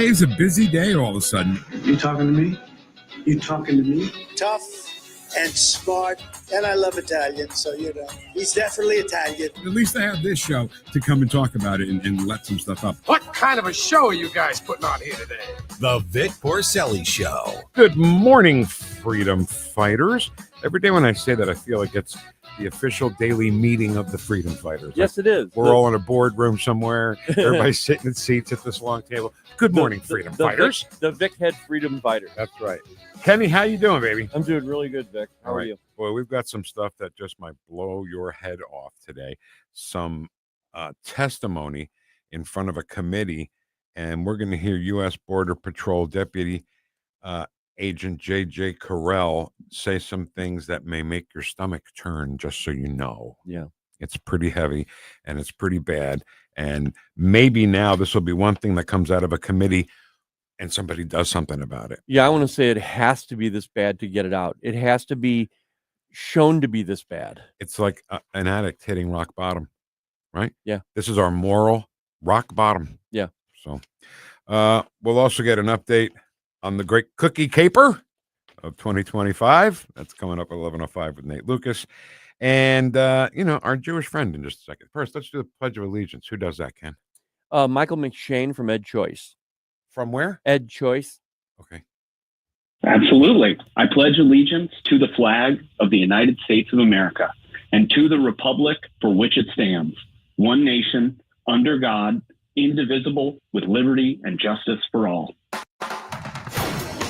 It's a busy day all of a sudden. You talking to me? You talking to me? Tough and smart, and I love Italian, so, he's definitely Italian. At least I have this show to come and talk about it and let some stuff up. What kind of a show are you guys putting on here today? The Vic Porcelli Show. Good morning, freedom fighters. Every day when I say that, I feel like it's the official daily meeting of the freedom fighters. Yes, it is. We're all in a boardroom somewhere. Everybody's sitting in seats at this long table. Good morning, freedom fighters. The Vic Head freedom fighters. That's right. Kenny, how you doing, baby? I'm doing really good, Vic. How are you? Well, we've got some stuff that just might blow your head off today. Some testimony in front of a committee, and we're going to hear U.S. Border Patrol Deputy Agent J.J. Carell say some things that may make your stomach turn, just so you know. Yeah. It's pretty heavy, and it's pretty bad, and maybe now this will be one thing that comes out of a committee and somebody does something about it. Yeah, I want to say it has to be this bad to get it out. It has to be shown to be this bad. It's like an addict hitting rock bottom, right? Yeah. This is our moral rock bottom. Yeah. So we'll also get an update on the great cookie caper of 2025. That's coming up at 11:05 with Nate Lucas. And, our Jewish friend in just a second. First, let's do the Pledge of Allegiance. Who does that, Ken? Michael McShane from Ed Choice. From where? Ed Choice. Okay. Absolutely. I pledge allegiance to the flag of the United States of America and to the republic for which it stands, one nation, under God, indivisible, with liberty and justice for all.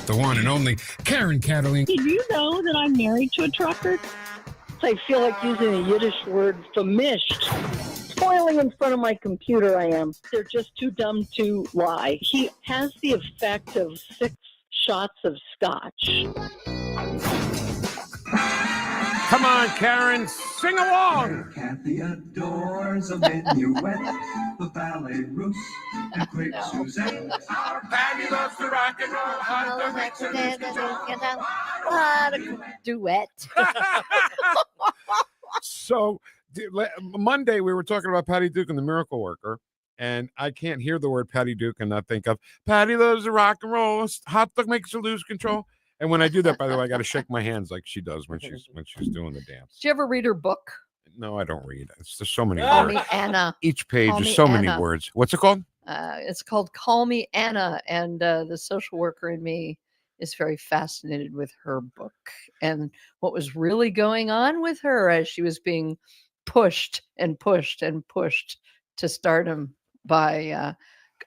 The one and only Karen Kataline. Did you know that I'm married to a trucker? I feel like using a Yiddish word, famished. Spoiling in front of my computer, I am. They're just too dumb to lie. He has the effect of 6 shots of scotch. Come on, Karen, sing along. Kathy adores a minuet, the ballet russe, and quick Suzanne. Our Patty loves to rock and roll. Duet. So Monday we were talking about Patty Duke and the Miracle Worker, and I can't hear the word Patty Duke and not think of Patty loves to rock and roll. Hot dog makes her lose control. And when I do that, by the way, I got to shake my hands like she does when she's doing the dance. Did you ever read her book? No, I don't read. There's so many Call words. Me Anna. Each page Call is Me so many Anna. words. What's it called? It's called Call Me Anna, and the social worker in me is very fascinated with her book and what was really going on with her as she was being pushed and pushed and pushed to stardom by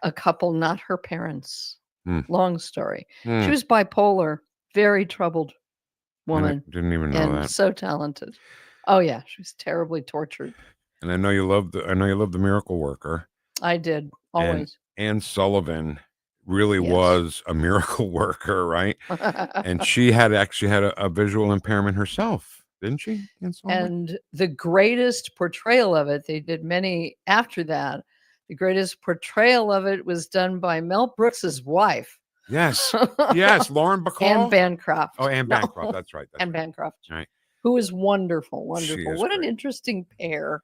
a couple, not her parents. Long story. She was bipolar, very troubled woman. I didn't even know and that. So talented. Oh yeah, she was terribly tortured. And I know you love the Miracle Worker. I did always. And Anne Sullivan really Yes. was a miracle worker, right? And she actually had a visual impairment herself, didn't she? Anne Sullivan? And the greatest portrayal of it, they did many after that. The greatest portrayal of it was done by Mel Brooks's wife. Yes, Lauren Bacall. Anne Bancroft. Oh, Anne No. Bancroft. That's right. Anne Bancroft. Right. Who is wonderful. She is What an great. interesting pair.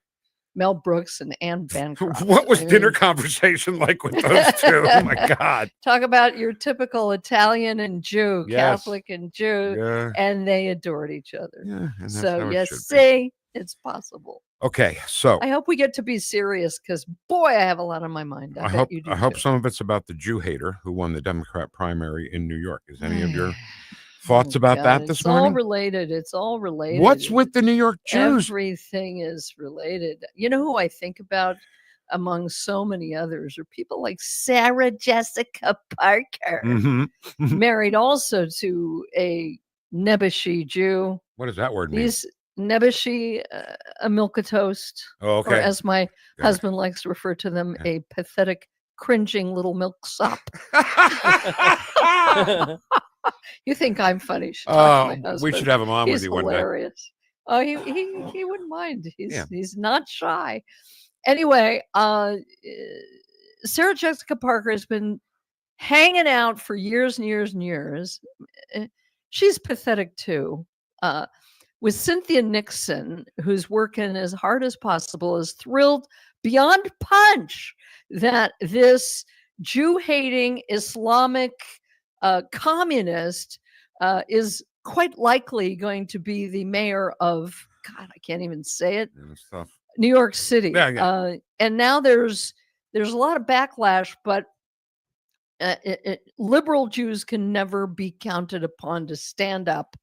Mel Brooks and Anne Bancroft. What was I mean, dinner conversation like with those two? Oh my God. Talk about your typical Italian and Jew, Yes. Catholic and Jew, Yeah. and they adored each other. Yeah. And that's how So it you should be. see, it's possible. Okay, so I hope we get to be serious because, boy, I have a lot on my mind. I bet you do I hope too. some of it's about the Jew hater who won the Democrat primary in New York. Is any of your thoughts about God, that this it's all morning? related. It's all related. What's with the New York Jews? Everything is related. You know who I think about among so many others are people like Sarah Jessica Parker, Mhm. married also to a Nebuchadnezzar Jew. What does that word mean? He's Nebuchadnezzar, a milquetoast, Oh, or okay. as my Yeah. husband likes to refer to them, a pathetic, cringing little milksop. You think I'm funny? You should talk to my We husband. should have him on with He's you one day. hilarious. Oh, he wouldn't mind. Yeah. He's not shy. Anyway, Sarah Jessica Parker has been hanging out for years and years and years. She's pathetic too. With Cynthia Nixon, who's working as hard as possible, is thrilled beyond punch that this Jew-hating Islamic communist is quite likely going to be the mayor of, God, I can't even say it, And stuff. New York City. Yeah. And now there's a lot of backlash, but liberal Jews can never be counted upon to stand up.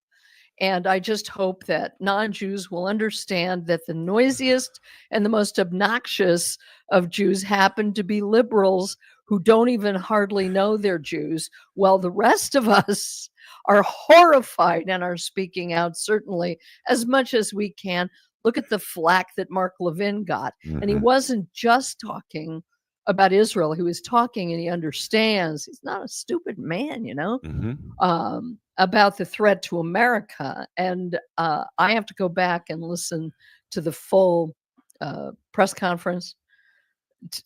And I just hope that non-Jews will understand that the noisiest and the most obnoxious of Jews happen to be liberals who don't even hardly know they're Jews, while the rest of us are horrified and are speaking out, certainly, as much as we can. Look at the flack that Mark Levin got. And he wasn't just talking about Israel. He was talking, and he understands. He's not a stupid man, you know, about the threat to America. And I have to go back and listen to the full press conference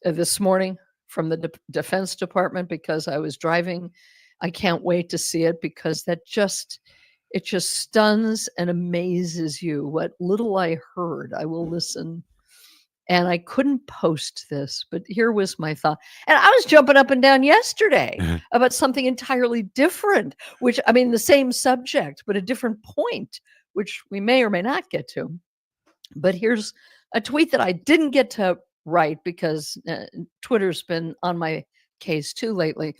this morning from the Defense Department because I was driving. I can't wait to see it because it just stuns and amazes you. What little I heard, I will listen. And I couldn't post this, but here was my thought. And I was jumping up and down yesterday about something entirely different, which, I mean, the same subject, but a different point, which we may or may not get to. But here's a tweet that I didn't get to write because Twitter's been on my case too lately.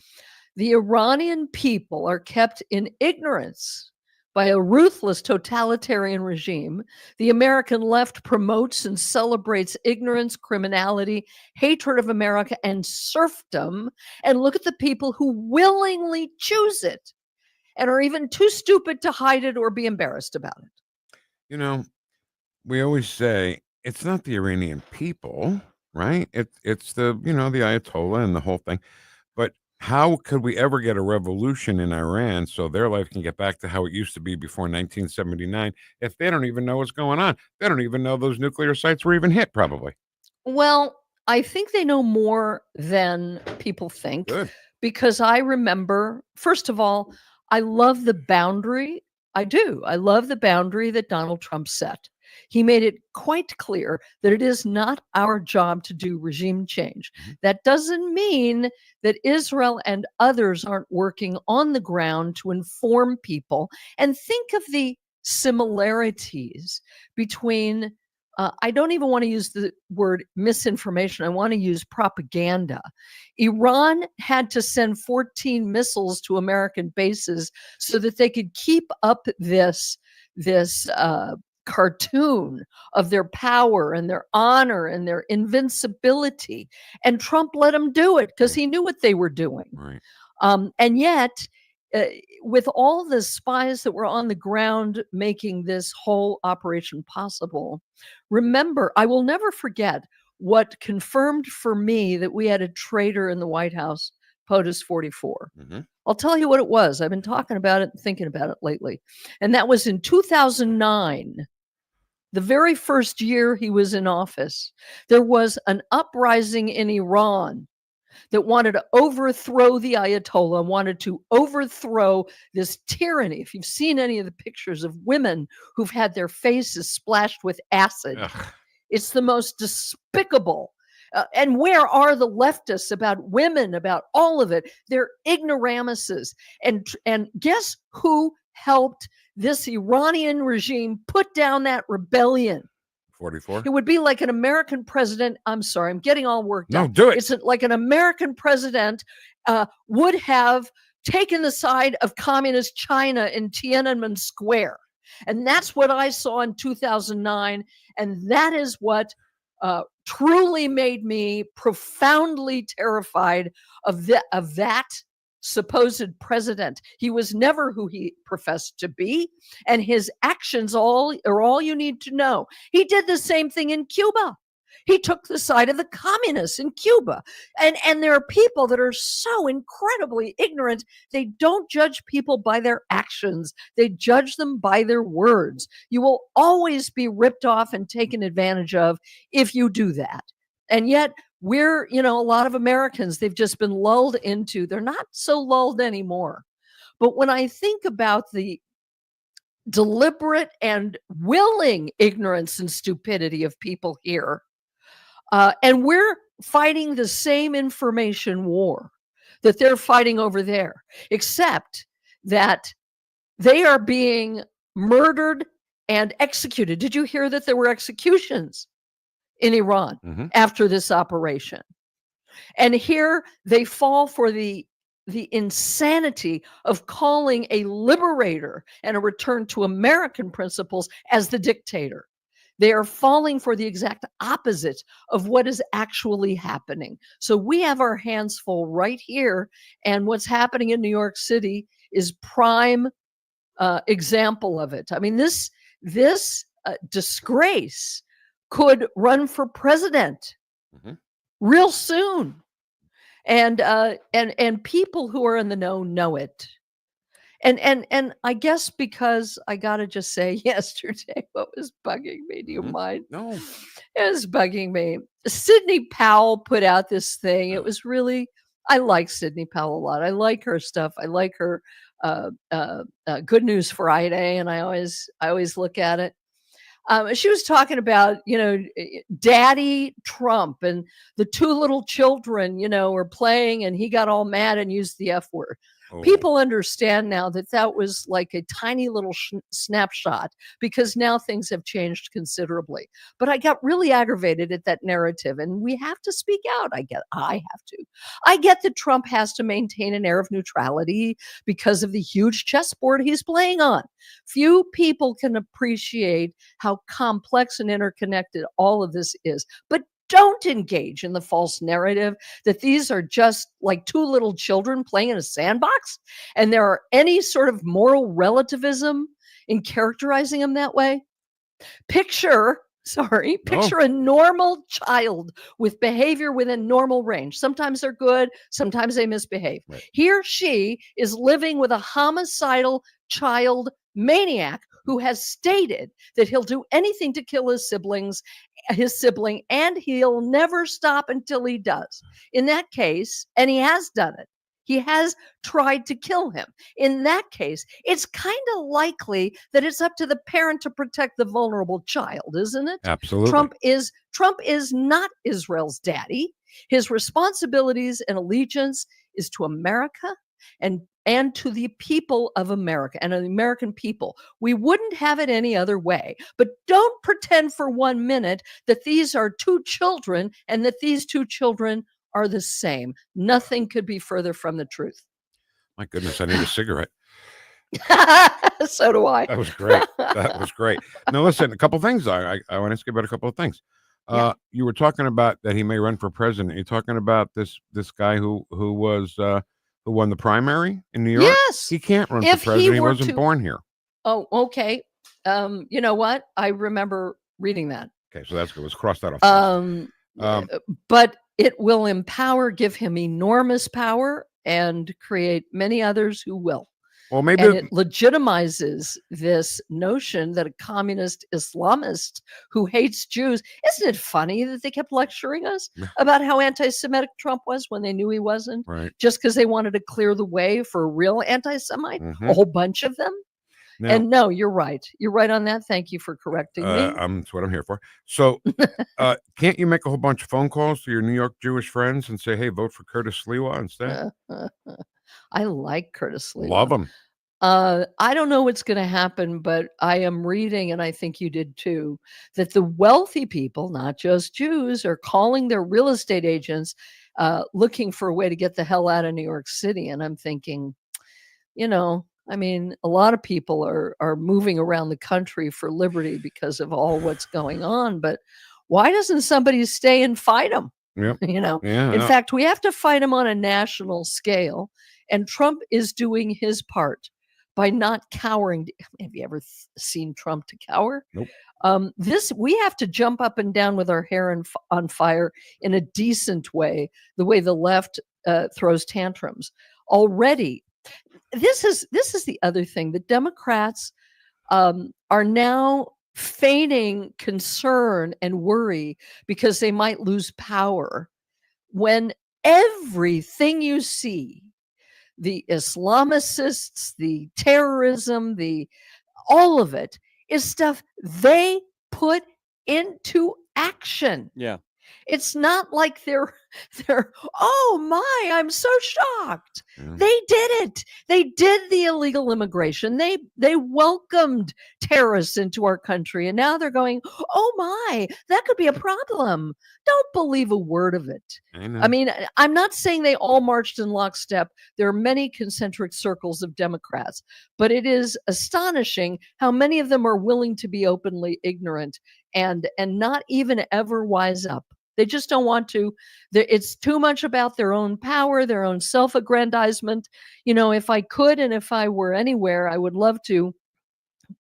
The Iranian people are kept in ignorance by a ruthless totalitarian regime. The American left promotes and celebrates ignorance, criminality, hatred of America, and serfdom. And look at the people who willingly choose it and are even too stupid to hide it or be embarrassed about it. You know, we always say it's not the Iranian people, right? It's the, the Ayatollah and the whole thing. But how could we ever get a revolution in Iran so their life can get back to how it used to be before 1979 if they don't even know what's going on? They don't even know those nuclear sites were even hit, probably. Well, I think they know more than people think. Good. Because I remember, first of all, I love the boundary. I do. I love the boundary that Donald Trump set. He made it quite clear that it is not our job to do regime change. That doesn't mean that Israel and others aren't working on the ground to inform people. And think of the similarities between, I don't even want to use the word misinformation. I want to use propaganda. Iran had to send 14 missiles to American bases so that they could keep up this cartoon of their power and their honor and their invincibility. And Trump let them do it because he knew what they were doing. Right. And yet, with all the spies that were on the ground making this whole operation possible, remember, I will never forget what confirmed for me that we had a traitor in the White House, POTUS 44. I'll tell you what it was. I've been talking about it and thinking about it lately. And that was in 2009. The very first year he was in office, there was an uprising in Iran that wanted to overthrow the Ayatollah, wanted to overthrow this tyranny. If you've seen any of the pictures of women who've had their faces splashed with acid, it's the most despicable. And where are the leftists about women, about all of it? They're ignoramuses. And guess who helped this Iranian regime put down that rebellion? 44. It would be like an American president. I'm sorry, I'm getting all worked up. No, do it. It's like an American president would have taken the side of communist China in Tiananmen Square. And that's what I saw in 2009. And that is what truly made me profoundly terrified of that supposed president. He was never who he professed to be, and his actions are all you need to know. He did the same thing in Cuba. He took the side of the communists in Cuba. And there are people that are so incredibly ignorant. They don't judge people by their actions. They judge them by their words. You will always be ripped off and taken advantage of if you do that. And yet we're, a lot of Americans, they've just been lulled into, they're not so lulled anymore. But when I think about the deliberate and willing ignorance and stupidity of people here, and we're fighting the same information war. that they're fighting over there, except that they are being murdered and executed. Did you hear that there were executions in Iran after this operation? And here they fall for the insanity of calling a liberator and a return to American principles as the dictator. They are falling for the exact opposite of what is actually happening. So we have our hands full right here. And what's happening in New York City is prime example of it. I mean, this disgrace could run for president real soon. And people who are in the know it. And I guess because I gotta just say yesterday, what was bugging me? Do you mind? No. It was bugging me. Sidney Powell put out this thing. It was really, I like Sidney Powell a lot. I like her stuff. I like her Good News Friday, and I always look at it. She was talking about, Daddy Trump and the two little children, were playing, and he got all mad and used the F word. Oh. People understand now that was like a tiny little snapshot, because now things have changed considerably. But I got really aggravated at that narrative, and we have to speak out. I get that Trump has to maintain an air of neutrality because of the huge chessboard he's playing on. Few people can appreciate how complex and interconnected all of this is. But don't engage in the false narrative that these are just like two little children playing in a sandbox, and there are any sort of moral relativism in characterizing them that way. Picture a normal child with behavior within normal range. Sometimes they're good, sometimes they misbehave. Right. He or she is living with a homicidal child maniac who has stated that he'll do anything to kill his sibling, and he'll never stop until he does. In that case, and he has done it, he has tried to kill him. In that case, it's kind of likely that it's up to the parent to protect the vulnerable child, isn't it? Absolutely. Trump is not Israel's daddy. His responsibilities and allegiance is to America and to the people of America and the American people. We wouldn't have it any other way. But don't pretend for 1 minute that these are two children and that these two children are the same. Nothing could be further from the truth. My goodness, I need a cigarette. So do I. That was great. That was great. Now, listen, a couple things. I want to ask you about a couple of things. You were talking about that he may run for president. You're talking about this guy who won the primary in New York. Yes. He can't run for president. He wasn't born here. Oh, okay. You know what? I remember reading that. Okay, so that's good. Let's cross that off. But it will give him enormous power and create many others who will. Well, maybe it legitimizes this notion that a communist Islamist who hates Jews. Isn't it funny that they kept lecturing us about how anti-Semitic Trump was when they knew he wasn't? Right. Just because they wanted to clear the way for a real anti-Semite, a whole bunch of them. Now, and no, you're right. You're right on that. Thank you for correcting me. That's what I'm here for. So can't you make a whole bunch of phone calls to your New York Jewish friends and say, hey, vote for Curtis Sliwa instead? I like Curtis Sliwa. Love him. I don't know what's going to happen, but I am reading, and I think you did too, that the wealthy people, not just Jews, are calling their real estate agents looking for a way to get the hell out of New York City. And I'm thinking, I mean, a lot of people are moving around the country for liberty because of all what's going on. But why doesn't somebody stay and fight them? Yep. In fact, we have to fight them on a national scale. And Trump is doing his part by not cowering. Have you ever seen Trump to cower? Nope. We have to jump up and down with our hair on fire in a decent way, the way the left throws tantrums. Already, this is the other thing. The Democrats are now feigning concern and worry because they might lose power, when everything you see, the Islamicists, the terrorism, all of it is stuff they put into action. Yeah. It's not like they're oh my, I'm so shocked. Yeah. They did it. They did the illegal immigration. They welcomed terrorists into our country, and now they're going, oh my, that could be a problem. Don't believe a word of it. I mean, I'm not saying they all marched in lockstep. There are many concentric circles of Democrats, but it is astonishing how many of them are willing to be openly ignorant and not even ever wise up. They just don't want to. It's too much about their own power, their own self-aggrandizement. You know, if I could and if I were anywhere, I would love to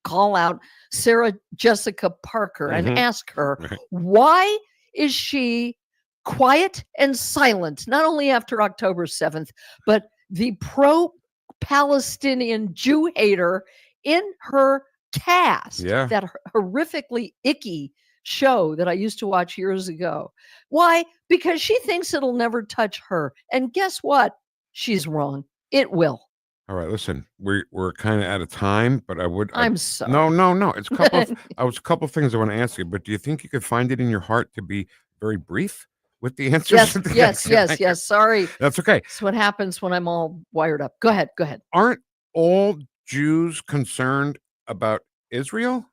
call out Sarah Jessica Parker and ask her, why is she quiet and silent, not only after October 7th, but the pro-Palestinian Jew hater in her cast, that horrifically icky show that I used to watch years ago. Why? Because she thinks it'll never touch her. And guess what? She's wrong. It will. All right, listen, we're kind of out of time, but I'm sorry. No. It's a couple of couple of things I want to ask you, but do you think you could find it in your heart to be very brief with the answers? Yes. Sorry. That's okay. That's what happens when I'm all wired up. Go ahead. Aren't all Jews concerned about Israel?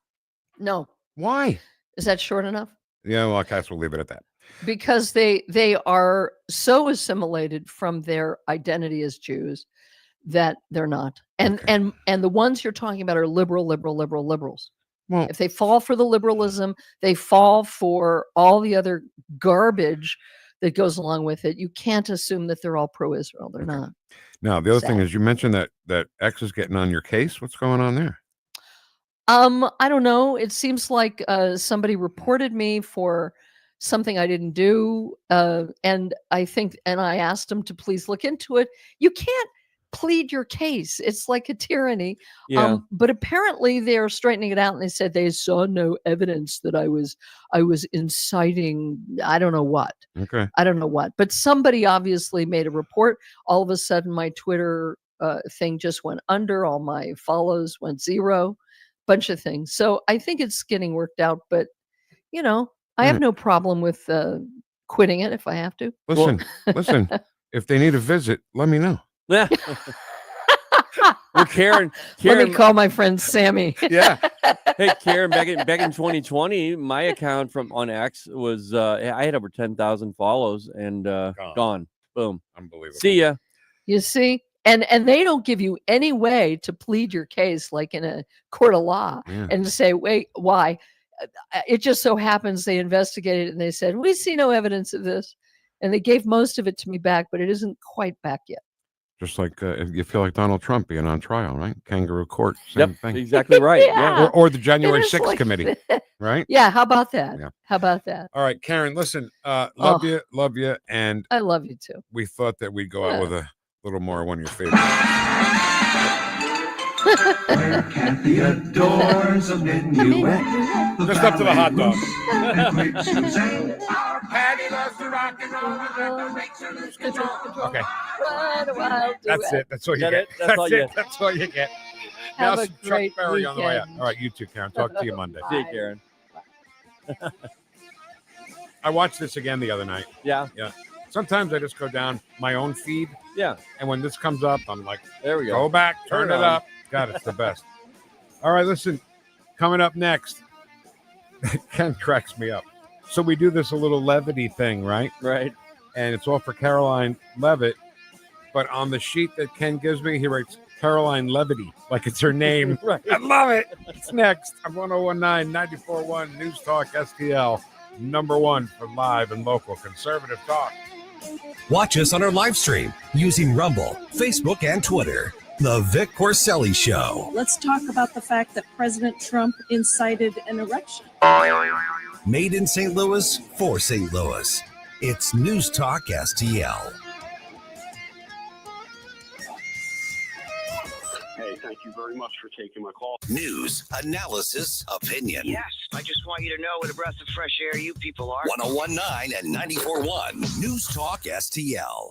No. Why? Is that short enough? Yeah, well, I guess we'll leave it at that. Because they are so assimilated from their identity as Jews that they're not. And the ones you're talking about are liberals. Well, if they fall for the liberalism, they fall for all the other garbage that goes along with it. You can't assume that they're all pro-Israel. They're not. Now, the other thing is you mentioned that X is getting on your case. What's going on there? I don't know. It seems like somebody reported me for something I didn't do. And I asked them to please look into it. You can't plead your case. It's like a tyranny. Yeah. But apparently they're straightening it out, and they said they saw no evidence that I was inciting, I don't know what. Okay. I don't know what. But somebody obviously made a report. All of a sudden my Twitter thing just went under. All my follows went zero. Bunch of things. So I think it's getting worked out, but you know, I have no problem with quitting it if I have to. Listen, if they need a visit, let me know. Yeah. Well, Karen, let me call my friend Sammy. Yeah. Hey, Karen, back in 2020, my account on X was I had over 10,000 follows and gone. Boom. Unbelievable. See ya. You see? And they don't give you any way to plead your case like in a court of law and say, wait, why? It just so happens they investigated it and they said, we see no evidence of this. And they gave most of it to me back, but it isn't quite back yet. Just like if you feel like Donald Trump being on trial, right? Kangaroo court, same thing. Exactly right. Yeah. Or the January 6th like committee, right? Yeah, how about that? Yeah. How about that? All right, Karen, listen, love you, and I love you too. we thought that we'd go out with a little more one of your favorites. Where can the doors of minuet? Just up to the hot dog. And quick Suzanne, Our Patty loves to rock and roll, makes her lose control. Okay, that's it. That's all you get. That's all you get. That's all you get. Have Now, a Chuck great Berry on the way out. weekend. All right, you too, Karen. Talk to you Monday. See you, Karen. I watched this again the other night. Yeah. Sometimes I just go down my own feed. Yeah. And when this comes up, I'm like, there we go. Go back, turn it up. God, it's the best. All right, listen. Coming up next, Ken cracks me up. So we do this a little levity thing, right? Right. And it's all for Caroline Levitt. But on the sheet that Ken gives me, he writes Caroline Levity, like it's her name. Right. I love it. It's next. I'm 1019 94.1 News Talk STL, #1 for live and local conservative talk. Watch us on our live stream using Rumble, Facebook, and Twitter. The Vic Porcelli Show. Let's talk about the fact that President Trump incited an erection. Made in St. Louis for St. Louis. It's News Talk STL. Hey, thank you very much for taking my call. News, analysis, opinion. Yes, I just want you to know what a breath of fresh air you people are. 1019 and 94.1 News Talk STL.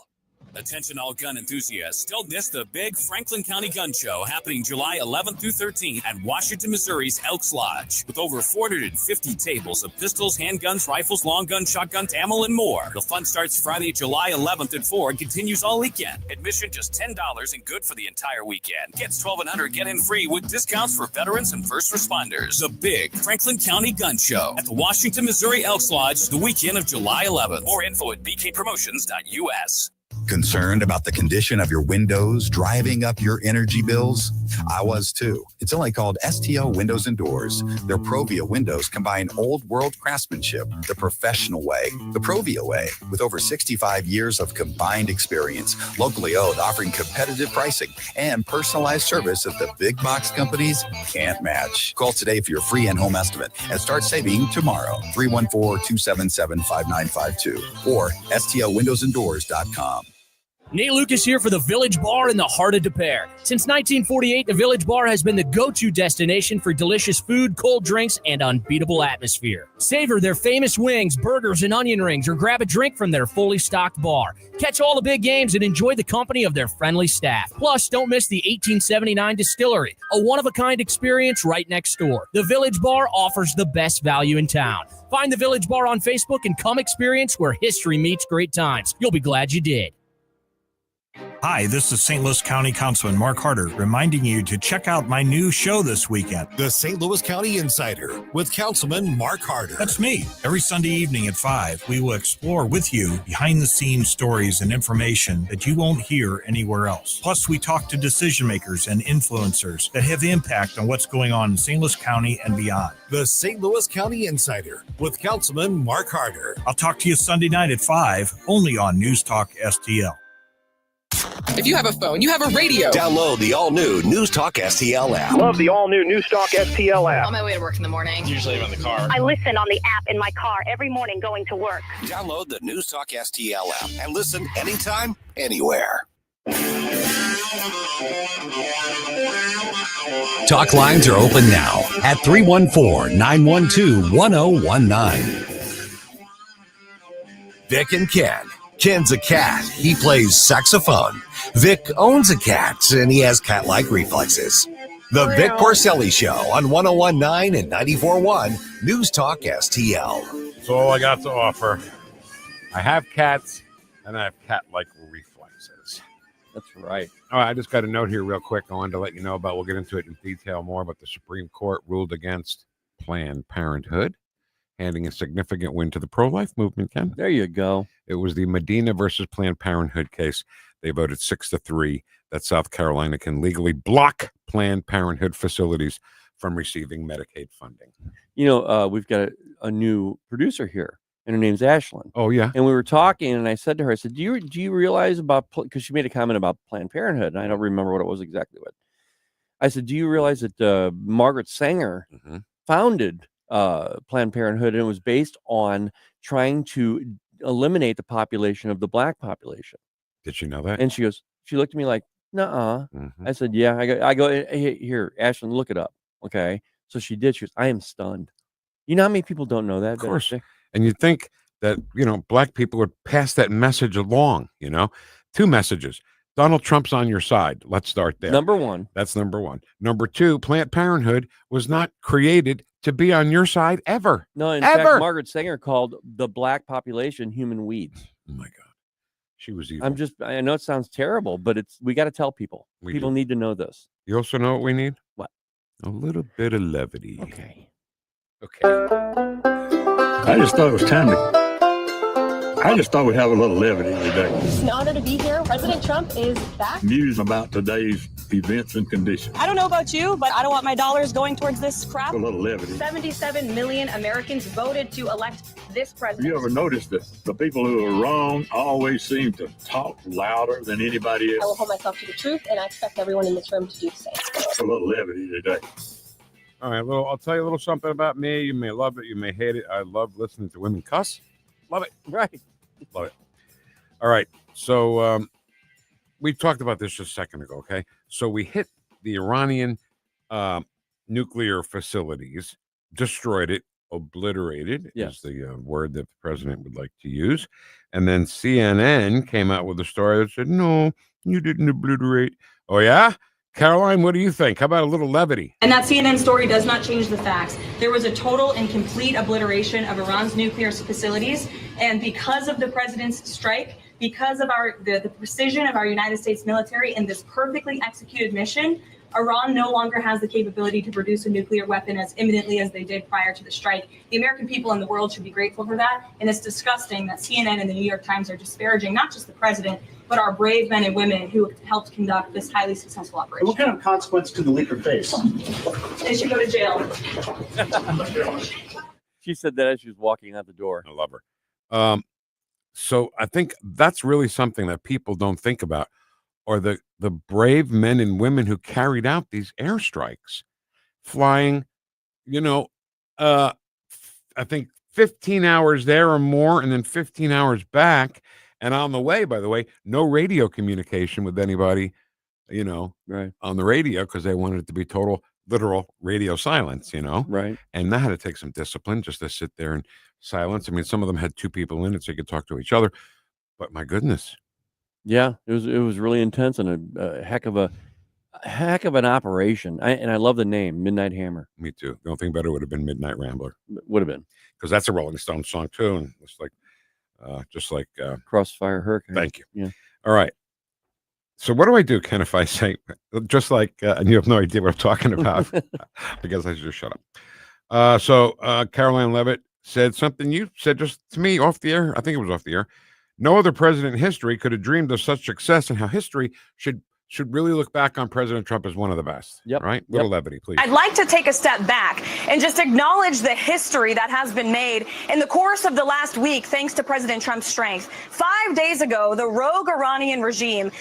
Attention all gun enthusiasts. Don't miss the big Franklin County Gun Show happening July 11th through 13th at Washington, Missouri's Elks Lodge. With over 450 tables of pistols, handguns, rifles, long guns, shotguns, ammo, and more. The fun starts Friday, July 11th at 4 and continues all weekend. Admission just $10 and good for the entire weekend. Gets $1,200 get in free with discounts for veterans and first responders. The big Franklin County Gun Show at the Washington, Missouri Elks Lodge the weekend of July 11th. More info at bkpromotions.us. Concerned about the condition of your windows driving up your energy bills? I was too. It's only called STL Windows and Doors. Their Provia windows combine old world craftsmanship the professional way, the Provia way, with over 65 years of combined experience, locally owned, offering competitive pricing and personalized service that the big box companies can't match. Call today for your free in-home estimate and start saving tomorrow. 314-277-5952 or stlwindowsanddoors.com. Nate Lucas here for the Village Bar in the heart of Des Peres. Since 1948, the Village Bar has been the go-to destination for delicious food, cold drinks, and unbeatable atmosphere. Savor their famous wings, burgers, and onion rings, or grab a drink from their fully stocked bar. Catch all the big games and enjoy the company of their friendly staff. Plus, don't miss the 1879 Distillery, a one-of-a-kind experience right next door. The Village Bar offers the best value in town. Find the Village Bar on Facebook and come experience where history meets great times. You'll be glad you did. Hi, this is St. Louis County Councilman Mark Harder reminding you to check out my new show this weekend. The St. Louis County Insider with Councilman Mark Harder. That's me. Every Sunday evening at 5, we will explore with you behind-the-scenes stories and information that you won't hear anywhere else. Plus, we talk to decision makers and influencers that have impact on what's going on in St. Louis County and beyond. The St. Louis County Insider with Councilman Mark Harder. I'll talk to you Sunday night at 5, only on News Talk STL. If you have a phone, you have a radio. Download the all-new News Talk STL app. Love the all-new NewstalkSTL app. On my way to work in the morning. Usually I'm in the car. I listen on the app in my car every morning going to work. Download the News Talk STL app and listen anytime, anywhere. Talk lines are open now at 314-912-1019. Vic and Ken. Ken's a cat. He plays saxophone. Vic owns a cat, and he has cat-like reflexes. The Vic Porcelli Show on 101.9 and 94.1 News Talk STL. That's all I got to offer. I have cats, and I have cat-like reflexes. That's right. All right, I just got a note here real quick. I wanted to let you know about, we'll get into it in detail more, but the Supreme Court ruled against Planned Parenthood, handing a significant win to the pro-life movement, Ken. There you go. It was the Medina versus Planned Parenthood case. They voted 6-3 that South Carolina can legally block Planned Parenthood facilities from receiving Medicaid funding. You know, we've got a new producer here, and her name's Ashlyn. Oh, yeah. And we were talking, and I said to her, I said, do you realize about, because she made a comment about Planned Parenthood, and I don't remember what it was exactly. But I said, do you realize that Margaret Sanger founded Planned Parenthood, and it was based on trying to eliminate the population of the black population. Did you know that? And she looked at me like, nuh-uh. I said, yeah. I go, hey, here, Ashlyn, look it up. Okay. So she did. She goes, I am stunned. You know how many people don't know that? Of course. And you'd think that, black people would pass that message along, 2 messages. Donald Trump's on your side. Let's start there. Number one. That's number one. Number two, Planned Parenthood was not created to be on your side ever. No, in fact, Margaret Sanger called the black population human weeds. Oh my God. She was evil. I know it sounds terrible, but we got to tell people. People need to know this. You also know what we need? What? A little bit of levity. Okay. I just thought it was time to. I just thought we'd have a little levity today. It's an honor to be here. President Trump is back. News about today's events and conditions. I don't know about you, but I don't want my dollars going towards this crap. A little levity. 77 million Americans voted to elect this president. You ever noticed that the people who are wrong always seem to talk louder than anybody else? I will hold myself to the truth, and I expect everyone in this room to do the same. A little levity today. All right, I'll tell you a little something about me. You may love it, you may hate it. I love listening to women cuss. Love it. Right. Love it. All right. So we talked about this just a second ago, okay? So we hit the Iranian nuclear facilities, destroyed it, obliterated Yes. is the word that the president would like to use. And then CNN came out with a story that said, no, you didn't obliterate. Oh, yeah? Caroline, what do you think? How about a little levity? And that CNN story does not change the facts. There was a total and complete obliteration of Iran's nuclear facilities. And because of the president's strike, because of the precision of our United States military and this perfectly executed mission, Iran no longer has the capability to produce a nuclear weapon as imminently as they did prior to the strike. The American people and the world should be grateful for that. And it's disgusting that CNN and the New York Times are disparaging not just the president, but our brave men and women who helped conduct this highly successful operation. What kind of consequence could the leaker face? They should go to jail. She said that as she was walking out the door. I love her. So I think that's really something that people don't think about, or the brave men and women who carried out these airstrikes, flying, I think 15 hours there or more, and then 15 hours back. And on the way, by the way, no radio communication with anybody, right, on the radio, because they wanted it to be total, literal radio silence, Right. And that had to take some discipline just to sit there in silence. I mean, some of them had two people in it so you could talk to each other. But my goodness. Yeah, it was really intense and a heck of an operation. I love the name, Midnight Hammer. Me too. The only thing better would have been Midnight Rambler. Would have been, because that's a Rolling Stones song too, and it's like, just like Crossfire Hurricane. Thank you. Yeah. All right. So what do I do, Ken, if I say just like, and you have no idea what I'm talking about? I guess I should just shut up. So Caroline Leavitt said something you said just to me off the air. I think it was off the air. No other president in history could have dreamed of such success, and how history should really look back on President Trump as one of the best. Yep. Right? Little levity, please. I'd like to take a step back and just acknowledge the history that has been made in the course of the last week, thanks to President Trump's strength. 5 days ago, the rogue Iranian regime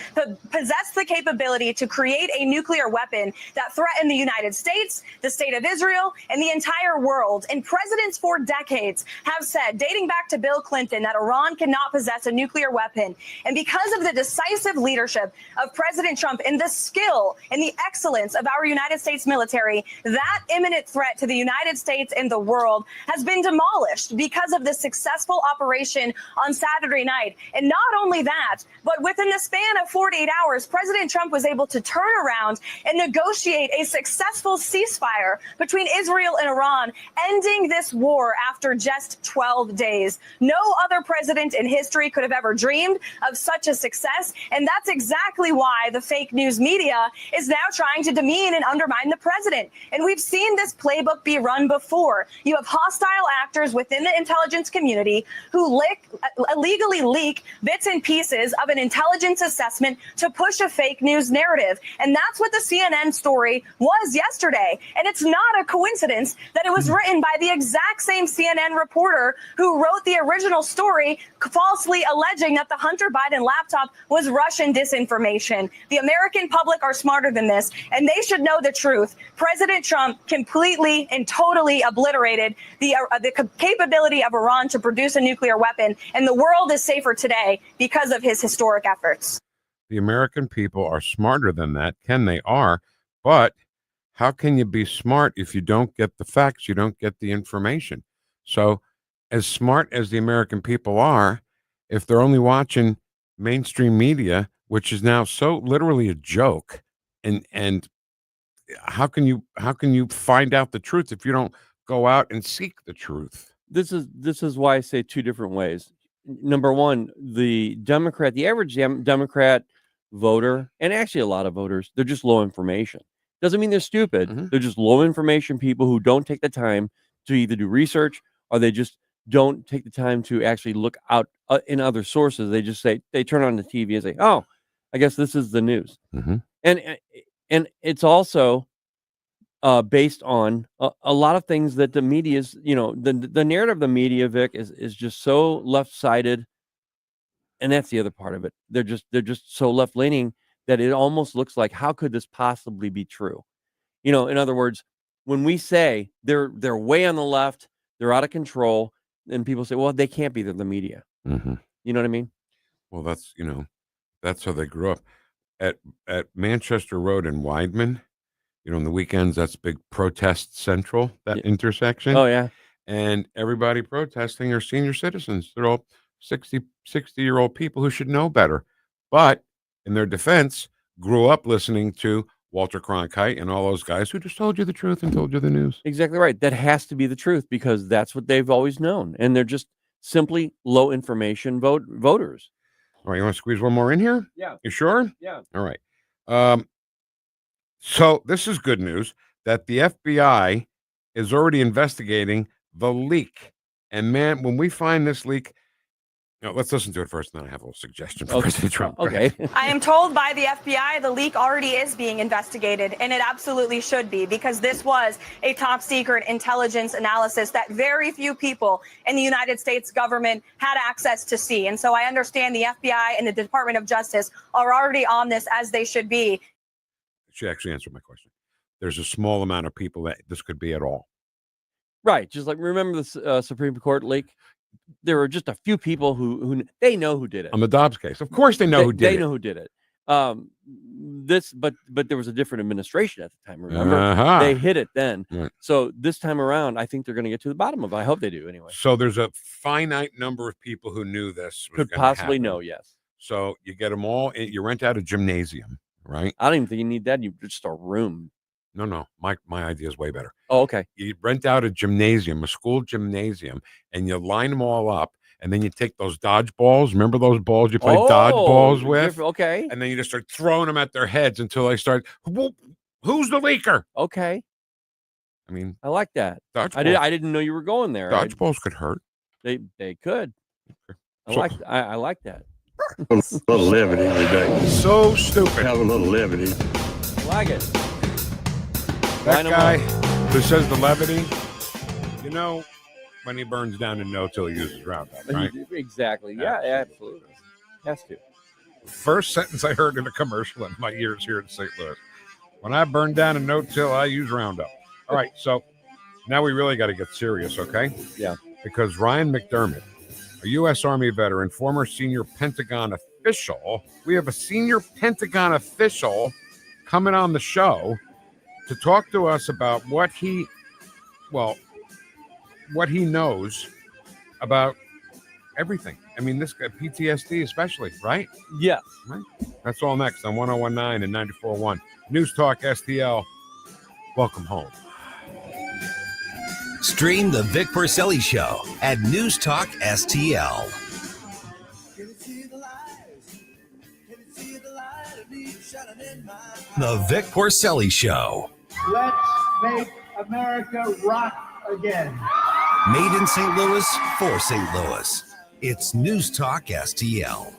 possessed the capability to create a nuclear weapon that threatened the United States, the state of Israel, and the entire world. And presidents for decades have said, dating back to Bill Clinton, that Iran cannot possess a nuclear weapon. And because of the decisive leadership of President Trump and the skill and the excellence of our United States military, that imminent threat to the United States and the world has been demolished because of the successful operation on Saturday night. And not only that, but within the span of 48 hours, President Trump was able to turn around and negotiate a successful ceasefire between Israel and Iran, ending this war after just 12 days. No other president in history could have ever dreamed of such a success. And that's exactly why the fake news media is now trying to demean and undermine the president. And we've seen this playbook be run before. You have hostile actors within the intelligence community who illegally leak bits and pieces of an intelligence assessment to push a fake news narrative. And that's what the CNN story was yesterday. And it's not a coincidence that it was written by the exact same CNN reporter who wrote the original story, falsely alleging that the Hunter Biden laptop was Russian disinformation. The American public are smarter than this, and they should know the truth. President Trump completely and totally obliterated the capability of Iran to produce a nuclear weapon, and the world is safer today because of his historic efforts. The American people are smarter than that. Ken, they are. But how can you be smart if you don't get the facts, you don't get the information? So as smart as the American people are, if they're only watching mainstream media, which is now so literally a joke, and how can you find out the truth if you don't go out and seek the truth? This is why I say two different ways. Number one, the average Democrat voter, and actually a lot of voters, they're just low information. Doesn't mean they're stupid. Mm-hmm. They're just low information people who don't take the time to either do research, or they just don't take the time to actually look out in other sources. They just they turn on the TV and say, oh, I guess this is the news. Mm-hmm. And it's also based on a lot of things that the media's, the narrative of the media, Vic, is just so left-sided. And that's the other part of it. They're just so left-leaning that it almost looks like, how could this possibly be true? In other words, when we say they're way on the left, they're out of control, and people say, well, they can't be, they're the media. Mm-hmm. You know what I mean? Well, that's how they grew up. At Manchester Road and Weidman, on the weekends, that's big protest central, that intersection. Oh, yeah. and everybody protesting are senior citizens. They're all 60-year-old people who should know better. But in their defense, grew up listening to Walter Cronkite and all those guys who just told you the truth and told you the news. Exactly right. That has to be the truth because that's what they've always known. And they're just simply low information voters. All right, you want to squeeze one more in here? Yeah. You sure? Yeah. All right. So this is good news that the FBI is already investigating the leak. And man, when we find this leak, let's listen to it first, and then I have a little suggestion for President Trump. Okay. I am told by the FBI the leak already is being investigated, and it absolutely should be, because this was a top secret intelligence analysis that very few people in the United States government had access to see. And so I understand the FBI and the Department of Justice are already on this, as they should be. She actually answered my question. There's a small amount of people that this could be at all. Right. Just like, remember the Supreme Court leak? There were just a few people who they know who did it. On the Dobbs case. Of course they know who did it. They know who did it. But there was a different administration at the time, remember? They hid it then. Right. So this time around, I think they're going to get to the bottom of it. I hope they do anyway. So there's a finite number of people who knew this was Could gonna possibly happen. know, yes. So you get them all, you rent out a gymnasium, right? I don't even think you need that. You just a room. No. My idea is way better. Oh, okay. You rent out a gymnasium, a school gymnasium, and you line them all up, and then you take those dodgeballs. Remember those balls you play dodgeballs with? Okay. And then you just start throwing them at their heads until they start, who's the leaker? Okay. I mean, I like that. I didn't know you were going there. Dodgeballs could hurt. They could. So- I like that. A little levity today. So stupid. Have a little levity. I like it. That guy who says the levity, when he burns down in no-till, he uses Roundup, right? Exactly. Yeah, absolutely. Has to. First sentence I heard in a commercial in my years here in St. Louis. When I burn down in no-till, I use Roundup. All right, so now we really got to get serious, okay? Yeah. Because Ryan McDermott, a U.S. Army veteran, former senior Pentagon official, we have a senior Pentagon official coming on the show to talk to us about what he knows about everything. I mean, this guy, PTSD especially, right? Yeah. Right? That's all next on 1019 and 94.1. News Talk STL. Welcome home. Stream the Vic Porcelli Show at News Talk STL. The Vic Porcelli Show. Let's make America rock again. Made in St. Louis for St. Louis. It's News Talk STL.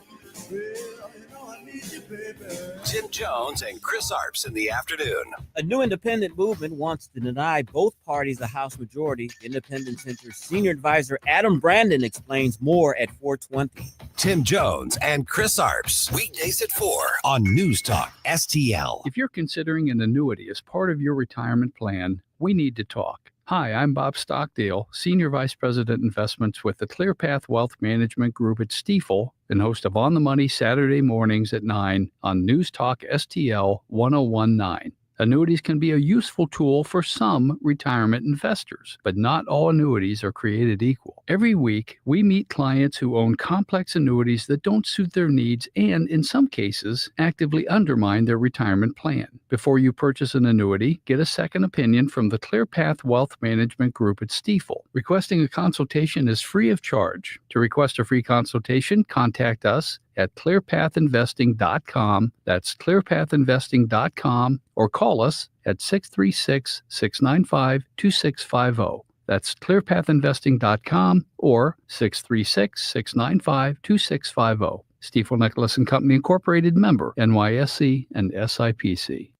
Tim Jones and Chris Arps in the afternoon. A new independent movement wants to deny both parties the House majority. Independent Center senior advisor Adam Brandon explains more at 4:20. Tim Jones and Chris Arps. Weekdays at 4 on News Talk STL. If you're considering an annuity as part of your retirement plan, we need to talk. Hi, I'm Bob Stockdale, Senior Vice President Investments with the ClearPath Wealth Management Group at Stifel and host of On the Money Saturday mornings at 9 on News Talk STL 1019. Annuities can be a useful tool for some retirement investors, but not all annuities are created equal. Every week, we meet clients who own complex annuities that don't suit their needs and, in some cases, actively undermine their retirement plan. Before you purchase an annuity, get a second opinion from the ClearPath Wealth Management Group at Stifel. Requesting a consultation is free of charge. To request a free consultation, contact us at clearpathinvesting.com. That's clearpathinvesting.com, or call us at 636-695-2650. That's clearpathinvesting.com or 636-695-2650. Stifel Nicholas and Company Incorporated, member NYSE and SIPC.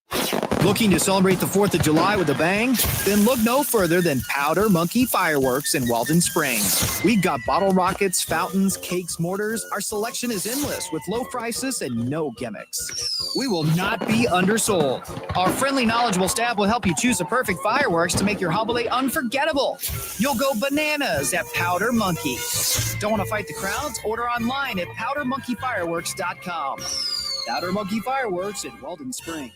Looking to celebrate the 4th of July with a bang? Then look no further than Powder Monkey Fireworks in Weldon Springs. We've got bottle rockets, fountains, cakes, mortars. Our selection is endless with low prices and no gimmicks. We will not be undersold. Our friendly, knowledgeable staff will help you choose the perfect fireworks to make your holiday unforgettable. You'll go bananas at Powder Monkey. Don't want to fight the crowds? Order online at powdermonkeyfireworks.com. Powder Monkey Fireworks in Weldon Springs.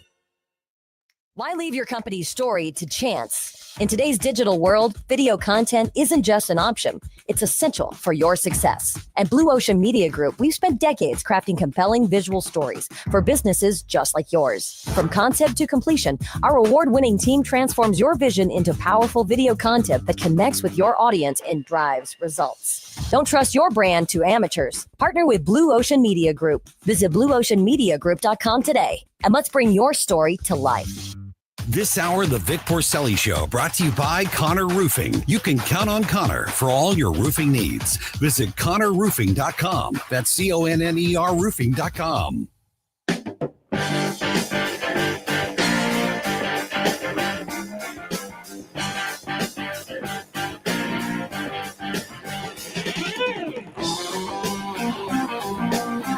Why leave your company's story to chance? In today's digital world, video content isn't just an option. It's essential for your success. At Blue Ocean Media Group, we've spent decades crafting compelling visual stories for businesses just like yours. From concept to completion, our award-winning team transforms your vision into powerful video content that connects with your audience and drives results. Don't trust your brand to amateurs. Partner with Blue Ocean Media Group. Visit blueoceanmediagroup.com today, and let's bring your story to life. This hour, the Vic Porcelli Show, brought to you by Connor Roofing. You can count on Connor for all your roofing needs. Visit ConnorRoofing.com. That's CONNER Roofing.com.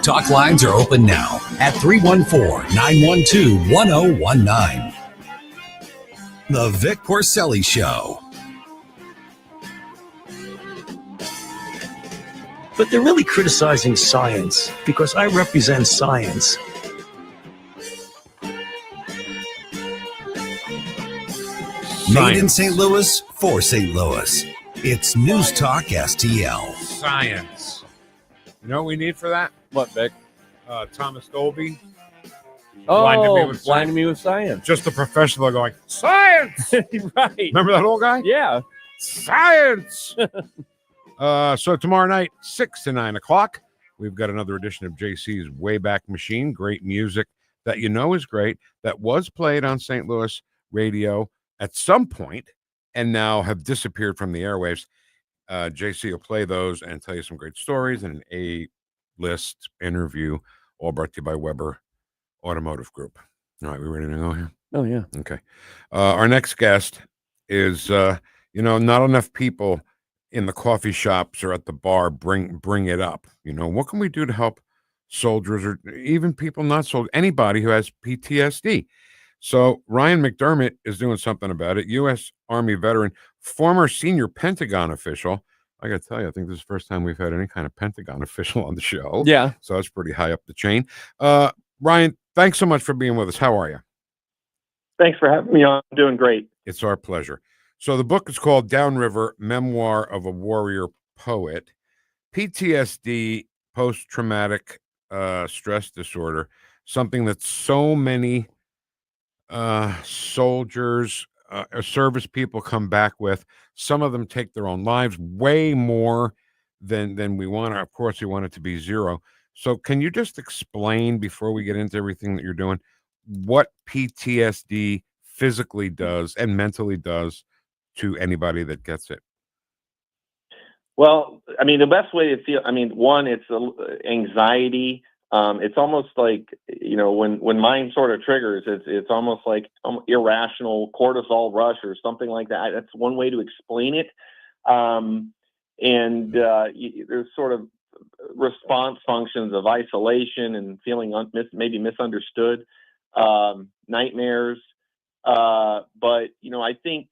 Talk lines are open now at 314-912-1019. The Vic Porcelli Show. But they're really criticizing science because I represent science. Made in St. Louis for St. Louis. It's News Talk STL. Science. You know what we need for that? What, Vic? Thomas Dolby. Blinded me with science. Just a professional going, science! Right. Remember that old guy? Yeah. Science! So tomorrow night, 6 to 9 o'clock, we've got another edition of JC's Wayback Machine. Great music that you know is great, that was played on St. Louis radio at some point and now have disappeared from the airwaves. JC will play those and tell you some great stories and an A-list interview, all brought to you by Weber Automotive Group. All right, we ready to go here? Oh, yeah. Okay. Our next guest is, not enough people in the coffee shops or at the bar bring it up. What can we do to help soldiers or even people not soldiers, anybody who has PTSD? So Ryan McDermott is doing something about it. U.S. Army veteran, former senior Pentagon official. I got to tell you, I think this is the first time we've had any kind of Pentagon official on the show. Yeah. So that's pretty high up the chain. Ryan, thanks so much for being with us. How are you? Thanks for having me on. I'm doing great. It's our pleasure. So the book is called Downriver, Memoir of a Warrior Poet. PTSD, post-traumatic stress disorder, something that so many soldiers, service people come back with. Some of them take their own lives, way more than we want. Of course, we want it to be zero. So can you just explain, before we get into everything that you're doing, what PTSD physically does and mentally does to anybody that gets it? Well, the best way to feel, one, it's anxiety. It's almost like, when mine sort of triggers, it's almost like irrational cortisol rush or something like that. That's one way to explain it. There's sort of response functions of isolation and feeling maybe misunderstood, nightmares. But I think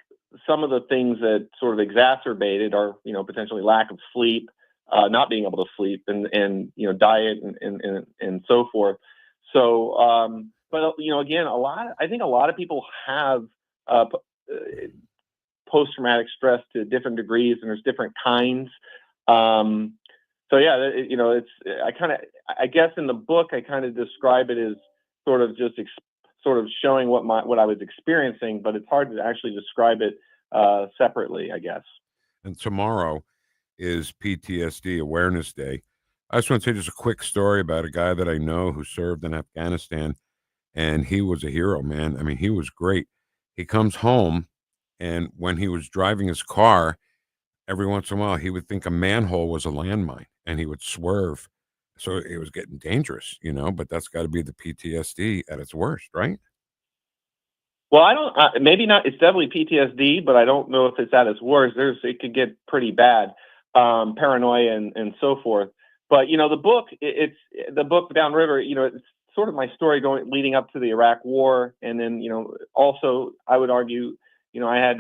some of the things that sort of exacerbated are, potentially lack of sleep, not being able to sleep, and diet and so forth. So, but again, I think a lot of people have post-traumatic stress to different degrees, and there's different kinds. So yeah, I guess in the book, I kind of describe it as sort of just sort of showing what I was experiencing, but it's hard to actually describe it separately, I guess. And tomorrow is PTSD Awareness Day. I just want to say just a quick story about a guy that I know who served in Afghanistan, and he was a hero, man. He was great. He comes home, and when he was driving his car, every once in a while, he would think a manhole was a landmine, and he would swerve. So it was getting dangerous, but that's got to be the PTSD at its worst, right? Well, I don't, maybe not. It's definitely PTSD, but I don't know if it's at its worst. It could get pretty bad, paranoia and so forth. But, the book, it's the book Downriver, it's sort of my story leading up to the Iraq War. And then, also I would argue, I had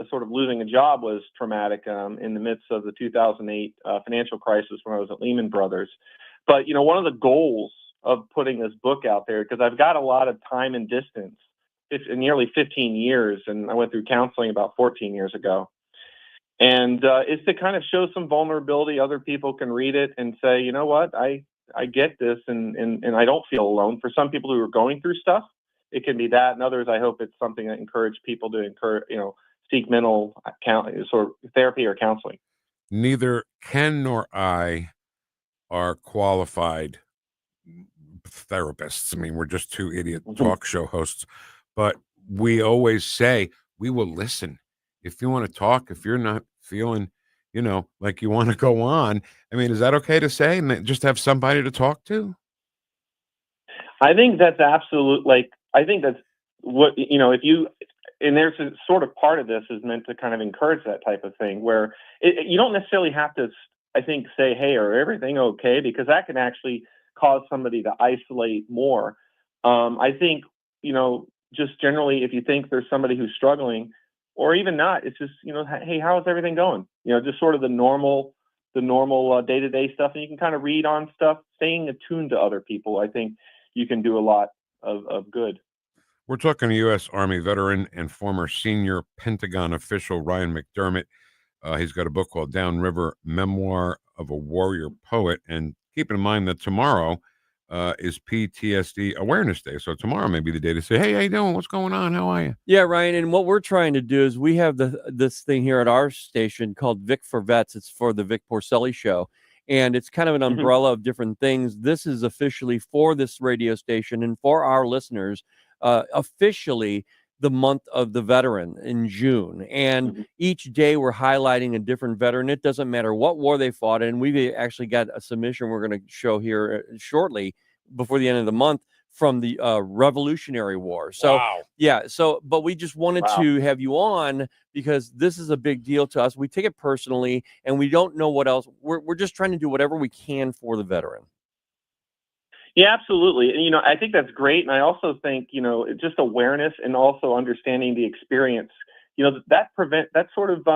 sort of losing a job was traumatic in the midst of the 2008 financial crisis when I was at Lehman Brothers. But, one of the goals of putting this book out there, because I've got a lot of time and distance nearly 15 years, and I went through counseling about 14 years ago. And it's to kind of show some vulnerability. Other people can read it and say, you know what, I get this, and I don't feel alone. For some people who are going through stuff, it can be that, and others, I hope it's something that encourages people to seek mental sort of therapy or counseling. Neither Ken nor I are qualified therapists. I mean, we're just two idiot talk show hosts, but we always say we will listen. If you want to talk, if you're not feeling, like you want to go on, I mean, is that okay to say and just have somebody to talk to? I think that's absolute. I think that's what, if you, and there's a sort of part of this is meant to kind of encourage that type of thing where you don't necessarily have to, I think, say, hey, are everything okay? Because that can actually cause somebody to isolate more. I think, just generally, if you think there's somebody who's struggling or even not, it's just, hey, how's everything going? Just sort of the normal day-to-day stuff. And you can kind of read on stuff, staying attuned to other people. I think you can do a lot of good. We're talking to U.S. Army veteran and former senior Pentagon official Ryan McDermott. He's got a book called Downriver, Memoir of a Warrior Poet. And keep in mind that tomorrow is PTSD Awareness Day. So tomorrow may be the day to say, hey, how you doing? What's going on? How are you? Yeah, Ryan. And what we're trying to do is we have this thing here at our station called Vic for Vets. It's for the Vic Porcelli Show. And it's kind of an umbrella of different things. This is officially for this radio station and for our listeners, officially the month of the veteran in June. And each day we're highlighting a different veteran. It doesn't matter what war they fought in. We've actually got a submission we're going to show here shortly before the end of the month from the Revolutionary War. So, but we just wanted to have you on because this is a big deal to us. We take it personally and we don't know what else. We're just trying to do whatever we can for the veteran. Yeah, absolutely. And, I think that's great. And I also think, just awareness and also understanding the experience, that sort of,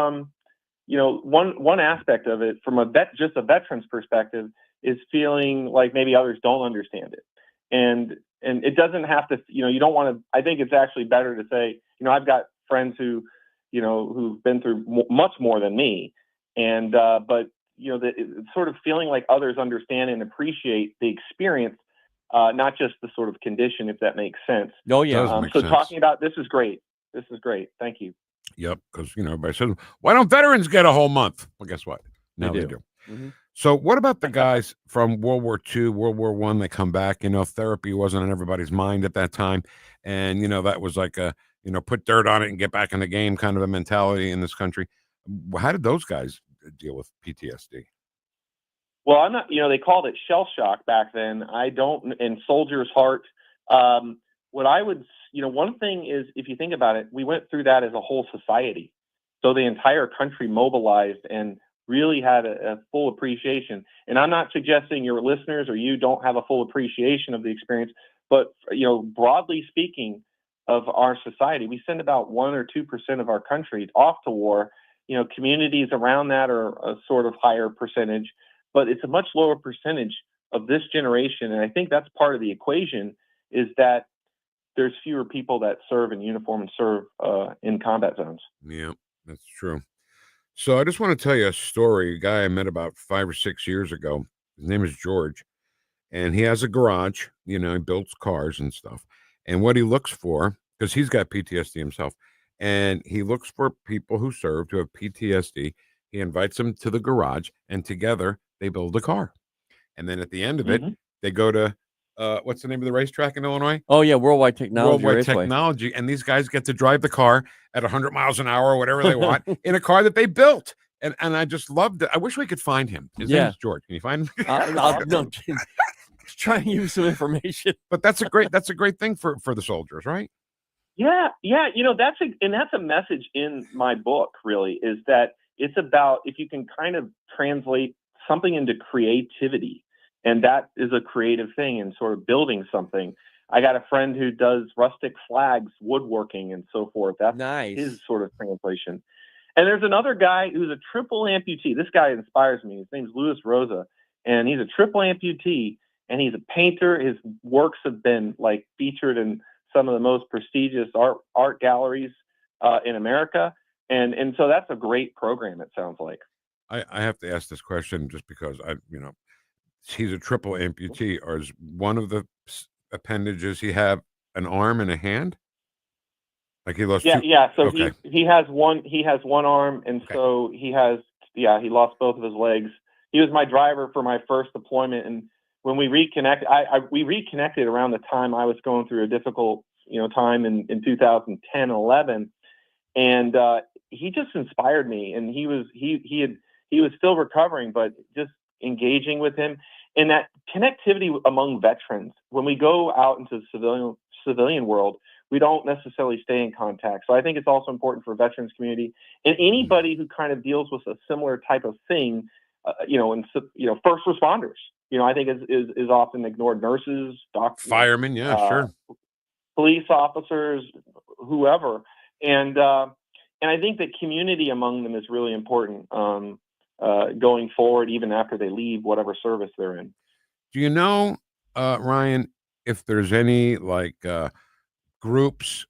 one aspect of it from just a veteran's perspective is feeling like maybe others don't understand it. And it doesn't have to, you don't want to, I think it's actually better to say, I've got friends who, who've been through much more than me. And, but, it's sort of feeling like others understand and appreciate the experience, not just the sort of condition, if that makes sense. Oh, yeah. So talking about this is great. This is great. Thank you. Yep. Because, everybody says, why don't veterans get a whole month? Well, guess what? Now they do. So what about the guys from World War II, World War I? They come back, therapy wasn't on everybody's mind at that time. And, that was like a, put dirt on it and get back in the game kind of a mentality in this country. How did those guys deal with PTSD? Well, I'm not, they called it shell shock back then. And soldier's heart. What I would, one thing is, if you think about it, we went through that as a whole society. So the entire country mobilized and really had a full appreciation. And I'm not suggesting your listeners or you don't have a full appreciation of the experience, but, broadly speaking of our society, we send about 1 or 2% of our country off to war. Communities around that are a sort of higher percentage, but it's a much lower percentage of this generation. And I think that's part of the equation is that there's fewer people that serve in uniform and serve in combat zones. Yeah, that's true. So I just want to tell you a story. A guy I met about 5 or 6 years ago. His name is George, and he has a garage. He builds cars and stuff. And what he looks for, because he's got PTSD himself, and he looks for people who serve to have PTSD. He invites them to the garage, and together they build a car. And then at the end of it, they go to what's the name of the racetrack in Illinois? Oh, yeah, Worldwide Technology. Worldwide Technology. And these guys get to drive the car at 100 miles an hour or whatever they want in a car that they built. And I just loved it. I wish we could find him. His name is George. Can you find him? No, try and give some information. But that's a great thing for the soldiers, right? Yeah. That's a message in my book, really, is that it's about if you can kind of translate something into creativity. And that is a creative thing and sort of building something. I got a friend who does rustic flags, woodworking, and so forth. That's nice. His sort of translation. And there's another guy who's a triple amputee. This guy inspires me. His name's Louis Rosa, and he's a triple amputee, and he's a painter. His works have been featured in some of the most prestigious art galleries in America. And so that's a great program, it sounds like. I have to ask this question just because he's a triple amputee. Or is one of the appendages he have an arm and a hand? Like he lost. So okay. he has one arm, and so he lost both of his legs. He was my driver for my first deployment, and when we reconnected, we reconnected around the time I was going through a difficult time in 2010 and 11, and he just inspired me. And he was still recovering, but just engaging with him and that connectivity among veterans. When we go out into the civilian world, we don't necessarily stay in contact. So I think it's also important for veterans community and anybody who kind of deals with a similar type of thing, first responders. I think is often ignored. Nurses, doctors, firemen, sure, police officers, whoever, and I think that community among them is really important going forward, even after they leave whatever service they're in. Do you know, Ryan, if there's any groups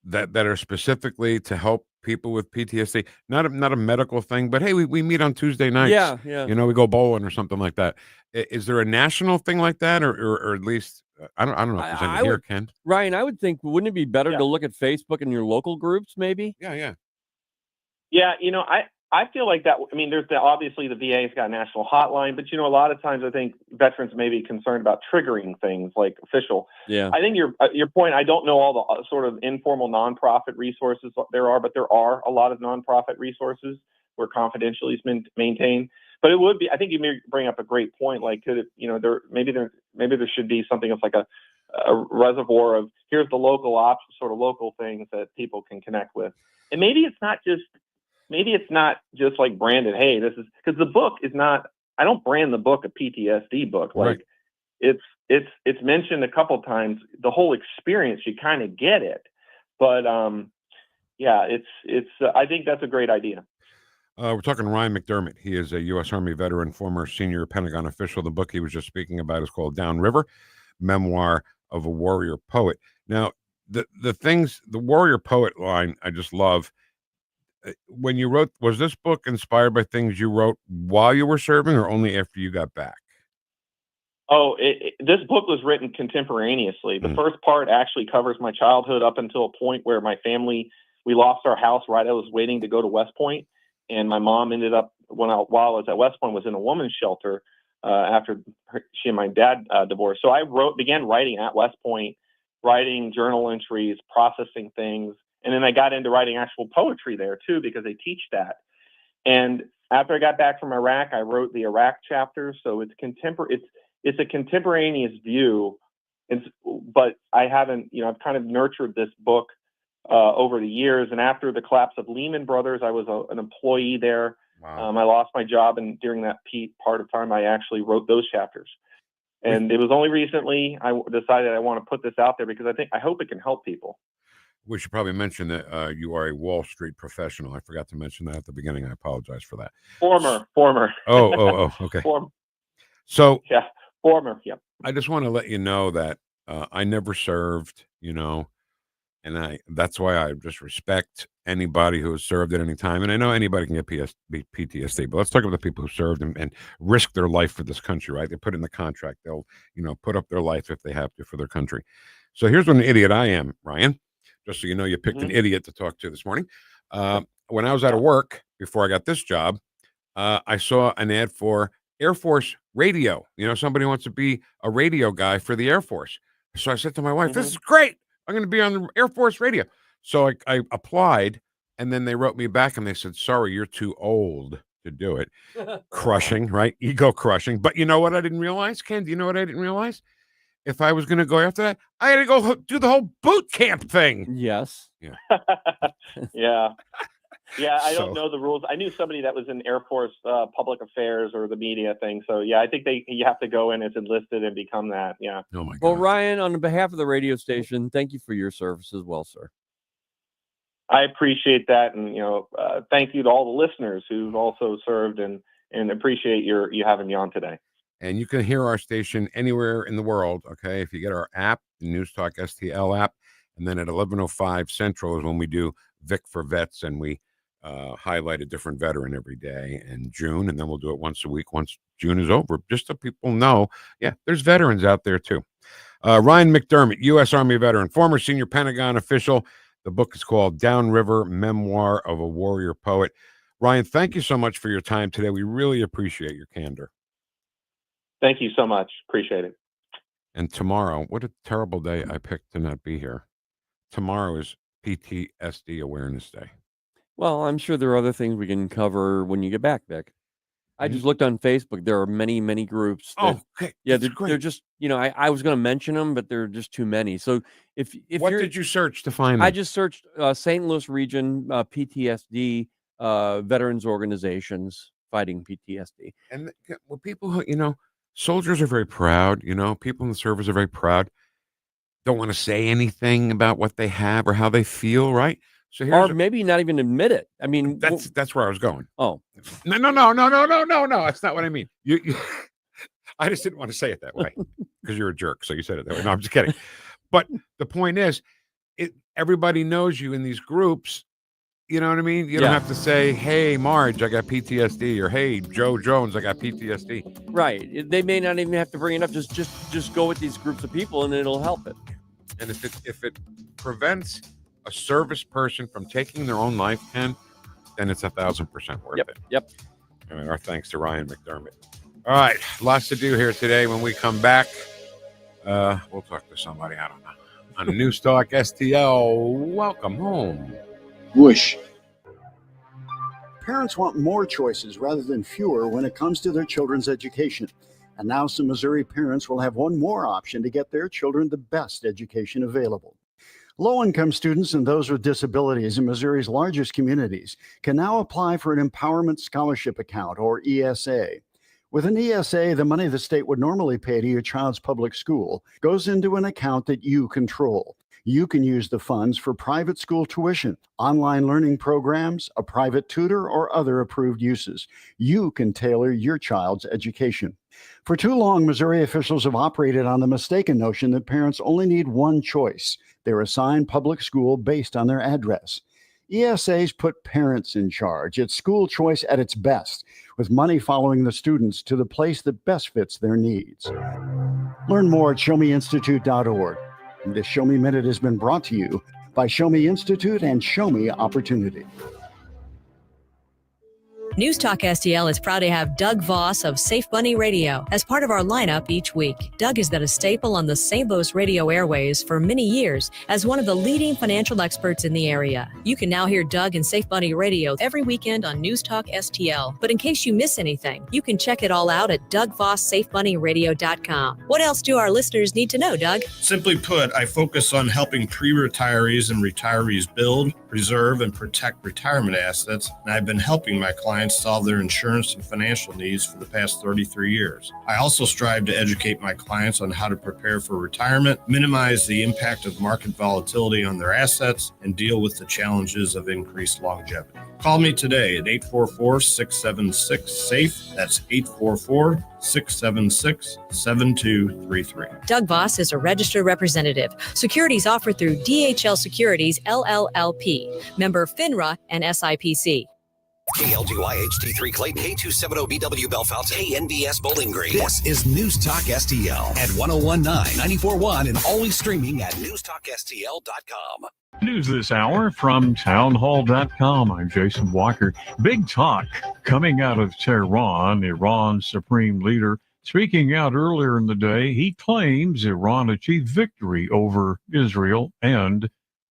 that are specifically to help people with PTSD? Not a medical thing, but hey, we meet on Tuesday nights. Yeah. We go bowling or something like that. Is there a national thing like that, or at least I don't know if there's any here, Ken? Ryan, I would think, wouldn't it be better to look at Facebook and your local groups, maybe? Yeah. I feel like that. I mean, there's obviously the VA's got a national hotline, but a lot of times I think veterans may be concerned about triggering things like official. Yeah. I think your point. I don't know all the sort of informal nonprofit resources there are, but there are a lot of nonprofit resources where confidentiality is maintained. But it would be. I think you may bring up a great point. Like, could it? Maybe there should be something that's like a reservoir of here's the local local things that people can connect with, and maybe it's not just like branded. Hey, this is because the book is not. I don't brand the book a PTSD book. Like it's mentioned a couple times. The whole experience, you kind of get it. But it's. I think that's a great idea. We're talking Ryan McDermott. He is a U.S. Army veteran, former senior Pentagon official. The book he was just speaking about is called Downriver, Memoir of a Warrior Poet. Now, the warrior poet line, I just love. When you wrote, was this book inspired by things you wrote while you were serving or only after you got back? Oh, this book was written contemporaneously. The first part actually covers my childhood up until a point where my family, we lost our house right. I was waiting to go to West Point. And my mom ended up, while I was at West Point, was in a woman's shelter after she and my dad divorced. So I began writing at West Point, writing journal entries, processing things. And then I got into writing actual poetry there, too, because they teach that. And after I got back from Iraq, I wrote the Iraq chapter. So it's a contemporaneous view. But I haven't, I've kind of nurtured this book over the years. And after the collapse of Lehman Brothers, I was an employee there. Wow. I lost my job, and during that part of time, I actually wrote those chapters. And it was only recently I decided I want to put this out there because I hope it can help people. We should probably mention that you are a Wall Street professional. I forgot to mention that at the beginning. I apologize for that. Former. Oh, okay. So yeah, former. Yep. I just want to let you know that I never served, and that's why I just respect anybody who has served at any time. And I know anybody can get PTSD, but let's talk about the people who served and risked their life for this country, right? They put in the contract. They'll, put up their life if they have to for their country. So here's what an idiot I am, Ryan. Just so you know, you picked an idiot to talk to this morning. When I was out of work, before I got this job, I saw an ad for Air Force radio. Somebody wants to be a radio guy for the Air Force. So I said to my wife, this is great. I'm going to be on the Air Force radio. So I applied, and then they wrote me back, and they said, sorry, you're too old to do it. Crushing, right? Ego crushing. But you know what I didn't realize, Ken? Do you know what I didn't realize? If I was going to go after that, I had to go do the whole boot camp thing. Yes. Yeah. Yeah. I don't know the rules. I knew somebody that was in Air Force public affairs or the media thing. So yeah, I think you have to go in as enlisted and become that. Yeah. Oh my God. Well, Ryan, on behalf of the radio station, thank you for your service as well, sir. I appreciate that, and thank you to all the listeners who've also served, and appreciate you having me on today. And you can hear our station anywhere in the world, okay? If you get our app, the NewstalkSTL app, And then at 11:05 Central is when we do Vic for Vets, and we highlight a different veteran every day in June. And then we'll do it once a week once June is over, just so people know, yeah, there's veterans out there too. Ryan McDermott, U.S. Army veteran, former senior Pentagon official. The book is called Downriver, Memoir of a Warrior Poet. Ryan, thank you so much for your time today. We really appreciate your candor. Thank you so much. Appreciate it. And tomorrow, what a terrible day I picked to not be here. Tomorrow is PTSD Awareness Day. Well, I'm sure there are other things we can cover when you get back, Vic. I just looked on Facebook. There are many, many groups. That, okay. Yeah, they're just, I was going to mention them, but there are just too many. So if what did you search to find them? I just searched St. Louis region PTSD veterans organizations fighting PTSD. And well, people who, soldiers are very proud. People in the service are very proud. Don't want to say anything about what they have or how they feel, right? So or maybe not even admit it. I mean, that's where I was going. Oh, no. That's not what I mean. You I just didn't want to say it that way because you're a jerk. So you said it that way. No, I'm just kidding. But the point is, everybody knows you in these groups. You know what I mean? You don't have to say, "Hey, Marge, I got PTSD," or "Hey, Joe Jones, I got PTSD." Right. They may not even have to bring it up. Just go with these groups of people, and it'll help it. And if it prevents a service person from taking their own life, Ken, then it's 1,000% worth it. Yep. I mean, our thanks to Ryan McDermott. All right, lots to do here today. When we come back, we'll talk to somebody, I don't know, on News Talk STL. Welcome home. Whoosh. Parents want more choices rather than fewer when it comes to their children's education. And now some Missouri parents will have one more option to get their children the best education available. Low-income students and those with disabilities in Missouri's largest communities can now apply for an Empowerment Scholarship Account, or ESA. With an ESA, the money the state would normally pay to your child's public school goes into an account that you control. You can use the funds for private school tuition, online learning programs, a private tutor, or other approved uses. You can tailor your child's education. For too long, Missouri officials have operated on the mistaken notion that parents only need one choice. They're assigned public school based on their address. ESAs put parents in charge. It's school choice at its best, with money following the students to the place that best fits their needs. Learn more at showmeinstitute.org. This Show Me Minute has been brought to you by Show Me Institute and Show Me Opportunity. News Talk STL is proud to have Doug Voss of Safe Bunny Radio as part of our lineup each week. Doug has been a staple on the St. Louis radio airways for many years as one of the leading financial experts in the area. You can now hear Doug and Safe Bunny Radio every weekend on News Talk STL. But in case you miss anything, you can check it all out at DougVossSafeBunnyRadio.com. What else do our listeners need to know, Doug? Simply put, I focus on helping pre-retirees and retirees build, preserve, and protect retirement assets, and I've been helping my clients solve their insurance and financial needs for the past 33 years. I also strive to educate my clients on how to prepare for retirement, minimize the impact of market volatility on their assets, and deal with the challenges of increased longevity. Call me today at 844-676-SAFE. That's 844-676-7233. Doug Voss is a registered representative. Securities offered through DHL Securities, LLLP. Member FINRA and SIPC. KLGY HD3 Clayton, K270BW Bellefonte, KNBS Bowling Green. This is News Talk STL at 1019, 94.1, and always streaming at NewstalkSTL.com. News this hour from townhall.com. I'm Jason Walker. Big talk coming out of Tehran. Iran's supreme leader speaking out earlier in the day. He claims Iran achieved victory over Israel and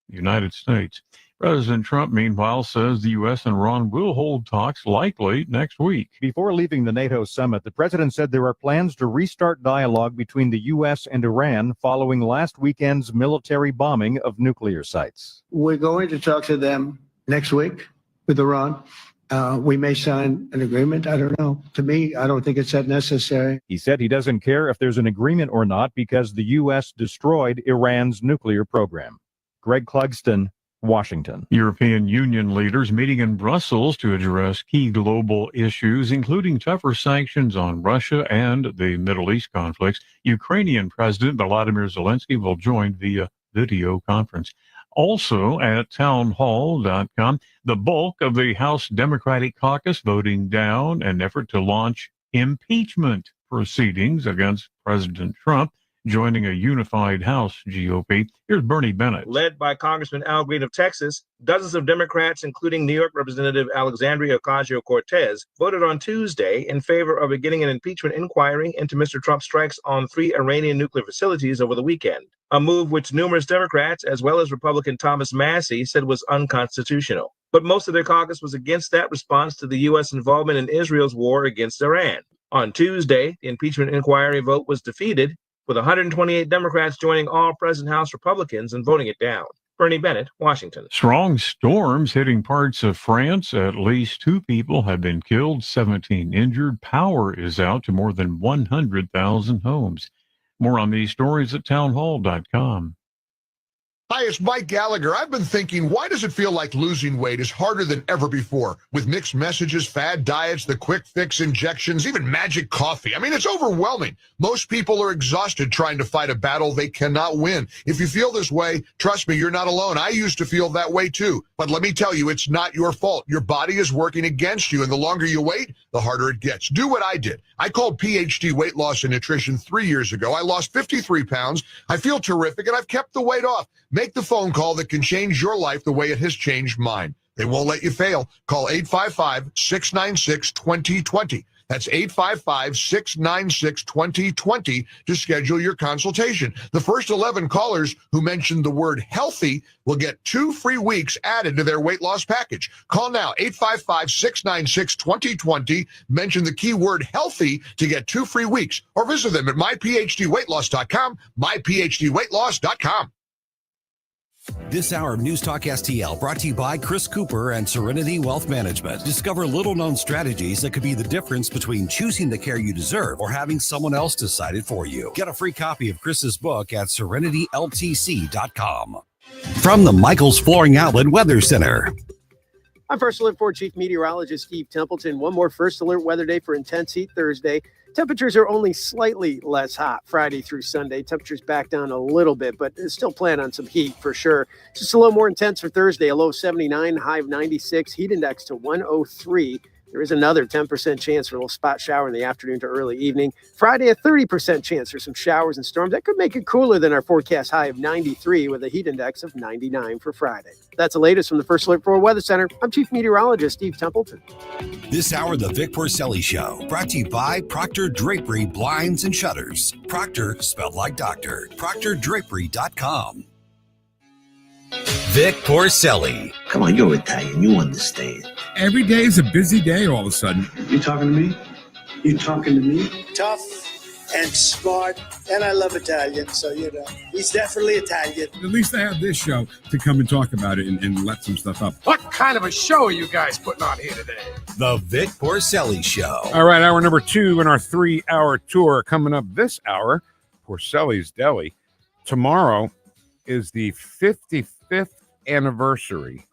the United States. President Trump, meanwhile, says the U.S. and Iran will hold talks likely next week. Before leaving the NATO summit, the president said there are plans to restart dialogue between the U.S. and Iran following last weekend's military bombing of nuclear sites. We're going to talk to them next week with Iran. We may sign an agreement. I don't know. To me, I don't think it's that necessary. He said he doesn't care if there's an agreement or not because the U.S. destroyed Iran's nuclear program. Greg Clugston, Washington. European Union leaders meeting in Brussels to address key global issues, including tougher sanctions on Russia and the Middle East conflicts. Ukrainian President Volodymyr Zelensky will join via video conference. Also at townhall.com, the bulk of the House Democratic caucus voting down an effort to launch impeachment proceedings against President Trump, joining a unified House GOP. Here's Bernie Bennett. Led by Congressman Al Green of Texas, dozens of Democrats, including New York Representative Alexandria Ocasio-Cortez, voted on Tuesday in favor of beginning an impeachment inquiry into Mr. Trump's strikes on 3 Iranian nuclear facilities over the weekend, a move which numerous Democrats, as well as Republican Thomas Massie, said was unconstitutional. But most of their caucus was against that response to the U.S. involvement in Israel's war against Iran. On Tuesday, the impeachment inquiry vote was defeated, with 128 Democrats joining all present House Republicans and voting it down. Bernie Bennett, Washington. Strong storms hitting parts of France. At least 2 people have been killed, 17 injured. Power is out to more than 100,000 homes. More on these stories at townhall.com. Hi, it's Mike Gallagher. I've been thinking, why does it feel like losing weight is harder than ever before? With mixed messages, fad diets, the quick fix injections, even magic coffee. I mean, it's overwhelming. Most people are exhausted trying to fight a battle they cannot win. If you feel this way, trust me, you're not alone. I used to feel that way too. But let me tell you, it's not your fault. Your body is working against you, and the longer you wait, the harder it gets. Do what I did. I called PhD Weight Loss and Nutrition 3 years ago. I lost 53 pounds. I feel terrific, and I've kept the weight off. Make the phone call that can change your life the way it has changed mine. They won't let you fail. Call 855-696-2020. That's 855-696-2020 to schedule your consultation. The first 11 callers who mention the word healthy will get 2 free weeks added to their weight loss package. Call now, 855-696-2020. Mention the keyword healthy to get 2 free weeks. Or visit them at myphdweightloss.com, myphdweightloss.com. This hour of News Talk STL brought to you by Chris Cooper and Serenity Wealth Management. Discover little-known strategies that could be the difference between choosing the care you deserve or having someone else decide it for you. Get a free copy of Chris's book at serenityltc.com. From the Michaels Flooring Outlet Weather Center. I'm First Alert 4 Chief Meteorologist Steve Templeton. One more First Alert weather day for intense heat Thursday. Temperatures are only slightly less hot Friday through Sunday. Temperatures back down a little bit, but still plan on some heat for sure. Just a little more intense for Thursday, a low of 79, high of 96, heat index to 103. There is another 10% chance for a little spot shower in the afternoon to early evening. Friday, a 30% chance for some showers and storms. That could make it cooler than our forecast high of 93 with a heat index of 99 for Friday. That's the latest from the First Alert 4 Weather Center. I'm Chief Meteorologist Steve Templeton. This hour, the Vic Porcelli Show, brought to you by Proctor Drapery Blinds and Shutters. Proctor, spelled like doctor. ProctorDrapery.com. Vic Porcelli. Come on, you're Italian. You understand. Every day is a busy day all of a sudden. You talking to me? You talking to me? Tough and smart, and I love Italian, so he's definitely Italian. At least I have this show to come and talk about it and let some stuff up. What kind of a show are you guys putting on here today? The Vic Porcelli Show. All right, hour number 2 in our 3-hour tour. Coming up this hour, Porcelli's Deli. Tomorrow is the 55th anniversary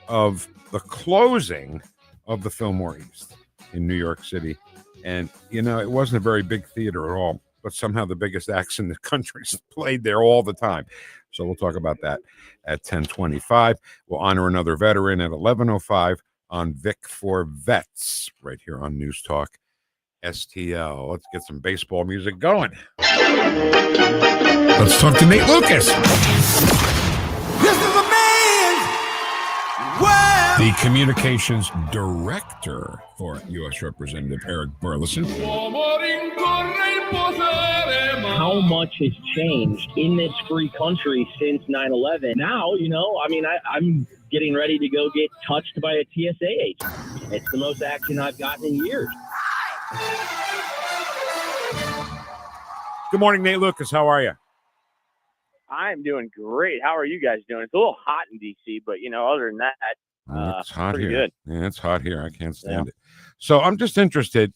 of the closing of the Fillmore East in New York City. And, it wasn't a very big theater at all, but somehow the biggest acts in the country played there all the time. So we'll talk about that at 10:25. We'll honor another veteran at 11:05 on Vic for Vets right here on News Talk STL. Let's get some baseball music going. Let's talk to Nate Lucas. This is a man's world. The communications director for U.S. Representative Eric Burlison. How much has changed in this free country since 9/11? Now, I'm getting ready to go get touched by a TSA agent. It's the most action I've gotten in years. Good morning, Nate Lucas. How are you? I'm doing great. How are you guys doing? It's a little hot in D.C., but, other than that, it's hot pretty here. Good. Yeah, it's hot here. I can't stand it. So I'm just interested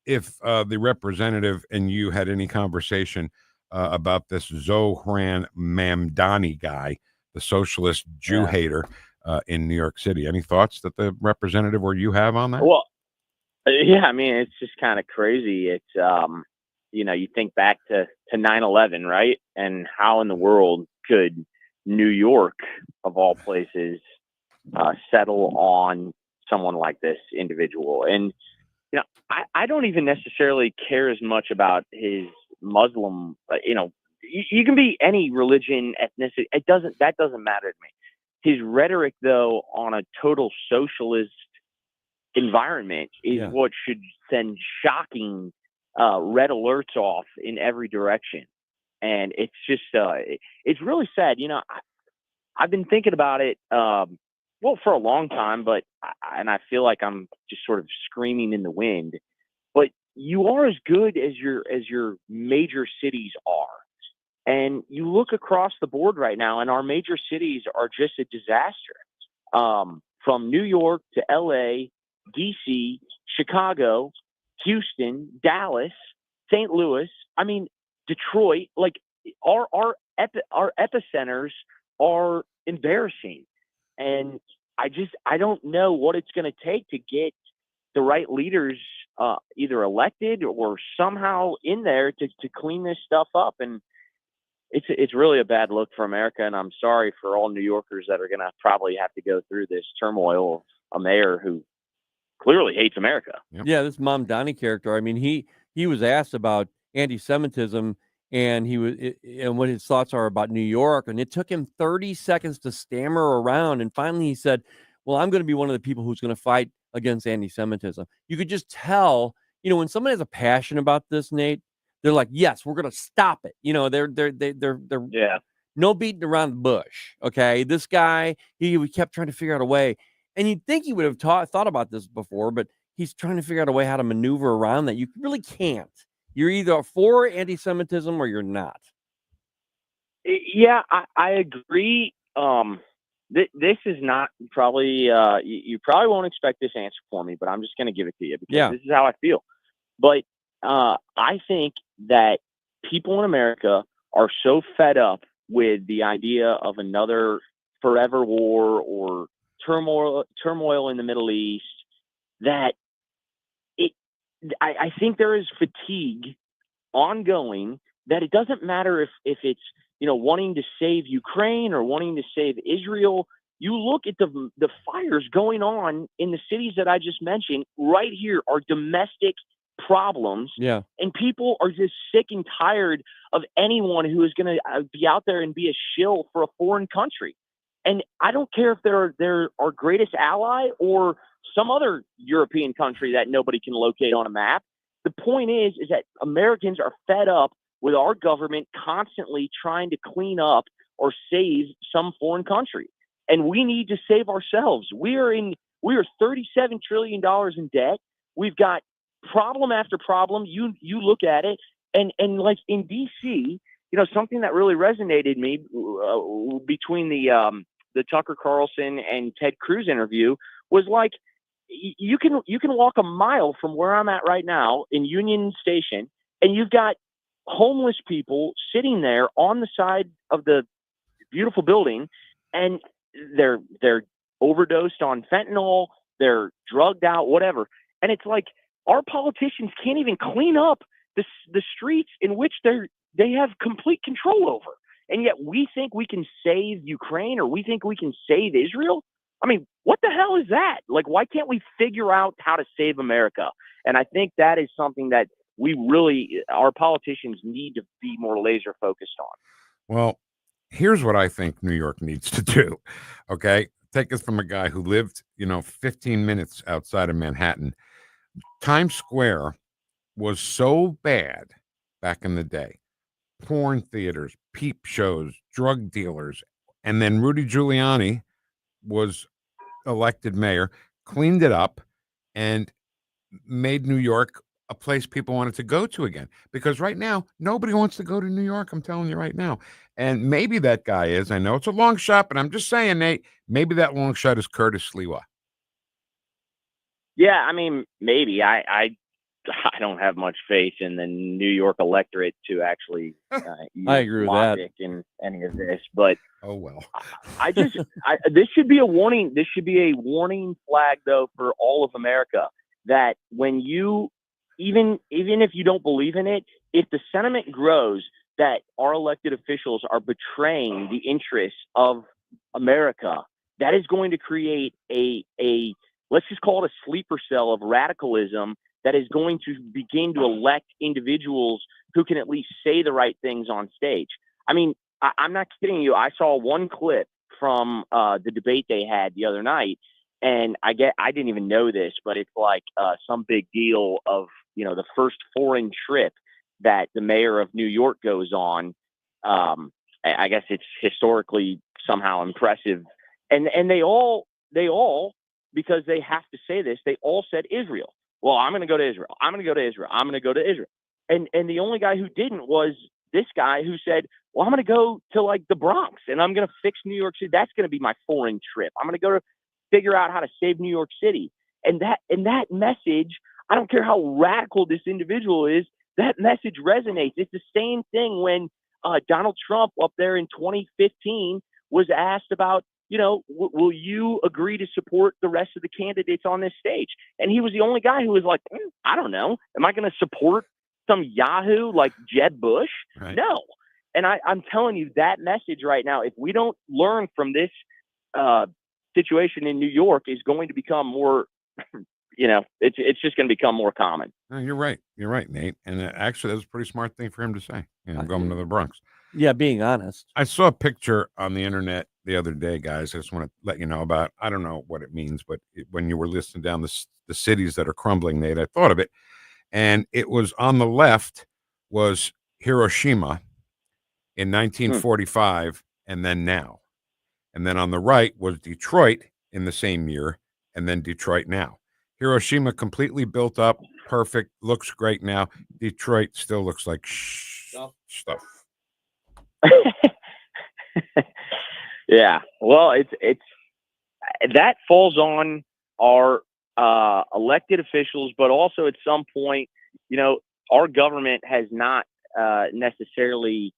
if the representative and you had any conversation about this Zohran Mamdani guy, the socialist Jew hater in New York City. Any thoughts that the representative or you have on that? Well, yeah, it's just kind of crazy. It's, you think back to 9/11, right? And how in the world could New York, of all places, settle on someone like this individual? And, you know, I don't even necessarily care as much about his Muslim, you know, you can be any religion, ethnicity. That doesn't matter to me. His rhetoric, though, on a total socialist environment is what should send shocking red alerts off in every direction. And it's just, it's really sad. You know, I've been thinking about it, well, for a long time, but I feel like I'm just sort of screaming in the wind. But you are as good as your major cities are. And you look across the board right now, and our major cities are just a disaster. From New York to LA, DC, Chicago, Houston, Dallas, St. Louis, I mean, Detroit, like our epicenters are embarrassing. And I don't know what it's going to take to get the right leaders either elected or somehow in there to clean this stuff up. And it's really a bad look for America, and I'm sorry for all New Yorkers that are going to probably have to go through this turmoil of a mayor who clearly hates America. Yeah, this Mom Donnie character. I mean, he was asked about anti-Semitism and what his thoughts are about New York, and it took him 30 seconds to stammer around, and finally he said, "Well, I'm going to be one of the people who's going to fight against anti-Semitism." You could just tell, you know, when someone has a passion about this, Nate. They're like, yes, we're going to stop it. You know, they're no beating around the bush. Okay. This guy, we kept trying to figure out a way, and you'd think he would have thought about this before, but he's trying to figure out a way how to maneuver around that. You really can't. You're either for anti-Semitism or you're not. Yeah, I agree. This is not probably, you probably won't expect this answer for me, but I'm just going to give it to you because this is how I feel. But I think that people in America are so fed up with the idea of another forever war or turmoil in the Middle East that I think there is fatigue ongoing, that it doesn't matter if it's, you know, wanting to save Ukraine or wanting to save Israel. You look at the fires going on in the cities that I just mentioned right here are domestic problems. Yeah. And people are just sick and tired of anyone who is going to be out there and be a shill for a foreign country. And I don't care if they're our greatest ally or some other European country that nobody can locate on a map. The point is that Americans are fed up with our government constantly trying to clean up or save some foreign country. And we need to save ourselves. We are $37 trillion in debt. We've got problem after problem. You look at it, and like in DC, you know, something that really resonated me between the Tucker Carlson and Ted Cruz interview was like, you can walk a mile from where I'm at right now in Union Station, and you've got homeless people sitting there on the side of the beautiful building, and they're overdosed on fentanyl, they're drugged out, whatever. And it's like our politicians can't even clean up the streets in which they have complete control over. And yet we think we can save Ukraine, or we think we can save Israel. I mean, what the hell is that? Like, why can't we figure out how to save America? And I think that is something that our politicians need to be more laser focused on. Well, here's what I think New York needs to do. Okay. Take this from a guy who lived, 15 minutes outside of Manhattan. Times Square was so bad back in the day. Porn theaters, peep shows, drug dealers. And then Rudy Giuliani was elected mayor, cleaned it up, and made New York a place people wanted to go to again. Because right now, nobody wants to go to New York. I'm telling you right now. And maybe that guy is. I know it's a long shot, but I'm just saying, Nate, maybe that long shot is Curtis Sliwa. Yeah, I mean, maybe. I don't have much faith in the New York electorate to actually I agree with logic in any of this, but oh well. This should be a warning. This should be a warning flag, though, for all of America, that when you even if you don't believe in it, if the sentiment grows that our elected officials are betraying the interests of America, that is going to create a let's just call it a sleeper cell of radicalism that is going to begin to elect individuals who can at least say the right things on stage. I mean, I'm not kidding you. I saw one clip from the debate they had the other night, and I didn't even know this, but it's like some big deal of, you know, the first foreign trip that the mayor of New York goes on. I guess it's historically somehow impressive. And they all, because they have to say this, they all said Israel. Well, I'm going to go to Israel. I'm going to go to Israel. I'm going to go to Israel. And the only guy who didn't was this guy who said, well, I'm going to go to like the Bronx and I'm going to fix New York City. That's going to be my foreign trip. I'm going to go to figure out how to save New York City. And that message, I don't care how radical this individual is, that message resonates. It's the same thing when Donald Trump up there in 2015 was asked about, you know, will you agree to support the rest of the candidates on this stage? And he was the only guy who was like, I don't know. Am I going to support some Yahoo like Jeb Bush? Right. No. And I'm telling you, that message right now, if we don't learn from this situation in New York, is going to become more, you know, it's just going to become more common. No, you're right. You're right, Nate. And actually, that was a pretty smart thing for him to say. You know, I'm going to the Bronx. Yeah, being honest. I saw a picture on the internet the other day, guys. I just want to let you know about, I don't know what it means, but when you were listing down the cities that are crumbling, Nate, I thought of it. And it was on the left was Hiroshima in 1945 and then now. And then on the right was Detroit in the same year and then Detroit now. Hiroshima completely built up, perfect, looks great now. Detroit still looks like stuff. Yeah, well, it's that falls on our elected officials, but also at some point, you know, our government has not necessarily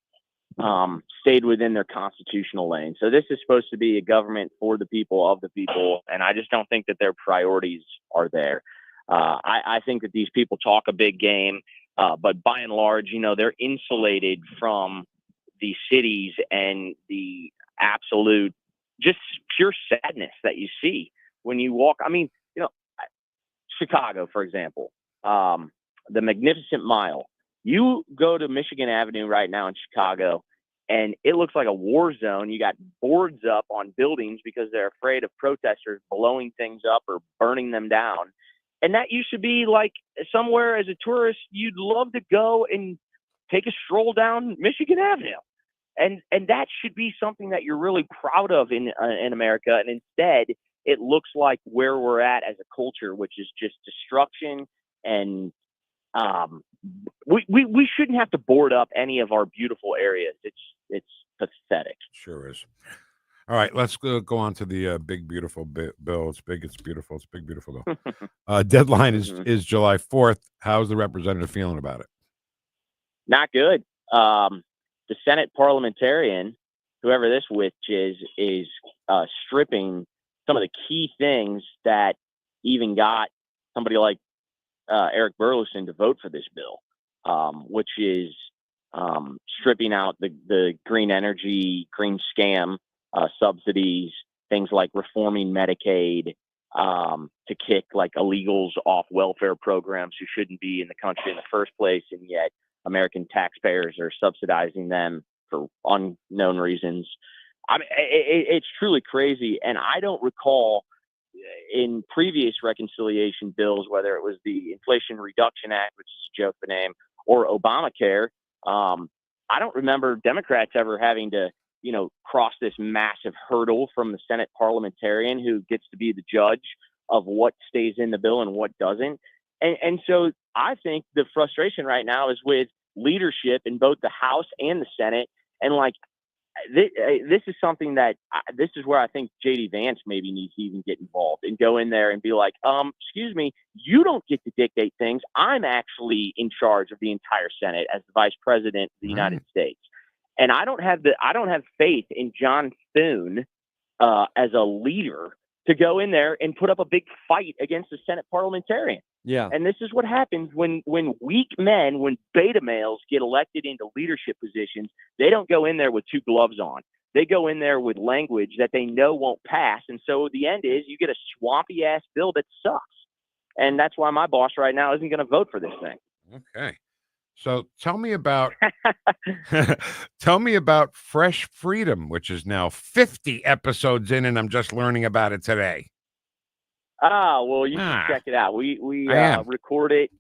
stayed within their constitutional lane. So this is supposed to be a government for the people, of the people, and I just don't think that their priorities are there. I think that these people talk a big game, but by and large, you know, they're insulated from the cities and the absolute just pure sadness that you see when you walk. I mean, you know, Chicago, for example, the Magnificent Mile. You go to Michigan Avenue right now in Chicago, and it looks like a war zone. You got boards up on buildings because they're afraid of protesters blowing things up or burning them down. And that used to be like somewhere as a tourist you'd love to go and take a stroll down Michigan Avenue. And that should be something that you're really proud of in America. And instead, it looks like where we're at as a culture, which is just destruction. And we shouldn't have to board up any of our beautiful areas. It's pathetic. Sure is. All right, let's go on to the big beautiful bill. It's big. It's beautiful. It's big beautiful bill. Deadline is July 4th. How's the representative feeling about it? Not good. The Senate parliamentarian, whoever this witch is stripping some of the key things that even got somebody like Eric Burlison to vote for this bill, which is stripping out the green energy, green scam subsidies, things like reforming Medicaid to kick like illegals off welfare programs who shouldn't be in the country in the first place, and yet American taxpayers are subsidizing them for unknown reasons. I mean, it's truly crazy. And I don't recall in previous reconciliation bills, whether it was the Inflation Reduction Act, which is a joke the name, or Obamacare, I don't remember Democrats ever having to, you know, cross this massive hurdle from the Senate parliamentarian who gets to be the judge of what stays in the bill and what doesn't. And so I think the frustration right now is with leadership in both the House and the Senate. And like, this is something that this is where I think J.D. Vance maybe needs to even get involved and go in there and be like, excuse me, you don't get to dictate things. I'm actually in charge of the entire Senate as the vice president of the United States. And I don't have faith in John Thune as a leader to go in there and put up a big fight against the Senate parliamentarian. Yeah. And this is what happens when weak men, when beta males get elected into leadership positions. They don't go in there with two gloves on. They go in there with language that they know won't pass. And so the end is you get a swampy ass bill that sucks. And that's why my boss right now isn't going to vote for this thing. Okay. So tell me about Fresh Freedom, which is now 50 episodes in, and I'm just learning about it today. Well, you can check it out. We record it.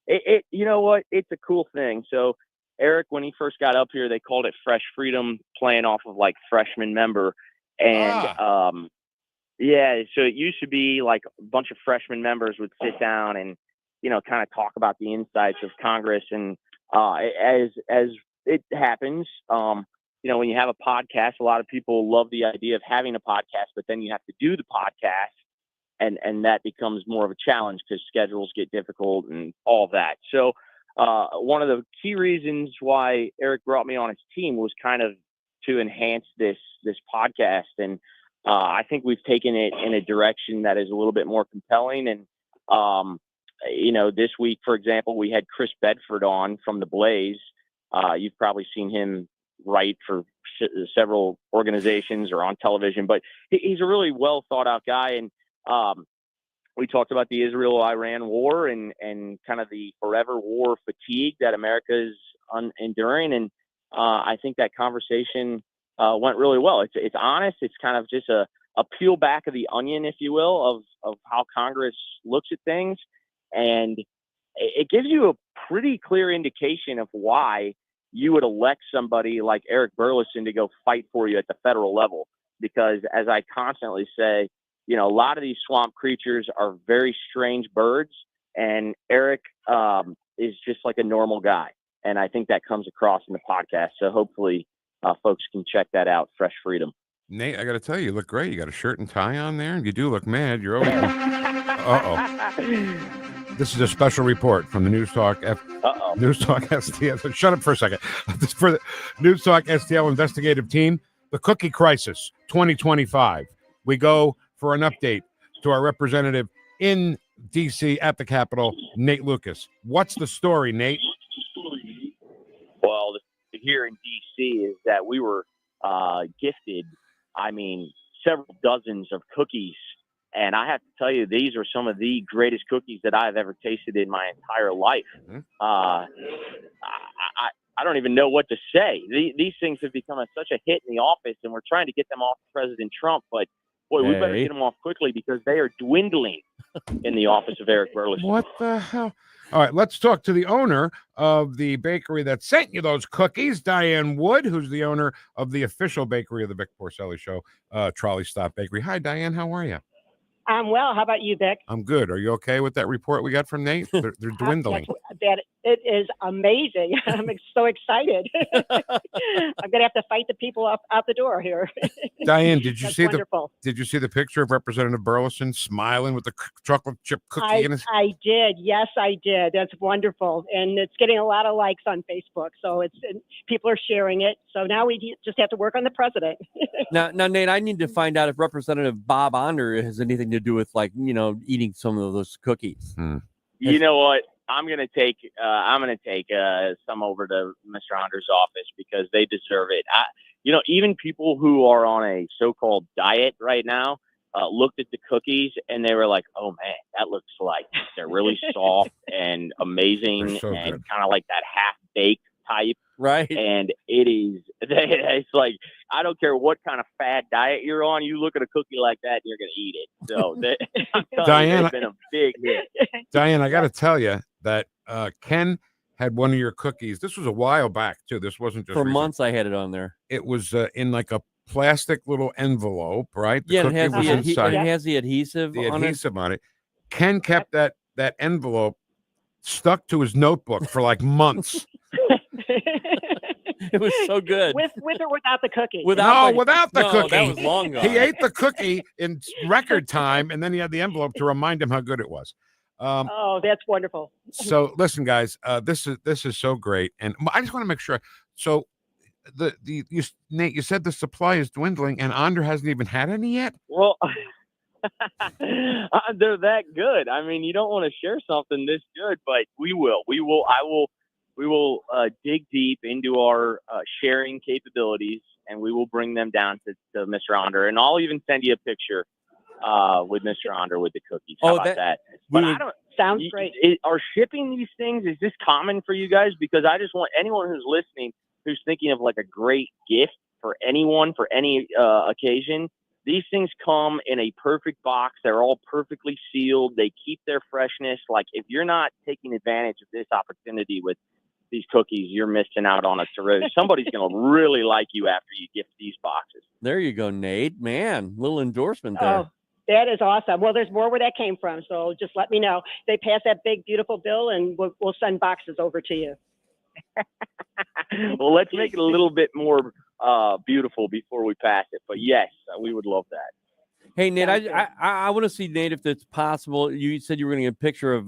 It you know what? It's a cool thing. So Eric, when he first got up here, they called it Fresh Freedom, playing off of like freshman member. And yeah, so it used to be like a bunch of freshman members would sit down and, you know, kind of talk about the insights of Congress. And as it happens, you know, when you have a podcast, a lot of people love the idea of having a podcast, but then you have to do the podcast. And that becomes more of a challenge because schedules get difficult and all that. So one of the key reasons why Eric brought me on his team was kind of to enhance this podcast. And I think we've taken it in a direction that is a little bit more compelling. And, you know, this week, for example, we had Chris Bedford on from The Blaze. You've probably seen him write for several organizations or on television, but he's a really well thought out guy. And we talked about the Israel-Iran war and kind of the forever war fatigue that America is enduring. And I think that conversation went really well. It's honest. It's kind of just a peel back of the onion, if you will, of how Congress looks at things. And it gives you a pretty clear indication of why you would elect somebody like Eric Burlison to go fight for you at the federal level. Because as I constantly say, you know, a lot of these swamp creatures are very strange birds, and Eric is just like a normal guy. And I think that comes across in the podcast. So hopefully folks can check that out, Fresh Freedom. Nate, I got to tell you, you look great. You got a shirt and tie on there, and you do look mad. You're always... This is a special report from the Newstalk STL. Shut up for a second. This is for the Newstalk STL investigative team. The Cookie Crisis 2025. We go for an update to our representative in D.C. at the Capitol, Nate Lucas. What's the story, Nate? Well, here in D.C. is that we were gifted, several dozens of cookies. And I have to tell you, these are some of the greatest cookies that I've ever tasted in my entire life. Mm-hmm. I don't even know what to say. These things have become such a hit in the office, and we're trying to get them off President Trump. But, boy, we better get them off quickly because they are dwindling in the office of Eric Burlison. What the hell? All right, let's talk to the owner of the bakery that sent you those cookies, Diane Wood, who's the owner of the official bakery of the Vic Porcelli Show, Trolley Stop Bakery. Hi, Diane. How are you? I'm well. How about you, Vic? I'm good. Are you okay with that report we got from Nate? They're dwindling. It is amazing. I'm so excited. I'm going to have to fight the people out the door here. Diane, did you see wonderful. Did you see the picture of Representative Burlison smiling with the chocolate chip cookie in his? I did. Yes, I did. That's wonderful, and it's getting a lot of likes on Facebook. So people are sharing it. So now we just have to work on the president. Now, Nate, I need to find out if Representative Bob Onder has anything to do with, eating some of those cookies. You know what? I'm gonna take some over to Mr. Onder's office because they deserve it. Even people who are on a so-called diet right now looked at the cookies and they were like, "Oh man, that looks like they're really soft and amazing so and good. kind of like that half-baked type." Right. And it's like, I don't care what kind of fad diet you're on, you look at a cookie like that and you're going to eat it. So Diane, it's been a big hit. Diane, I got to tell you that Ken had one of your cookies. This was a while back too. This wasn't just for recent. months. I had it on there. It was in like a plastic little envelope, right? The Yeah, cookie was inside. it has the adhesive on it. Ken kept that envelope stuck to his notebook for like months. It was so good. With or without the cookie? Without the cookie. That was long gone. He ate the cookie in record time, and then he had the envelope to remind him how good it was. That's wonderful. So listen, guys, this is so great, and I just want to make sure. So Nate, you said the supply is dwindling, and Onder hasn't even had any yet. Well, They're that good. I mean, you don't want to share something this good, but we will. We will dig deep into our sharing capabilities, and we will bring them down to Mr. Onder. And I'll even send you a picture with Mr. Onder with the cookies. How about that? But I don't. Sounds great. Are shipping these things, is this common for you guys? Because I just want anyone who's listening who's thinking of like a great gift for anyone for any occasion. These things come in a perfect box. They're all perfectly sealed. They keep their freshness. Like, if you're not taking advantage of this opportunity with these cookies, you're missing out on a terrific. Somebody's going to really like you after you gift these boxes. There you go, Nate. Man, little endorsement there. Oh, that is awesome. Well, there's more where that came from, so just let me know. They pass that big, beautiful bill, and we'll send boxes over to you. Well, let's make it a little bit more beautiful before we pass it. But yes, we would love that. Hey, Nate, I want to see, Nate, if it's possible. You said you were going to get a picture of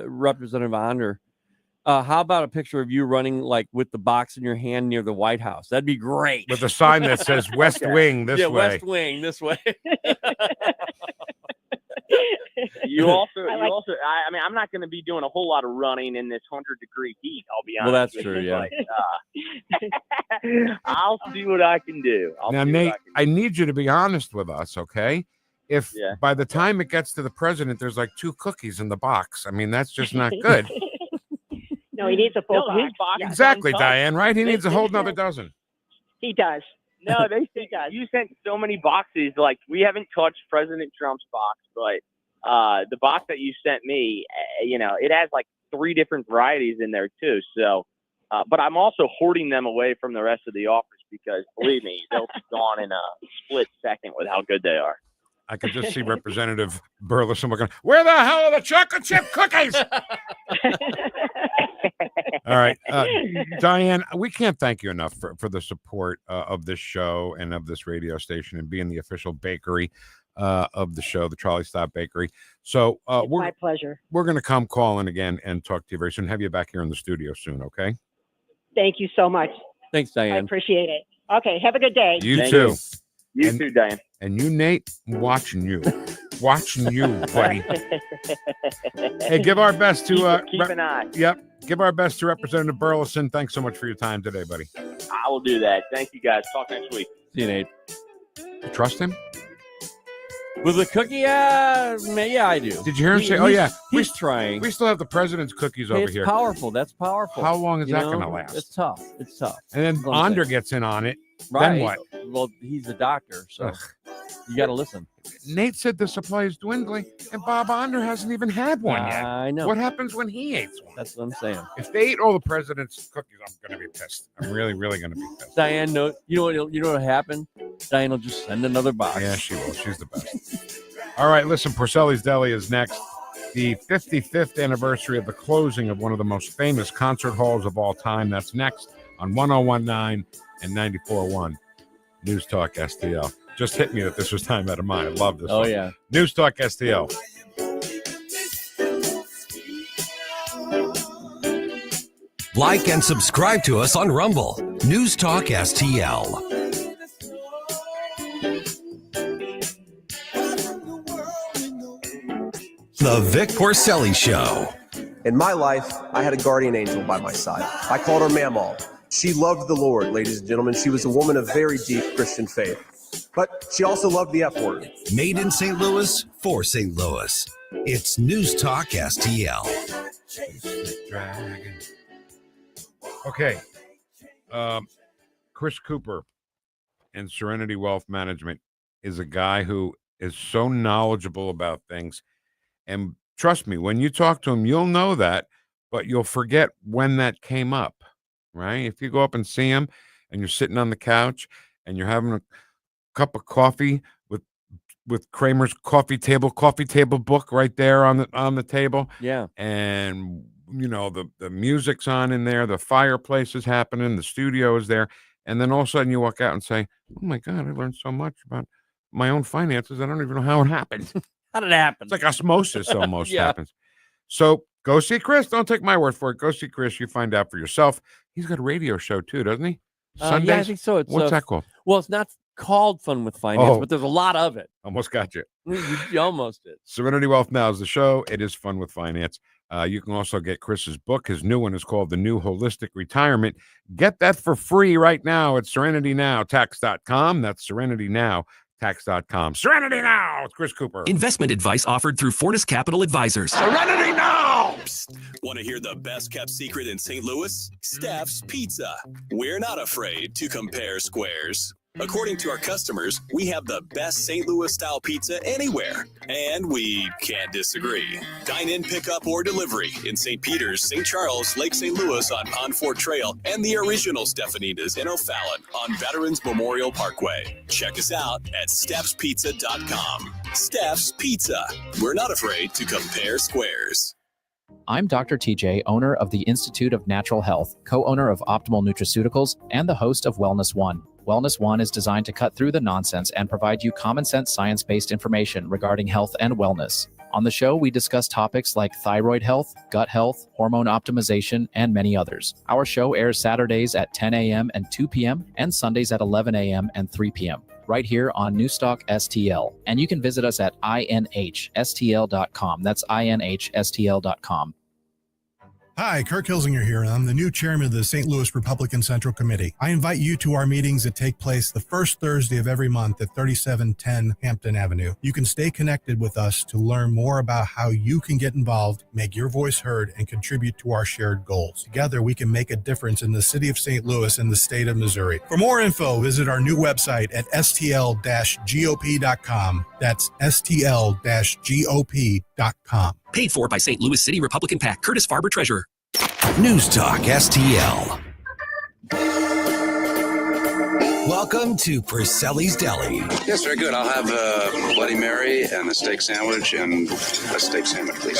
Representative Onder. How about a picture of you running like with the box in your hand near the White House? That'd be great. With a sign that says West Wing this way. West Wing this way. I mean, I'm not going to be doing a whole lot of running in this 100-degree heat. I'll be honest. Well, that's with true. you, Yeah. But, I'll see what I can do. Now, Nate, I need you to be honest with us, okay? If by the time it gets to the president, there's like 2 cookies in the box. I mean, that's just not good. No, he needs a full box. His box is Exactly, untouched. Diane, right? He needs a whole nother dozen. He does. No, you sent so many boxes. Like, we haven't touched President Trump's box, but the box that you sent me, it has like 3 different varieties in there too. So, but I'm also hoarding them away from the rest of the office because, believe me, they'll be gone in a split second with how good they are. I could just see Representative Burlison looking, where the hell are the chocolate chip cookies? All right. Diane, we can't thank you enough for the support of this show and of this radio station and being the official bakery of the show, the Trolley Stop Bakery. So my pleasure. We're going to come call in again and talk to you very soon. Have you back here in the studio soon, okay? Thank you so much. Thanks, Diane. I appreciate it. Okay, have a good day. You too. You too, Diane. And you, Nate, watching you, buddy. Hey, give our best to keep an eye. Yep, give our best to Representative Burlison. Thanks so much for your time today, buddy. I will do that. Thank you, guys. Talk next week. See you, Nate. You trust him? With the cookie? Yeah, I do. Did you hear him say, "Oh yeah, he's trying"? We still have the president's cookies over here. It's powerful. That's powerful. How long is that going to last? It's tough. It's tough. And then Onder gets in on it. Right. Then what? Well, he's a doctor, so you got to listen. Nate said the supply is dwindling, and Bob Onder hasn't even had one yet. I know. What happens when he eats one? That's what I'm saying. If they ate all the president's cookies, I'm going to be pissed. I'm really, really going to be pissed. Diane, you know what happened? Diane will just send another box. Yeah, she will. She's the best. All right, listen, Porcelli's Deli is next. The 55th anniversary of the closing of one of the most famous concert halls of all time. That's next on 1019 and 94.1 News Talk STL. Just hit me that this was time out of mind. I love this. Oh, yeah. News Talk STL. Like and subscribe to us on Rumble. News Talk STL. The Vic Porcelli Show. In my life, I had a guardian angel by my side. I called her Mamaw. She loved the Lord, ladies and gentlemen. She was a woman of very deep Christian faith. But she also loved the F word. Made in St. Louis for St. Louis. It's News Talk STL. Okay. Chris Cooper in Serenity Wealth Management is a guy who is so knowledgeable about things. And trust me, when you talk to him, you'll know that, but you'll forget when that came up, right? If you go up and see him and you're sitting on the couch and you're having a cup of coffee with Kramer's coffee table book right there on the table. Yeah. And the music's on in there, the fireplace is happening, the studio is there, and then all of a sudden you walk out and say, "Oh my God, I learned so much about my own finances. I don't even know how it happened." How did it happen? It's like osmosis almost Yeah. happens. So go see Chris. Don't take my word for it. Go see Chris. You find out for yourself. He's got a radio show too, doesn't he? Sundays? Yeah, I think so. It's What's that called? Well, it's not called Fun with Finance, Oh. but there's a lot of it. Almost got you. You almost did. Serenity Wealth Now is the show. It is Fun with Finance. You can also get Chris's book. His new one is called The New Holistic Retirement. Get that for free right now at SerenityNowTax.com. That's SerenityNowTax.com. Serenity Now with Chris Cooper. Investment advice offered through Fortis Capital Advisors. Serenity Now! Want to hear the best kept secret in St. Louis? Steph's Pizza. We're not afraid to compare squares. According to our customers, we have the best St. Louis style pizza anywhere, and we can't disagree. Dine in, pick up, or delivery in St. Peters, St. Charles, Lake St. Louis on Pond Fort Trail, and the original Stefanita's in O'Fallon on Veterans Memorial Parkway. Check us out at Steph'sPizza.com. Steph's Pizza. We're not afraid to compare squares. I'm Dr. TJ, owner of the Institute of Natural Health, co-owner of Optimal Nutraceuticals, and the host of Wellness One. Wellness One is designed to cut through the nonsense and provide you common sense science-based information regarding health and wellness. On the show, we discuss topics like thyroid health, gut health, hormone optimization, and many others. Our show airs Saturdays at 10 a.m. and 2 p.m. and Sundays at 11 a.m. and 3 p.m. right here on NewstalkSTL. And you can visit us at inhstl.com. That's inhstl.com. Hi, Kirk Hilsinger here, and I'm the new chairman of the St. Louis Republican Central Committee. I invite you to our meetings that take place the first Thursday of every month at 3710 Hampton Avenue. You can stay connected with us to learn more about how you can get involved, make your voice heard, and contribute to our shared goals. Together, we can make a difference in the city of St. Louis and the state of Missouri. For more info, visit our new website at stl-gop.com. That's stl-gop.com. Paid for by St. Louis City Republican PAC. Curtis Farber, Treasurer. News Talk STL. Welcome to Porcelli's Deli. Yes, very good. I'll have a Bloody Mary and a steak sandwich and a steak sandwich, please.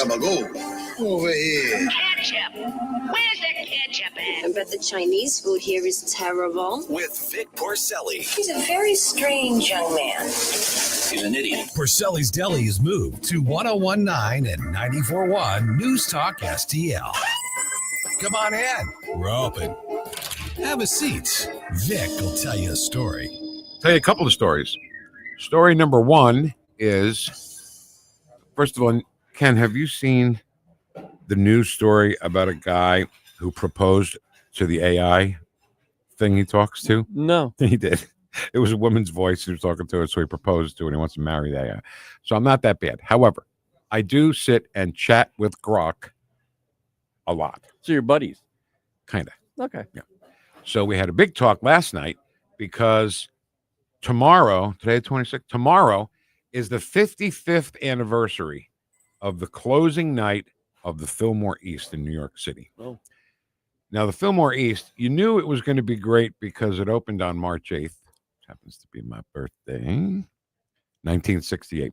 Over here. Ketchup. Where's the ketchup at? I bet the Chinese food here is terrible. With Vic Porcelli. He's a very strange young man. He's an idiot. Porcelli's Deli is moved to 1019 and 941 News Talk STL. Come on in. We're open. Have a seat. Vic will tell you a story. Tell you a couple of stories. Story number one is, first of all, Ken, have you seen the news story about a guy who proposed to the AI thing he talks to? No. He did. It was a woman's voice he was talking to it, so he proposed to it, and he wants to marry the AI. So I'm not that bad. However, I do sit and chat with Grok a lot. So you're buddies? Kind of. Okay. Yeah. So we had a big talk last night because tomorrow, today 26th, tomorrow is the 55th anniversary of the closing night of the Fillmore East in New York City. Oh. Now, the Fillmore East, you knew it was going to be great because it opened on March 8th, which happens to be my birthday, 1968.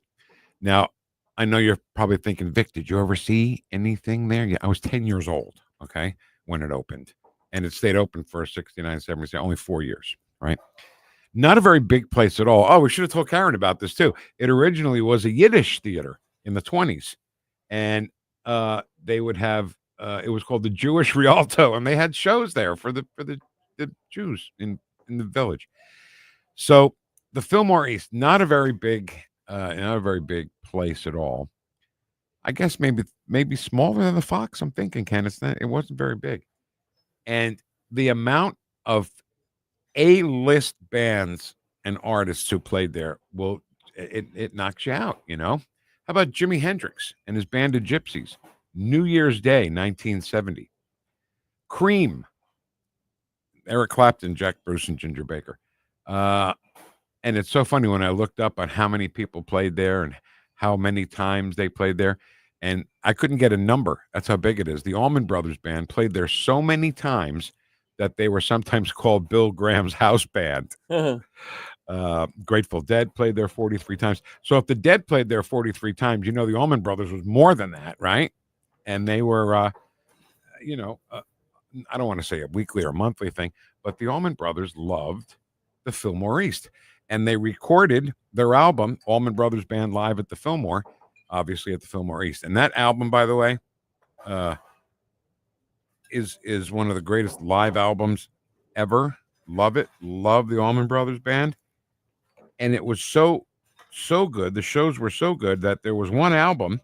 Now, I know you're probably thinking, Vic, did you ever see anything there? Yeah, I was 10 years old, okay, when it opened. And it stayed open for 69, 70, only 4 years, right? Not a very big place at all. Oh, we should have told Karen about this too. It originally was a Yiddish theater in the 20s. And they would have, it was called the Jewish Rialto, and they had shows there for the Jews in the village. So the Fillmore East, not a very big place at all. I guess maybe smaller than the Fox. I'm thinking, Ken, it wasn't very big. And the amount of A-list bands and artists who played there, it knocks you out, you know? How about Jimi Hendrix and his band of Gypsies? New Year's Day, 1970. Cream, Eric Clapton, Jack Bruce, and Ginger Baker. And it's so funny when I looked up on how many people played there and how many times they played there. And I couldn't get a number. That's how big it is. The Allman Brothers Band played there so many times that they were sometimes called Bill Graham's house band. Grateful Dead played there 43 times. So if the Dead played there 43 times, you know the Allman Brothers was more than that, right? And they were, I don't want to say a weekly or monthly thing, but the Allman Brothers loved the Fillmore East. And they recorded their album, Allman Brothers Band Live at the Fillmore, obviously at the Fillmore East. And that album, by the way, is one of the greatest live albums ever. Love it. Love the Allman Brothers Band. And it was so good. The shows were so good that there was one album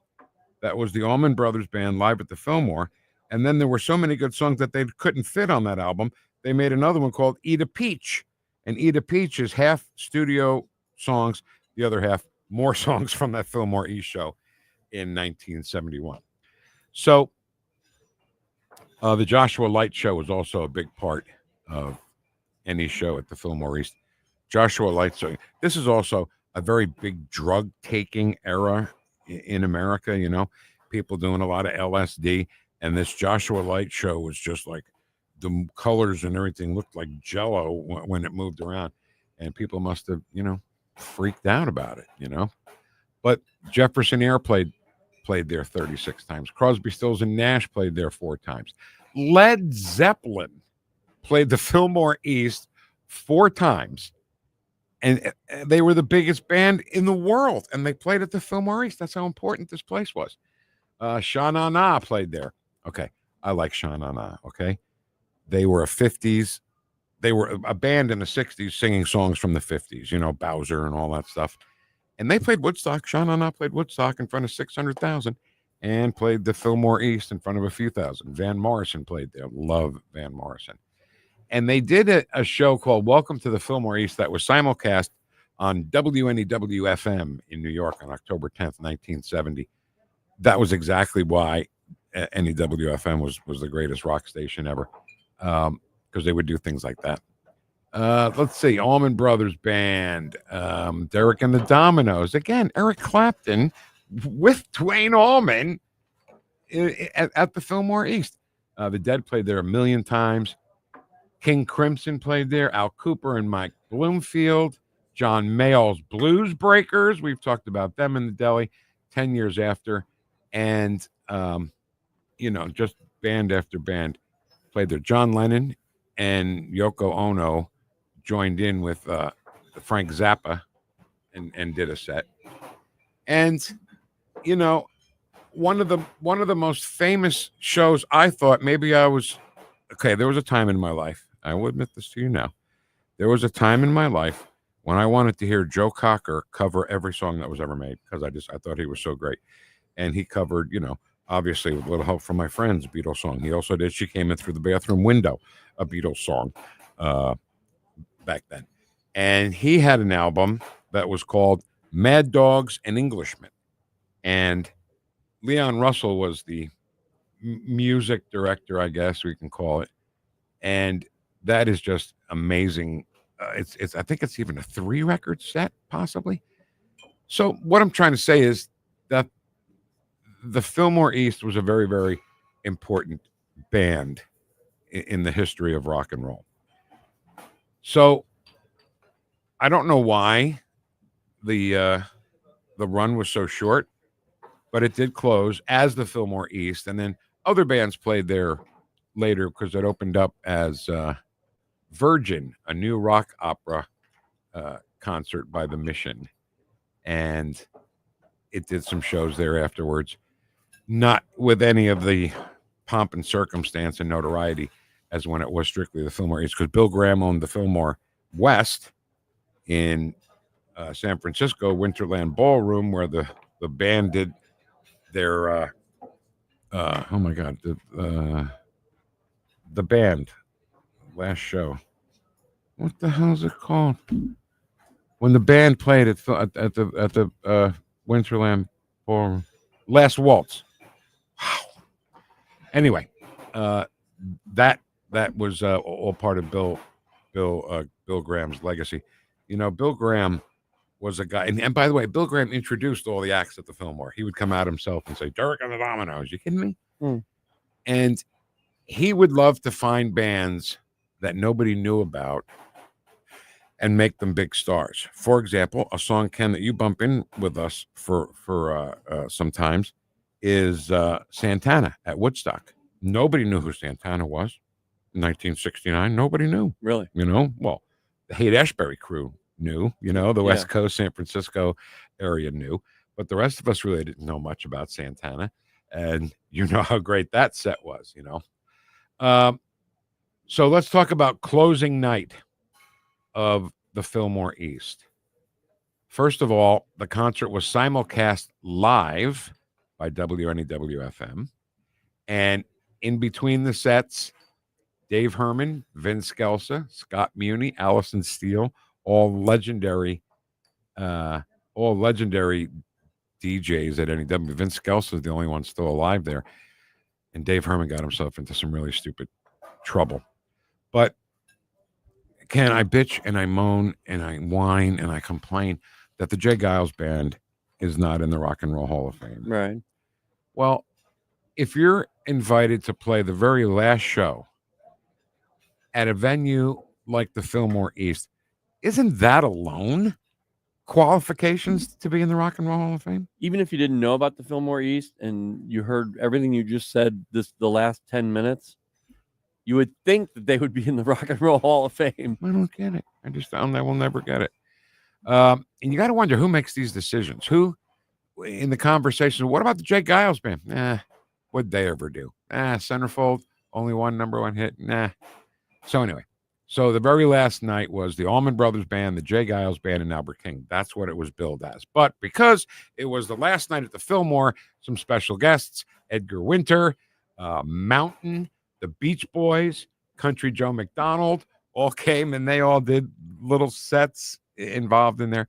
that was the Allman Brothers Band live at the Fillmore. And then there were so many good songs that they couldn't fit on that album. They made another one called Eat a Peach. And Eat a Peach is half studio songs, the other half more songs from that Fillmore East show in 1971. So the Joshua Light show was also a big part of any show at the Fillmore East. Joshua Light show. This is also a very big drug taking era in America, you know, people doing a lot of LSD. And this Joshua Light show was just like the colors and everything looked like Jello when it moved around. And people must have, you know, freaked out about it, you know. But Jefferson Air played there 36 times. Crosby, Stills, and Nash played there 4 times. Led Zeppelin played the Fillmore East 4 times. And they were the biggest band in the world. And they played at the Fillmore East. That's how important this place was. Sha Na Na played there. Okay. I like Sha Na Na. Okay. They were they were a band in the 60s singing songs from the 50s, you know, Bowser and all that stuff. And they played Woodstock. Sha Na Na played Woodstock in front of 600,000 and played the Fillmore East in front of a few thousand. Van Morrison played there. Love Van Morrison. And they did a show called Welcome to the Fillmore East that was simulcast on WNEW-FM in New York on October 10th, 1970. That was exactly why NEW-FM was the greatest rock station ever, because they would do things like that. Let's see, Allman Brothers Band, Derek and the Dominoes. Again, Eric Clapton with Duane Allman at the Fillmore East. The Dead played there 1 million times. King Crimson played there. Al Cooper and Mike Bloomfield. John Mayall's Blues Breakers. We've talked about them in the DELI 10 years after. And, you know, just band after band played there. John Lennon and Yoko Ono joined in with Frank Zappa and did a set. And, you know, one of the most famous shows, I thought maybe I was, okay, there was a time in my life, I will admit this to you now, there was a time in my life when I wanted to hear Joe Cocker cover every song that was ever made, because I thought he was so great. And he covered, you know, obviously with a little help from my friends, a Beatles song. He also did She Came In Through the Bathroom Window, a Beatles song back then. And he had an album that was called Mad Dogs and Englishmen. And Leon Russell was the music director, I guess we can call it. And that is just amazing. It's I think it's even a 3-record set, possibly. So what I'm trying to say is that the Fillmore East was a very, very important band in the history of rock and roll. So I don't know why the run was so short, but it did close as the Fillmore East, and then other bands played there later because it opened up as Virgin, a new rock opera concert by the Mission, and it did some shows there afterwards, not with any of the pomp and circumstance and notoriety as when it was strictly the Fillmore East, because Bill Graham owned the Fillmore West in San Francisco, Winterland Ballroom, where the band did their oh my god, the band last show, what the hell is it called, when the band played at the Winterland Ballroom, Last Waltz. Wow. Anyway, that was all part of Bill Graham's legacy. You know, Bill Graham was a guy, and by the way, Bill Graham introduced all the acts at the Fillmore. He would come out himself and say, Derek and the Dominoes, you kidding me? And he would love to find bands that nobody knew about and make them big stars. For example, a song, Ken, that you bump in with us for sometimes is Santana at Woodstock. Nobody knew who Santana was in 1969. Nobody knew. Really? You know, well, the Haight-Ashbury crew knew, you know, the West Coast, San Francisco area knew, but the rest of us really didn't know much about Santana. And you know how great that set was, you know. So let's talk about closing night of the Fillmore East. First of all, the concert was simulcast live by WNEW-FM. And in between the sets, Dave Herman, Vince Scelsa, Scott Muni, Allison Steele, all legendary DJs at NEW. Vince Scelsa is the only one still alive there. And Dave Herman got himself into some really stupid trouble. But Ken, I bitch and I moan and I whine and I complain that the Jay Giles Band is not in the Rock and Roll Hall of Fame. Right. Well, if you're invited to play the very last show at a venue like the Fillmore East, isn't that alone qualifications to be in the Rock and Roll Hall of Fame? Even if you didn't know about the Fillmore East and you heard everything you just said the last 10 minutes, you would think that they would be in the Rock and Roll Hall of Fame. I don't get it. I will never get it. And you got to wonder who makes these decisions. Who in the conversation? What about the Jay Giles Band? What'd they ever do? Centerfold, only one number one hit. So anyway, so the very last night was the Allman Brothers Band, the Jay Giles Band, and Albert King. That's what it was billed as. But because it was the last night at the Fillmore, some special guests: Edgar Winter, Mountain, the Beach Boys, Country Joe McDonald, all came and they all did little sets involved in there.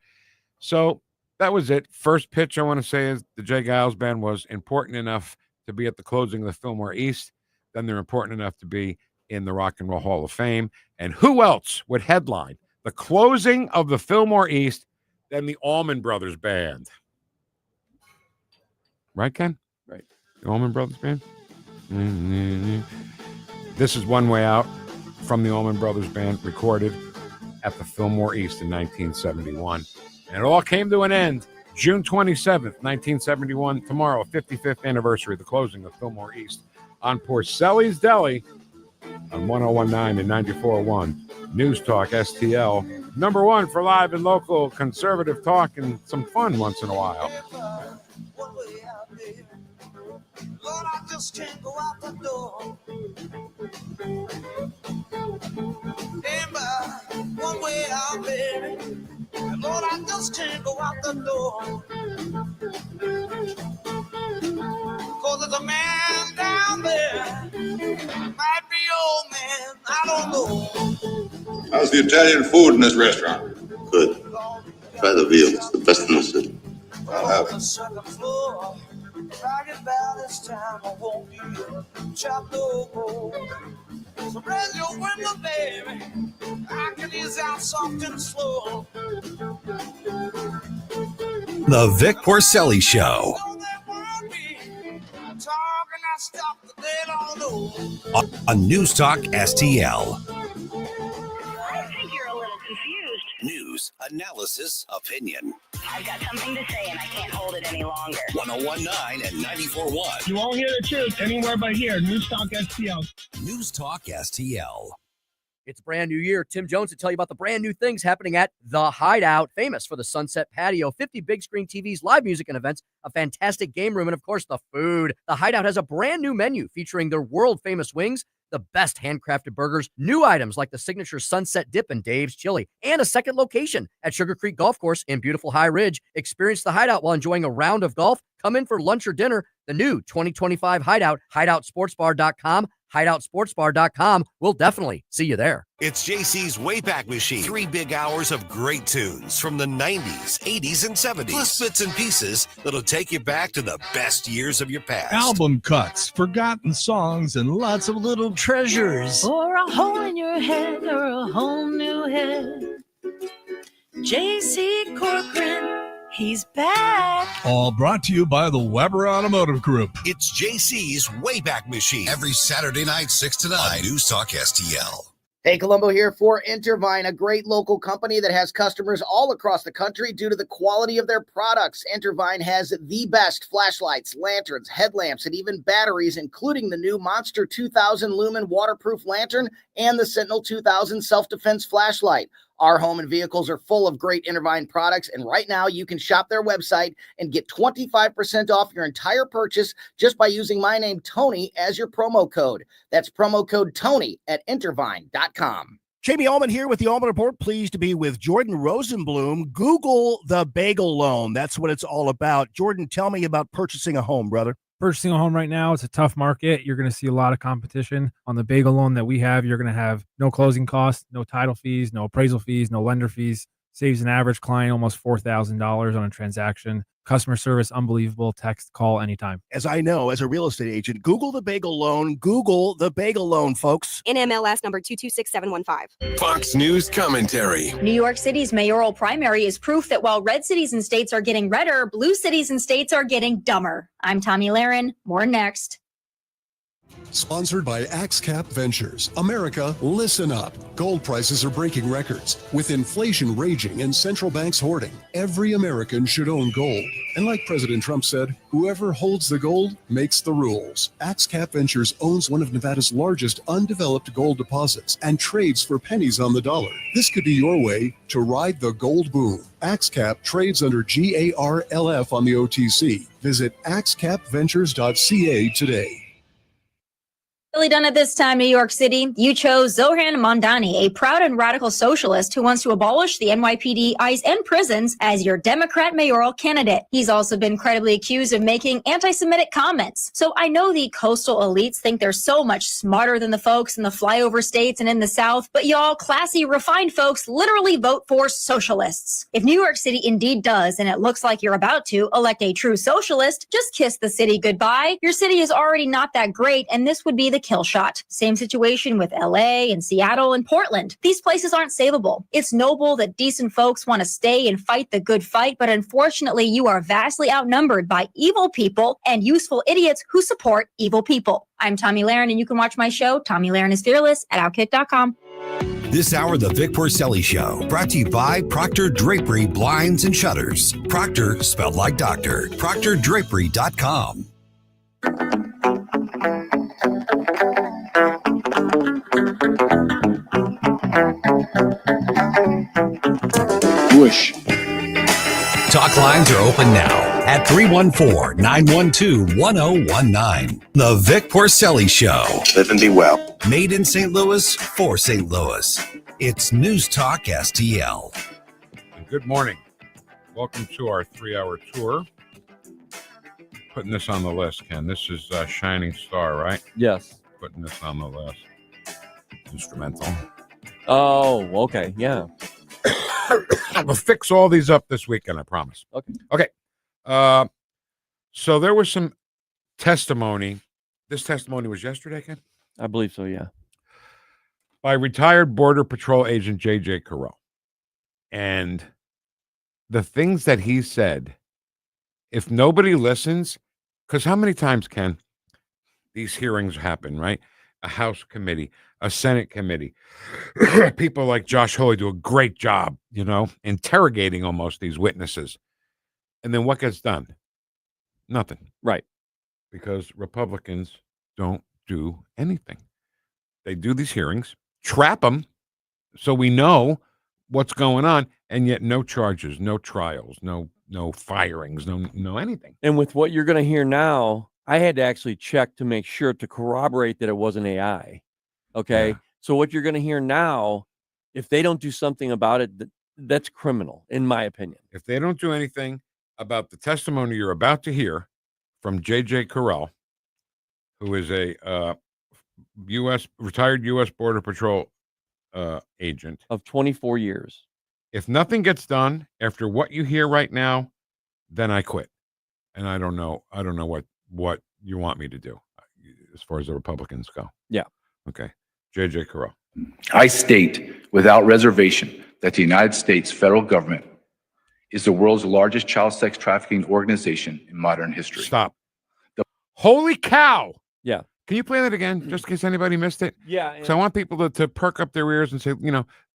So that was it. First pitch I want to say is the Jay Giles Band was important enough to be at the closing of the Fillmore East. Then they're important enough to be in the Rock and Roll Hall of Fame. And who else would headline the closing of the Fillmore East than the Allman Brothers Band? Right, Ken? Right. The Allman Brothers Band? This is One Way Out from the Allman Brothers Band, recorded at the Fillmore East in 1971. And it all came to an end June 27th, 1971. Tomorrow, 55th anniversary of the closing of Fillmore East on Porcelli's Deli on 1019 and 94.1 News Talk STL. Number one for live and local conservative talk and some fun once in a while. Lord, I just can't go out the door. One way out, baby. Lord, I just can't go out the door. Cause there's a man down there. Might be old man, I don't know. How's the Italian food in this restaurant? Good. Try the veal. It's the best in the city. I'll have On the second floor. Right about this time, I won't be chopped over. So raise your window, baby. I can ease out soft and slow. The Vic Porcelli Show. On News Talk STL. I think you're a little confused. News, analysis, opinion. I've got something to say and I can't hold it any longer. 1019 and 94.1. You won't hear the truth anywhere but here. News Talk STL. News Talk STL. It's a brand new year. Tim Jones will tell you about the brand new things happening at The Hideout, famous for the Sunset Patio, 50 big screen TVs, live music and events, a fantastic game room, and of course, the food. The Hideout has a brand new menu featuring their world famous wings, the best handcrafted burgers, new items like the signature Sunset Dip and Dave's Chili, and a second location at Sugar Creek Golf Course in beautiful High Ridge. Experience The Hideout while enjoying a round of golf. Come in for lunch or dinner. The new 2025 Hideout, hideoutsportsbar.com, hideoutsportsbar.com. We'll definitely see you there. It's JC's Wayback Machine. 3 big hours of great tunes from the 90s, 80s, and 70s. Plus bits and pieces that'll take you back to the best years of your past. Album cuts, forgotten songs, and lots of little treasures. Or a hole in your head or a whole new head. JC Corcoran, he's back. All brought to you by the Weber Automotive Group. It's JC's Wayback Machine. Every Saturday night, 6 to 9. On News Talk STL. Hey, Colombo here for Intervine, a great local company that has customers all across the country due to the quality of their products. Intervine has the best flashlights, lanterns, headlamps, and even batteries, including the new Monster 2000 Lumen waterproof lantern and the Sentinel 2000 self-defense flashlight. Our home and vehicles are full of great Intervine products, and right now you can shop their website and get 25% off your entire purchase just by using my name, Tony, as your promo code. That's promo code Tony at Intervine.com. Jamie Allman here with the Allman Report. Pleased to be with Jordan Rosenblum. Google the bagel loan. That's what it's all about. Jordan, tell me about purchasing a home, brother. Purchasing a home right now, it's a tough market. You're going to see a lot of competition. On the bagel loan that we have, you're going to have no closing costs, no title fees, no appraisal fees, no lender fees. Saves an average client almost $4,000 on a transaction. Customer service, unbelievable. Text, call anytime. As I know, as a real estate agent, Google the bagel loan. Google the bagel loan, folks. NMLS number 226715. Fox News commentary. New York City's mayoral primary is proof that while red cities and states are getting redder, blue cities and states are getting dumber. I'm Tommy Lahren. More next. Sponsored by AxeCap Ventures. America, listen up. Gold prices are breaking records. With inflation raging and central banks hoarding, every American should own gold. And like President Trump said, whoever holds the gold makes the rules. AxeCap Ventures owns one of Nevada's largest undeveloped gold deposits and trades for pennies on the dollar. This could be your way to ride the gold boom. AxeCap trades under GARLF on the OTC. Visit axecapventures.ca today. Really done at this time, New York City. You chose Zohran Mamdani, a proud and radical socialist who wants to abolish the NYPD, ICE, and prisons as your Democrat mayoral candidate. He's also been credibly accused of making anti-Semitic comments. So I know the coastal elites think they're so much smarter than the folks in the flyover states and in the South, but y'all classy, refined folks literally vote for socialists. If New York City indeed does, and it looks like you're about to, elect a true socialist, just kiss the city goodbye. Your city is already not that great, and this would be the kill shot. Same situation with LA and Seattle and Portland. These places aren't savable. It's noble that decent folks want to stay and fight the good fight, but unfortunately you are vastly outnumbered by evil people and useful idiots who support evil people. I'm Tommy Lahren, and you can watch my show, Tommy Lahren is Fearless, at Outkick.com. This hour, the Vic Porcelli Show, brought to you by Proctor Drapery Blinds and Shutters. Proctor, spelled like doctor. ProctorDrapery.com. Whoosh. Talk lines are open now at 314-912-1019. The Vic Porcelli Show. Live and be well. Made in St. Louis for St. Louis. It's News Talk STL. Good morning. Welcome to our 3-hour tour. Putting this on the list, Ken. This is Shining Star, right? Yes. Putting this on the list. Instrumental. Oh, okay. Yeah. We'll fix all these up this weekend, I promise. Okay. So there was some testimony. This testimony was yesterday, Ken? I believe so, yeah. By retired Border Patrol agent J.J. Carell. And the things that he said, if nobody listens, because how many times, Ken, these hearings happen, right? A House committee, a Senate committee. People like Josh Hoy do a great job, interrogating almost these witnesses. And then what gets done? Nothing. Right. Because Republicans don't do anything. They do these hearings, trap them so we know what's going on, and yet no charges, no trials, no firings, no anything. And with what you're going to hear now, I had to actually check to make sure to corroborate that it wasn't AI. Okay. Yeah. So what you're going to hear now, if they don't do something about it, that's criminal, in my opinion. If they don't do anything about the testimony you're about to hear from J.J. Carell, who is a retired U.S. Border Patrol agent of 24 years. If nothing gets done after what you hear right now, then I quit. And I don't know what you want me to do as far as the Republicans go. Yeah. Okay. J.J. Carell. I state without reservation that the United States federal government is the world's largest child sex trafficking organization in modern history. Stop. Holy cow. Yeah. Can you play that again, just in case anybody missed it? Yeah. So I want people to perk up their ears and say,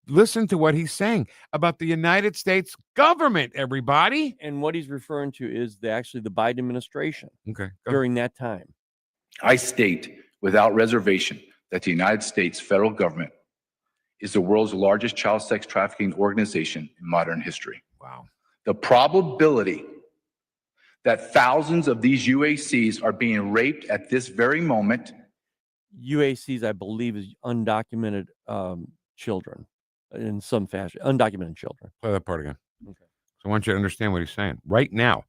listen to what he's saying about the United States government, everybody. And what he's referring to is actually the Biden administration. Okay. During that time. I state without reservation that the United States federal government is the world's largest child sex trafficking organization in modern history. Wow. The probability that thousands of these UACs are being raped at this very moment. UACs, I believe, is undocumented children in some fashion, undocumented children. Play that part again. Okay. So I want you to understand what he's saying right now.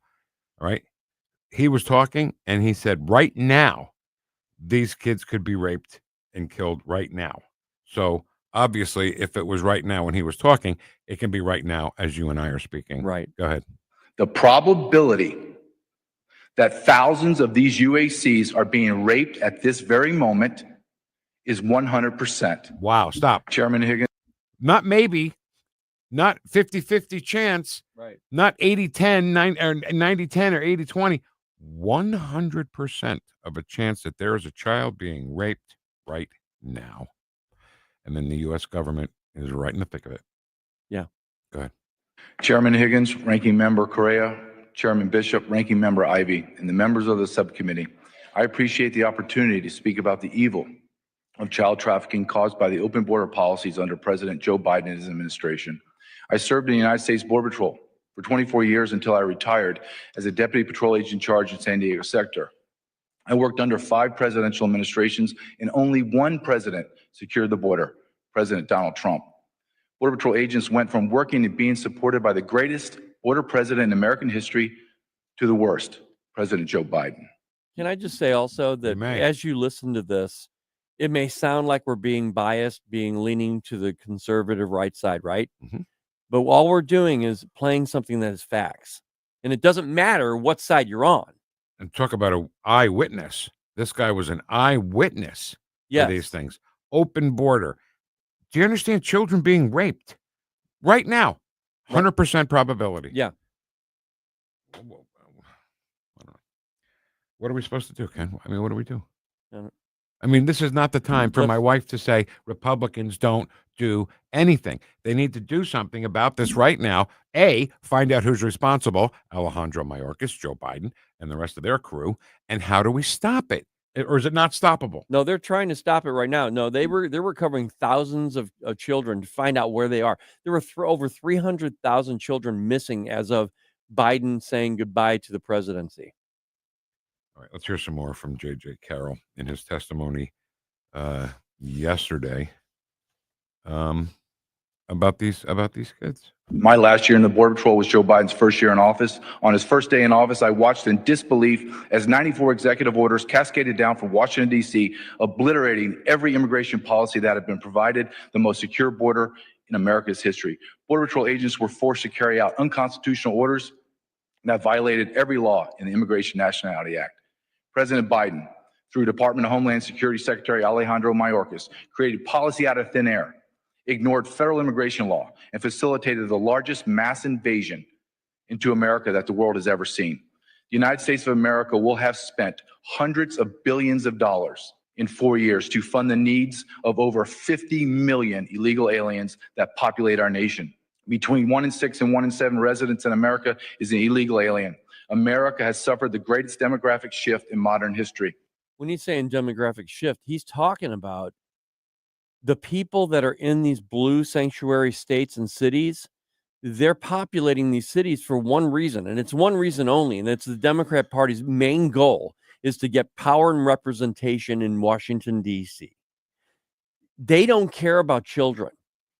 All right. He was talking and he said, right now, these kids could be raped and killed right now. So obviously, if it was right now when he was talking, it can be right now as you and I are speaking. Right. Go ahead. The probability that thousands of these UACs are being raped at this very moment is 100%. Wow. Stop. Chairman Higgins. Not maybe, not 50-50 chance, right? Not 80-10, 90-10 or 80-20. 100% of a chance that there is a child being raped right now. And then the U.S. government is right in the thick of it. Yeah. Go ahead. Chairman Higgins, Ranking Member Correa, Chairman Bishop, Ranking Member Ivey, and the members of the subcommittee, I appreciate the opportunity to speak about the evil of child trafficking caused by the open border policies under President Joe Biden and his administration. I served in the United States Border Patrol for 24 years until I retired as a deputy patrol agent in charge in San Diego sector. I worked under 5 presidential administrations and only one president secured the border, President Donald Trump. Border Patrol agents went from working and being supported by the greatest border president in American history to the worst, President Joe Biden. Can I just say also that as you listen to this, it may sound like we're being biased, leaning to the conservative right side, right? Mm-hmm. But all we're doing is playing something that is facts. And it doesn't matter what side you're on. And talk about an eyewitness. This guy was an eyewitness to these things. Open border. Do you understand children being raped right now? 100% probability. Yeah. What are we supposed to do, Ken? I mean, what do we do? I mean, this is not the time for my wife to say Republicans don't do anything. They need to do something about this right now. A, find out who's responsible, Alejandro Mayorkas, Joe Biden, and the rest of their crew. And how do we stop it? Or is it not stoppable? No, they're trying to stop it right now. No, they're recovering thousands of children to find out where they are. There were over 300,000 children missing as of Biden saying goodbye to the presidency. All right, let's hear some more from J.J. Carroll in his testimony yesterday about these kids. My last year in the Border Patrol was Joe Biden's first year in office. On his first day in office, I watched in disbelief as 94 executive orders cascaded down from Washington, D.C., obliterating every immigration policy that had been provided the most secure border in America's history. Border Patrol agents were forced to carry out unconstitutional orders that violated every law in the Immigration Nationality Act. President Biden, through Department of Homeland Security Secretary Alejandro Mayorkas, created policy out of thin air, ignored federal immigration law, and facilitated the largest mass invasion into America that the world has ever seen. The United States of America will have spent hundreds of billions of dollars in 4 years to fund the needs of over 50 million illegal aliens that populate our nation. Between 1 in 6 and 1 in 7 residents in America is an illegal alien. America has suffered the greatest demographic shift in modern history. When he's saying demographic shift, he's talking about the people that are in these blue sanctuary states and cities. They're populating these cities for one reason, and it's one reason only, and it's the Democrat Party's main goal is to get power and representation in Washington, D.C. They don't care about children.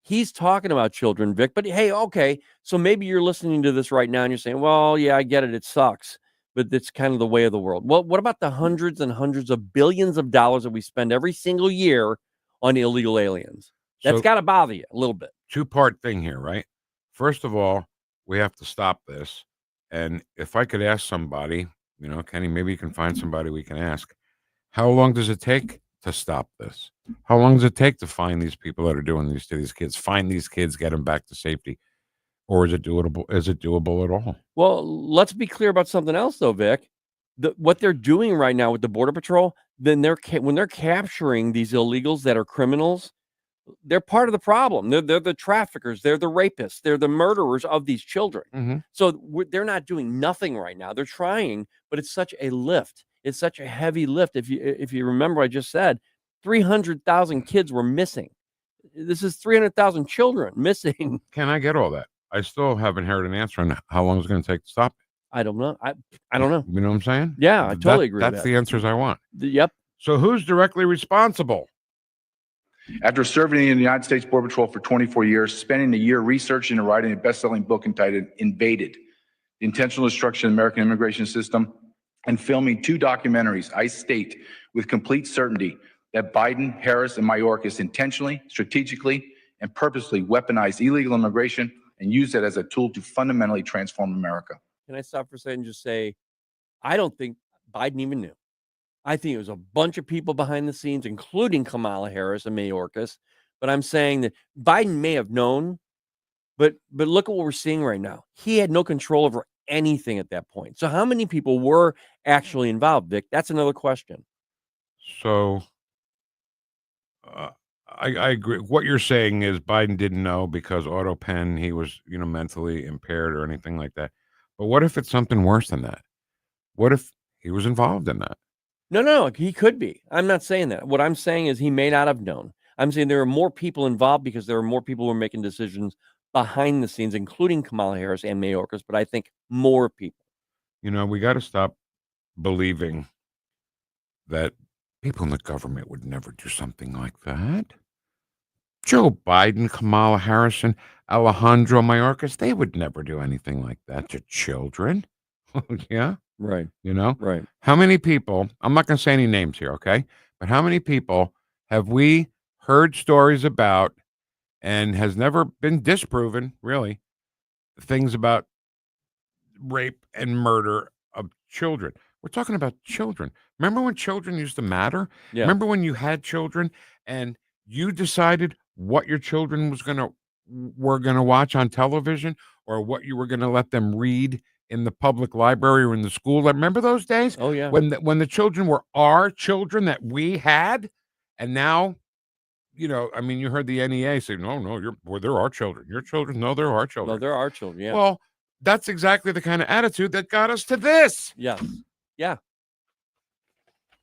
He's talking about children, Vic, but hey, okay, so maybe you're listening to this right now and you're saying, well, yeah, I get it. It sucks, but it's kind of the way of the world. Well, what about the hundreds and hundreds of billions of dollars that we spend every single year on illegal aliens? That's got to bother you a little bit. Two-part thing here, right? First of all, we have to stop this. And if I could ask somebody, Kenny, maybe you can find somebody we can ask, how long does it take to stop this? How long does it take to find these people that are doing these to these kids, find these kids, get them back to safety? Or is it doable? Is it doable at all? Well, let's be clear about something else, though, Vic. What they're doing right now with the Border Patrol, then when they're capturing these illegals that are criminals, they're part of the problem. They're the traffickers. They're the rapists. They're the murderers of these children. Mm-hmm. So they're not doing nothing right now. They're trying, but it's such a lift. It's such a heavy lift. If you remember, I just said 300,000 kids were missing. This is 300,000 children missing. Can I get all that? I still haven't heard an answer on how long it's going to take to stop it. I don't know. I don't know. You know what I'm saying? Yeah, I totally agree. That's the answers I want. Yep. So who's directly responsible? After serving in the United States Border Patrol for 24 years, spending a year researching and writing a best-selling book entitled Invaded, The Intentional Destruction of the American Immigration System, and filming 2 documentaries, I state with complete certainty that Biden, Harris, and Mayorkas intentionally, strategically, and purposely weaponized illegal immigration and used it as a tool to fundamentally transform America. Can I stop for a second and just say, I don't think Biden even knew. I think it was a bunch of people behind the scenes, including Kamala Harris and Mayorkas. But I'm saying that Biden may have known, but look at what we're seeing right now. He had no control over anything at that point. So how many people were actually involved, Vic? That's another question. So I agree. What you're saying is Biden didn't know because auto pen, he was, mentally impaired or anything like that. But what if it's something worse than that? What if he was involved in that? No, he could be. I'm not saying that. What I'm saying is he may not have known. I'm saying there are more people involved because there are more people who are making decisions behind the scenes, including Kamala Harris and Mayorkas, but I think more people. We got to stop believing that people in the government would never do something like that. Joe Biden, Kamala Harris, and Alejandro Mayorkas, they would never do anything like that to children. Yeah. Right. Right. How many people, I'm not going to say any names here, okay? But how many people have we heard stories about and has never been disproven, really, things about rape and murder of children? We're talking about children. Remember when children used to matter? Yeah. Remember when you had children and you decided what your children were going to watch on television or what you were going to let them read in the public library or in the school? Remember those days? Oh, yeah. When the children were our children that we had, and now, you heard the NEA say, no, they're our children. Your children? No, they're our children. No, they're our children, yeah. Well, that's exactly the kind of attitude that got us to this. Yeah. Yeah.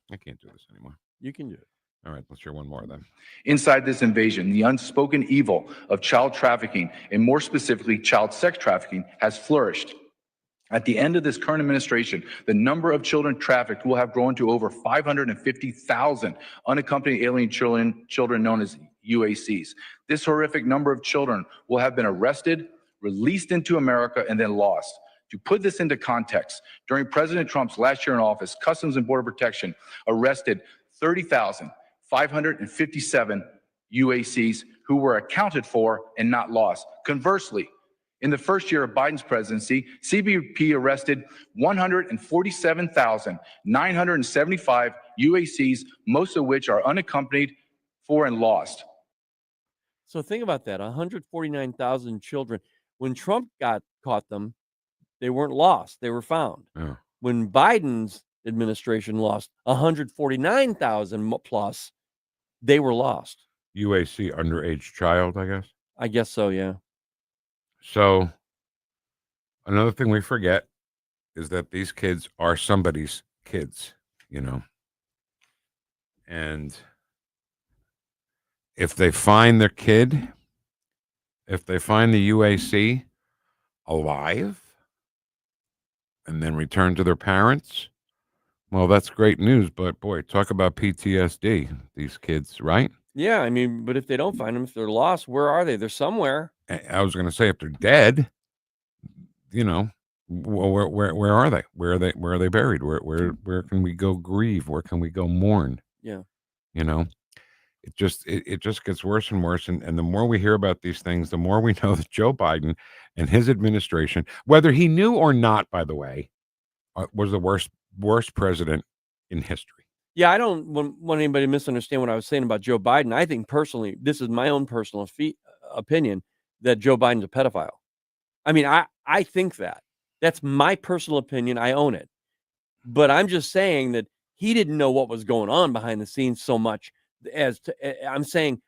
I can't do this anymore. You can do it. All right, let's hear one more then. Inside this invasion, the unspoken evil of child trafficking, and more specifically, child sex trafficking, has flourished. At the end of this current administration, the number of children trafficked will have grown to over 550,000 unaccompanied alien children known as UACs. This horrific number of children will have been arrested, released into America, and then lost. To put this into context, during President Trump's last year in office, Customs and Border Protection arrested 30,557 UACs who were accounted for and not lost. Conversely, in the first year of Biden's presidency, CBP arrested 147,975 UACs, most of which are unaccompanied for and lost. So think about that, 149,000 children. When Trump caught them, they weren't lost, they were found. Yeah. When Biden's administration lost 149,000 plus, they were lost. UAC, underage child, I guess. I guess so, yeah. So another thing we forget is that these kids are somebody's kids, and if they find their kid, if they find the UAC alive and then return to their parents, well, that's great news. But boy, talk about PTSD, these kids, right? Yeah, but if they don't find them, if they're lost, where are they? They're somewhere. I was going to say, if they're dead, where are they? Where are they buried? Where can we go grieve? Where can we go mourn? Yeah. It just gets worse and worse. And the more we hear about these things, the more we know that Joe Biden and his administration, whether he knew or not, by the way, was the worst president in history. Yeah, I don't want anybody to misunderstand what I was saying about Joe Biden. I think personally, this is my own personal opinion, that Joe Biden's a pedophile. I think that. That's my personal opinion. I own it. But I'm just saying that he didn't know what was going on behind the scenes so much I'm saying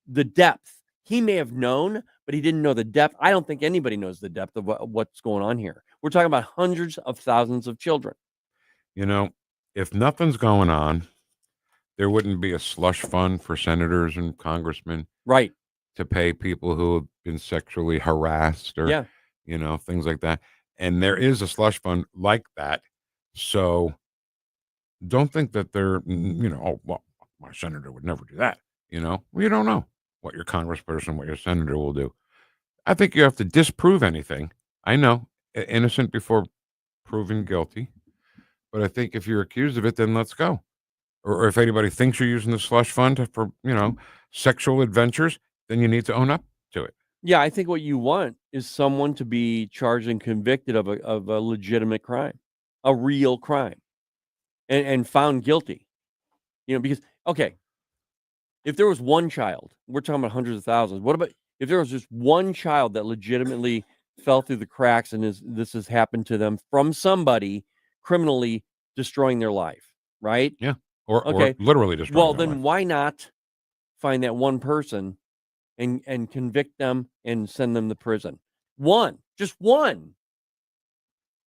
the depth. He may have known, but he didn't know the depth. I don't think anybody knows the depth of what's going on here. We're talking about hundreds of thousands of children. If nothing's going on, there wouldn't be a slush fund for senators and congressmen, right, to pay people who have been sexually harassed or, things like that. And there is a slush fund like that. So don't think that they're, oh, well, my senator would never do that. You know, we don't know what your congressperson, what your senator will do. I think you have to disprove anything. I know, innocent before proven guilty. But I think if you're accused of it, then let's go. Or if anybody thinks you're using the slush fund for, sexual adventures, then you need to own up to it. Yeah, I think what you want is someone to be charged and convicted of a legitimate crime, a real crime, and found guilty. Because, okay, if there was one child, we're talking about hundreds of thousands. What about if there was just one child that legitimately fell through the cracks and this has happened to them from somebody criminally destroying their life, right? Yeah. Or literally destroying Well, their then life. why not find that one person and convict them and send them to prison? Just one.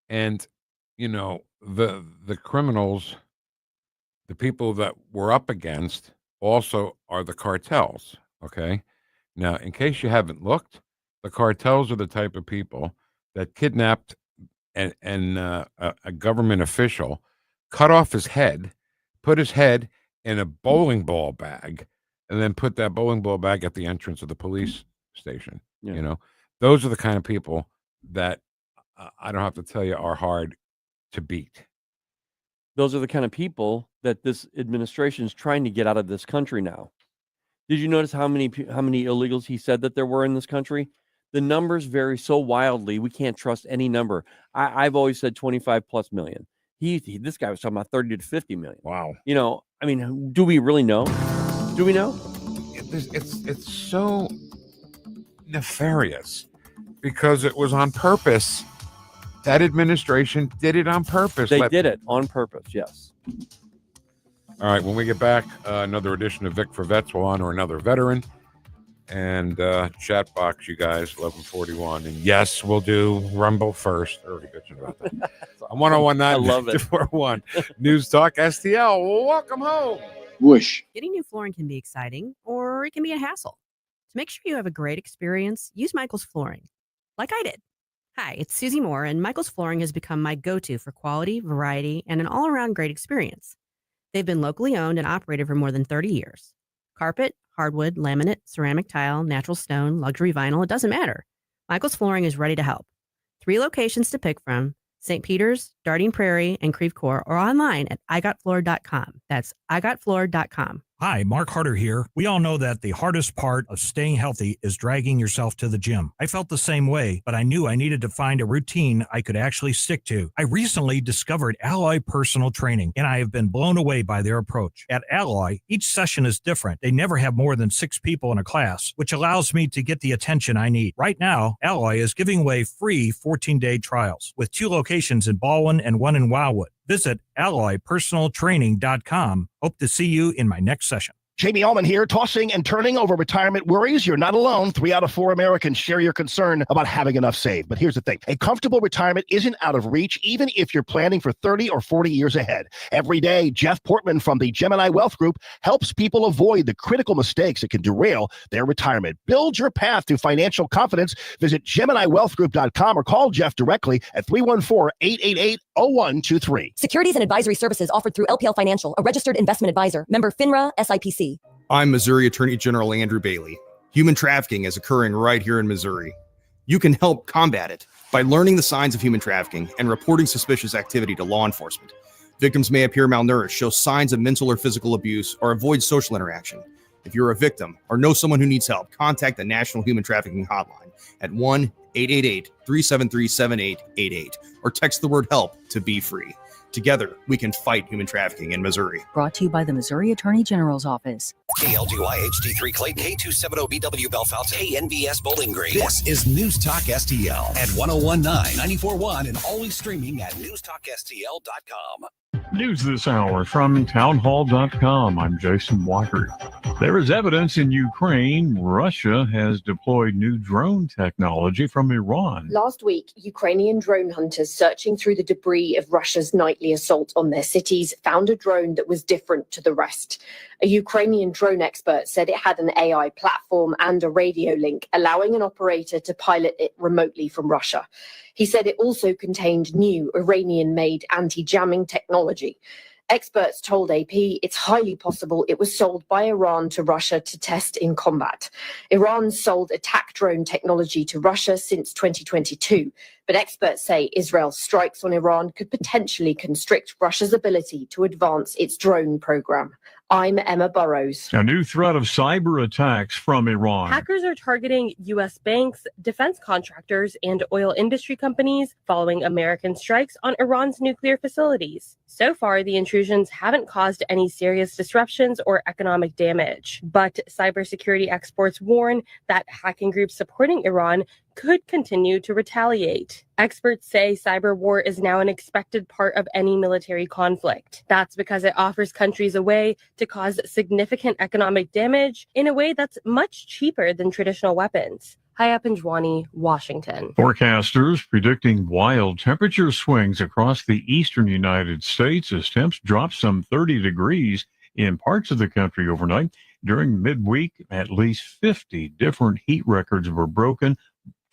And, the criminals, the people that we're up against also are the cartels, okay? Now, in case you haven't looked, the cartels are the type of people that kidnapped a government official, cut off his head, put his head in a bowling ball bag, and then put that bowling ball bag at the entrance of the police station. Yeah. Those are the kind of people that I don't have to tell you are hard to beat. Those are the kind of people that this administration is trying to get out of this country now. Did you notice how many illegals he said that there were in this country? The numbers vary so wildly, we can't trust any number. I've always said 25 plus million. This guy was talking about 30 to 50 million. Wow. Do we really know? Do we know? It's so nefarious because it was on purpose. That administration did it on purpose. They did it on purpose, yes. All right, when we get back, another edition of Vic for Vets. We'll honor another veteran. And chat box, you guys, 1141. And yes, we'll do Rumble first. Already bitching about that. I'm 1019 I love it. 241 News Talk STL. Welcome home. Whoosh. Getting new flooring can be exciting, or it can be a hassle. To make sure you have a great experience, use Michael's Flooring, like I did. Hi, it's Susie Moore, and Michael's Flooring has become my go-to for quality, variety, and an all-around great experience. They've been locally owned and operated for more than 30 years. Carpet, hardwood, laminate, ceramic tile, natural stone, luxury vinyl, it doesn't matter. Michael's Flooring is ready to help. 3 locations to pick from: St. Peter's, Darting Prairie, and Creve Coeur, or online at igotfloor.com. That's igotfloor.com. Hi, Mark Harder here. We all know that the hardest part of staying healthy is dragging yourself to the gym. I felt the same way, but I knew I needed to find a routine I could actually stick to. I recently discovered Alloy Personal Training, and I have been blown away by their approach. At Alloy, each session is different. They never have more than 6 people in a class, which allows me to get the attention I need. Right now, Alloy is giving away free 14-day trials with 2 locations in Baldwin and 1 in Wildwood. Visit alloypersonaltraining.com. Hope to see you in my next session. Jamie Allman here, tossing and turning over retirement worries. You're not alone. 3 out of 4 Americans share your concern about having enough saved. But here's the thing. A comfortable retirement isn't out of reach, even if you're planning for 30 or 40 years ahead. Every day, Jeff Portman from the Gemini Wealth Group helps people avoid the critical mistakes that can derail their retirement. Build your path to financial confidence. Visit GeminiWealthGroup.com or call Jeff directly at 314-888-0123. Securities and advisory services offered through LPL Financial, a registered investment advisor. Member FINRA, SIPC. I'm Missouri Attorney General Andrew Bailey. Human trafficking is occurring right here in Missouri. You can help combat it by learning the signs of human trafficking and reporting suspicious activity to law enforcement. Victims may appear malnourished, show signs of mental or physical abuse, or avoid social interaction. If you're a victim or know someone who needs help, contact the National Human Trafficking Hotline at 1-888-373-7888 or text the word HELP to Be Free. Together, we can fight human trafficking in Missouri. Brought to you by the Missouri Attorney General's Office. KLGY HD3 Clayton, K270BW Belfast, KNVS Bowling Green. This is News Talk STL at 1019, 94.1, and always streaming at NewstalkSTL.com. News this hour from townhall.com. I'm Jason Walker. There is evidence in Ukraine Russia has deployed new drone technology from Iran. Last week, Ukrainian drone hunters searching through the debris of Russia's nightly assault on their cities found a drone that was different to the rest. A Ukrainian drone expert said it had an AI platform and a radio link, allowing an operator to pilot it remotely from Russia. He said it also contained new Iranian-made anti-jamming technology. Experts told AP it's highly possible it was sold by Iran to Russia to test in combat. Iran sold attack drone technology to Russia since 2022, but experts say Israel's strikes on Iran could potentially constrict Russia's ability to advance its drone program. I'm Emma Burrows. A new threat of cyber attacks from Iran. Hackers are targeting U.S. banks, defense contractors, and oil industry companies following American strikes on Iran's nuclear facilities. So far, the intrusions haven't caused any serious disruptions or economic damage, but cybersecurity experts warn that hacking groups supporting Iran could continue to retaliate. Experts say cyber war is now an expected part of any military conflict. That's because it offers countries a way to cause significant economic damage in a way that's much cheaper than traditional weapons. Hi, Pinjwani, Washington. Forecasters predicting wild temperature swings across the eastern United States as temps drop some 30 degrees in parts of the country overnight. During midweek, at least 50 different heat records were broken.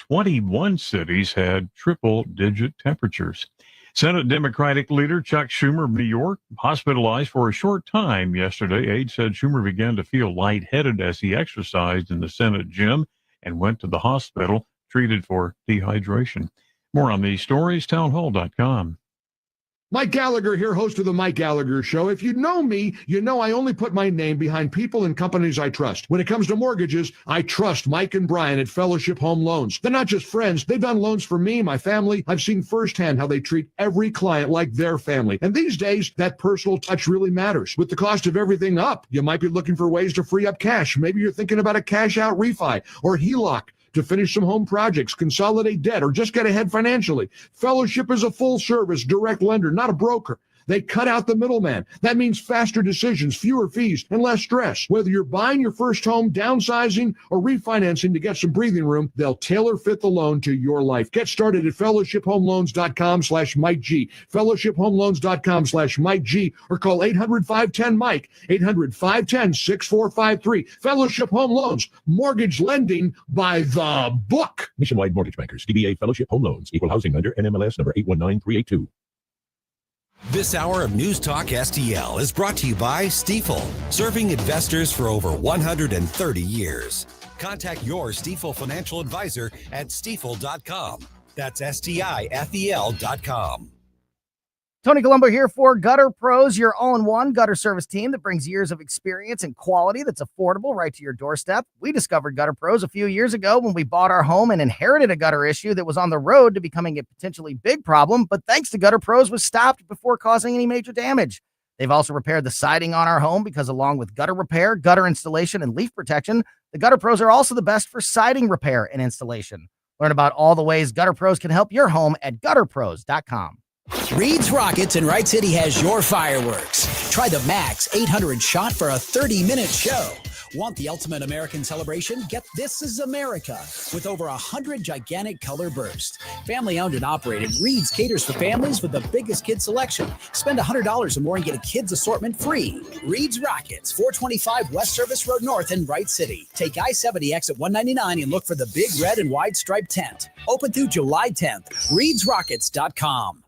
21 cities had triple-digit temperatures. Senate Democratic leader Chuck Schumer of New York hospitalized for a short time yesterday. Aides said Schumer began to feel lightheaded as he exercised in the Senate gym and went to the hospital, treated for dehydration. More on these stories, townhall.com. Mike Gallagher here, host of the Mike Gallagher Show. If you know me, you know I only put my name behind people and companies I trust. When it comes to mortgages, I trust Mike and Brian at Fellowship Home Loans. They're not just friends. They've done loans for me, my family. I've seen firsthand how they treat every client like their family. And these days, that personal touch really matters. With the cost of everything up, you might be looking for ways to free up cash. Maybe you're thinking about a cash-out refi or HELOC to finish some home projects, consolidate debt, or just get ahead financially. Fellowship is a full-service direct lender, not a broker. They cut out the middleman. That means faster decisions, fewer fees, and less stress. Whether you're buying your first home, downsizing, or refinancing to get some breathing room, they'll tailor fit the loan to your life. Get started at fellowshiphomeloans.com/MikeG, fellowshiphomeloans.com/MikeG, or call 800-510-MIKE, 800-510-6453. Fellowship Home Loans, mortgage lending by the book. Nationwide Mortgage Bankers, DBA Fellowship Home Loans, Equal Housing Lender, NMLS number 819382. This hour of News Talk STL is brought to you by Stifel, serving investors for over 130 years. Contact your Stifel financial advisor at stifel.com. That's STIFEL.com. Tony Colombo here for Gutter Pros, your all-in-one gutter service team that brings years of experience and quality that's affordable right to your doorstep. We discovered Gutter Pros a few years ago when we bought our home and inherited a gutter issue that was on the road to becoming a potentially big problem, but thanks to Gutter Pros was stopped before causing any major damage. They've also repaired the siding on our home because along with gutter repair, gutter installation, and leaf protection, the Gutter Pros are also the best for siding repair and installation. Learn about all the ways Gutter Pros can help your home at gutterpros.com. Reed's Rockets in Wright City has your fireworks. Try the Max 800 shot for a 30-minute show. Want the ultimate American celebration? Get This Is America with over 100 gigantic color bursts. Family owned and operated, Reed's caters for families with the biggest kid selection. Spend $100 or more and get a kids assortment free. Reed's Rockets, 425 West Service Road North in Wright City. Take I-70 exit 199 and look for the big red and white striped tent. Open through July 10th. ReedsRockets.com.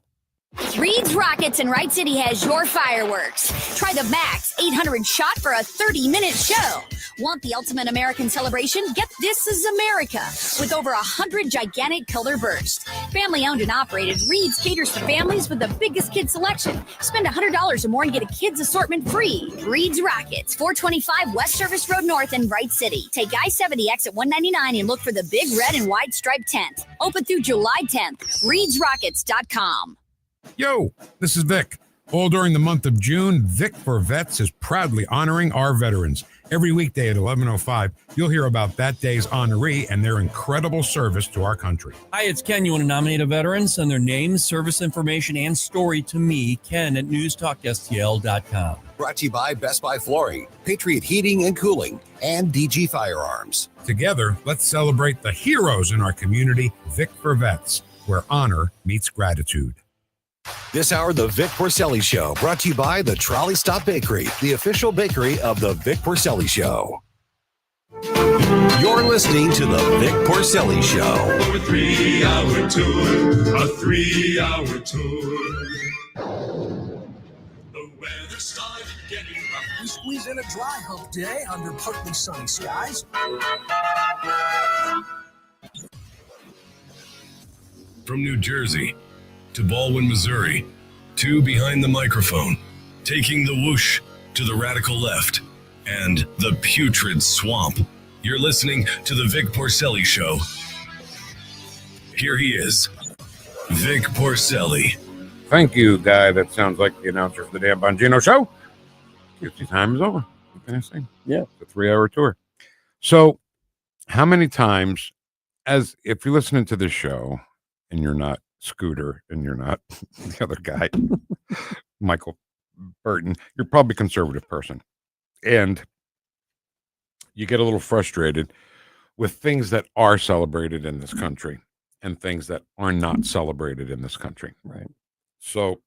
Reed's Rockets in Wright City has your fireworks. Try the Max 800 shot for a 30-minute show. Want the ultimate American celebration? Get This Is America with over 100 gigantic color bursts. Family owned and operated, Reed's caters for families with the biggest kid selection. Spend $100 or more and get a kids assortment free. Reed's Rockets, 425 West Service Road North in Wright City. Take I-70 exit 199 and look for the big red and white striped tent. Open through July 10th. ReedsRockets.com. Yo, this is Vic. All during the month of June, Vic for Vets is proudly honoring our veterans. Every weekday at 11:05, you'll hear about that day's honoree and their incredible service to our country. Hi, it's Ken. You want to nominate a veteran? Send their name, service information, and story to me, Ken, at NewstalkSTL.com. Brought to you by Best Buy Flooring, Patriot Heating and Cooling, and DG Firearms. Together, let's celebrate the heroes in our community, Vic for Vets, where honor meets gratitude. This hour, the Vic Porcelli Show, brought to you by the Trolley Stop Bakery, the official bakery of the Vic Porcelli Show. You're listening to the Vic Porcelli Show. A 3-hour tour, a 3-hour tour. weather started getting rough. We squeeze in a dry hump day under partly sunny skies. From New Jersey to Baldwin, Missouri, two behind the microphone, taking the whoosh to the radical left and the putrid swamp. You're listening to the Vic Porcelli Show. Here he is, Vic Porcelli. Thank you, guy. That sounds like the announcer for the Dan Bongino Show. Your time is over. What can I say? Yeah. It's a 3-hour tour. So how many times, as if you're listening to this show and you're not Scooter and you're not the other guy, Michael Burton, you're probably a conservative person. And you get a little frustrated with things that are celebrated in this country and things that are not celebrated in this country. Right. So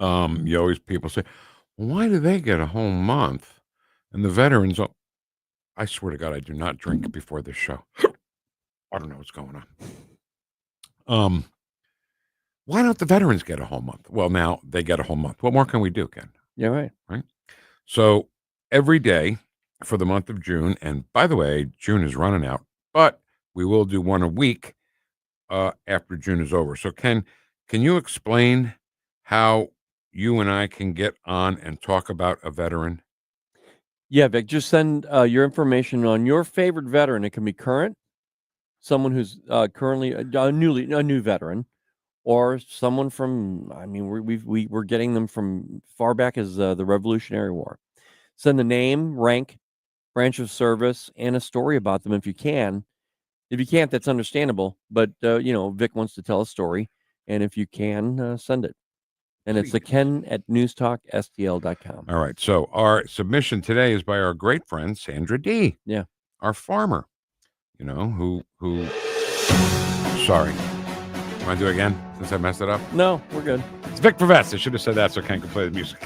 you always, people say, why do they get a whole month? And the veterans, I swear to God, I do not drink before this show. I don't know what's going on. Why don't the veterans get a whole month? Well, now they get a whole month. What more can we do, Ken? Yeah, right. Right. So every day for the month of June, and by the way, June is running out, but we will do one a week after June is over. So Ken, can you explain how you and I can get on and talk about a veteran? Yeah, Vic, just send your information on your favorite veteran. It can be current, someone who's currently a new veteran, or someone from, I mean, we're getting them from far back as the Revolutionary War. Send the name, rank, branch of service, and a story about them if you can. If you can't, that's understandable. But, Vic wants to tell a story. And if you can, send it. And it's the ken@newstalkstl.com. All right. So our submission today is by our great friend, Sandra D. Yeah. Our farmer, who sorry. Want to do it again since I messed it up? No, we're good. It's Vic Porcelli. I should have said that so Ken could play the music.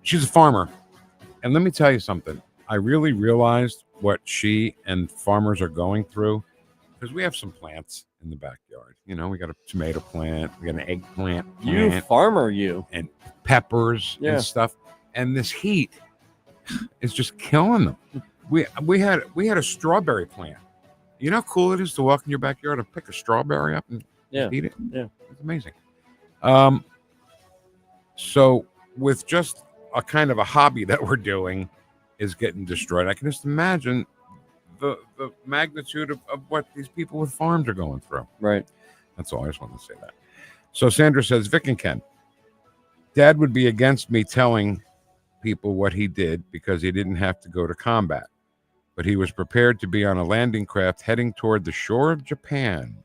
She's a farmer. And let me tell you something. I really realized what she and farmers are going through because we have some plants in the backyard. We got a tomato plant, we got an eggplant plant. You farmer, you. And peppers and stuff. And this heat is just killing them. We had a strawberry plant. You know how cool it is to walk in your backyard and pick a strawberry up and eat it? Yeah. It's amazing. So with just a kind of a hobby that we're doing is getting destroyed. I can just imagine the magnitude of what these people with farms are going through. Right. That's all. I just wanted to say that. So Sandra says, Vic and Ken, Dad would be against me telling people what he did because he didn't have to go to combat, but he was prepared to be on a landing craft heading toward the shore of Japan.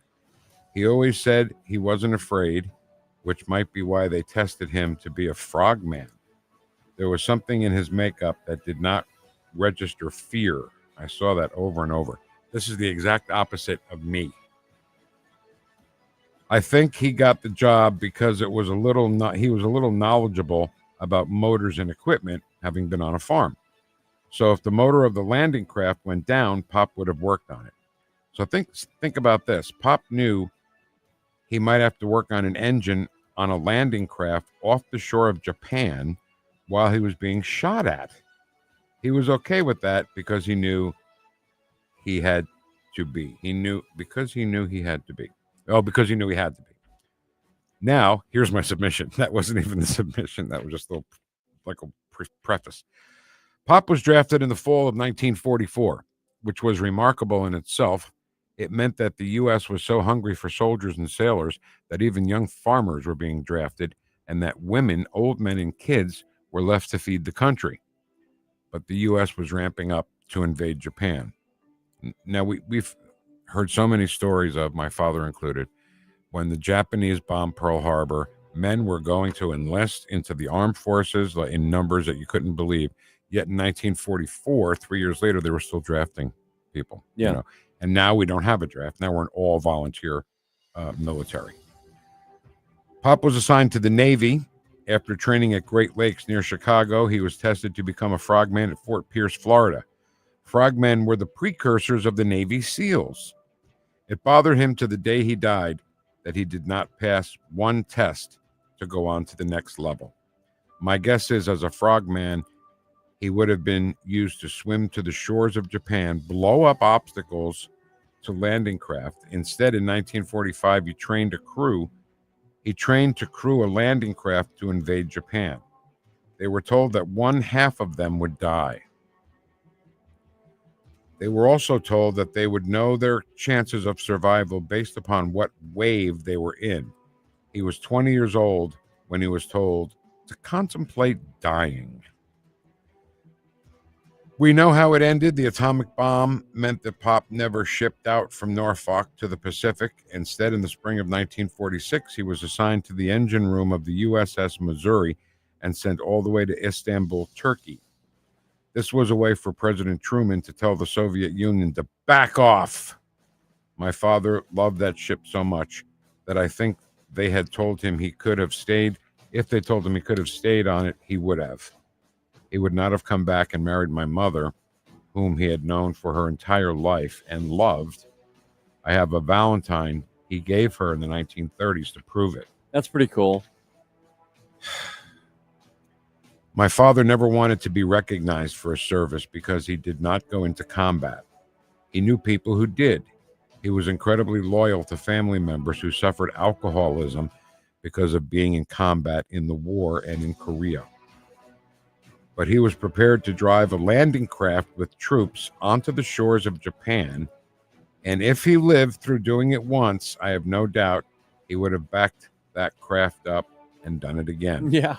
He always said he wasn't afraid, which might be why they tested him to be a frogman. There was something in his makeup that did not register fear. I saw that over and over. This is the exact opposite of me. I think he got the job because he was a little knowledgeable about motors and equipment, having been on a farm. So if the motor of the landing craft went down, Pop would have worked on it. So think about this. Pop knew he might have to work on an engine on a landing craft off the shore of Japan while he was being shot at. He was okay with that because he knew he had to be. He knew because he knew he had to be. Oh, because he knew he had to be. Now, here's my submission. That wasn't even the submission. That was just a preface. Pop was drafted in the fall of 1944, which was remarkable in itself. It meant that the U.S. was so hungry for soldiers and sailors that even young farmers were being drafted, and that women, old men, and kids were left to feed the country. But the U.S. was ramping up to invade Japan. Now, we've heard so many stories of, my father included, when the Japanese bombed Pearl Harbor, men were going to enlist into the armed forces in numbers that you couldn't believe. Yet in 1944, 3 years later, they were still drafting people. Yeah. And now we don't have a draft. Now we're an all-volunteer military. Pop was assigned to the Navy. After training at Great Lakes near Chicago, he was tested to become a frogman at Fort Pierce, Florida. Frogmen were the precursors of the Navy SEALs. It bothered him to the day he died that he did not pass one test to go on to the next level. My guess is, as a frogman, he would have been used to swim to the shores of Japan, blow up obstacles to landing craft. Instead, in 1945, he trained to crew a landing craft to invade Japan. They were told that one half of them would die. They were also told that they would know their chances of survival based upon what wave they were in. He was 20 years old when he was told to contemplate dying. We know how it ended. The atomic bomb meant that Pop never shipped out from Norfolk to the Pacific. Instead, in the spring of 1946, he was assigned to the engine room of the USS Missouri and sent all the way to Istanbul, Turkey. This was a way for President Truman to tell the Soviet Union to back off. My father loved that ship so much that I think they had told him he could have stayed. If they told him he could have stayed on it, he would have. He would not have come back and married my mother, whom he had known for her entire life and loved. I have a Valentine he gave her in the 1930s to prove it. That's pretty cool. My father never wanted to be recognized for his service because he did not go into combat. He knew people who did. He was incredibly loyal to family members who suffered alcoholism because of being in combat in the war and in Korea. But he was prepared to drive a landing craft with troops onto the shores of Japan, and if he lived through doing it once, I have no doubt he would have backed that craft up and done it again. Yeah.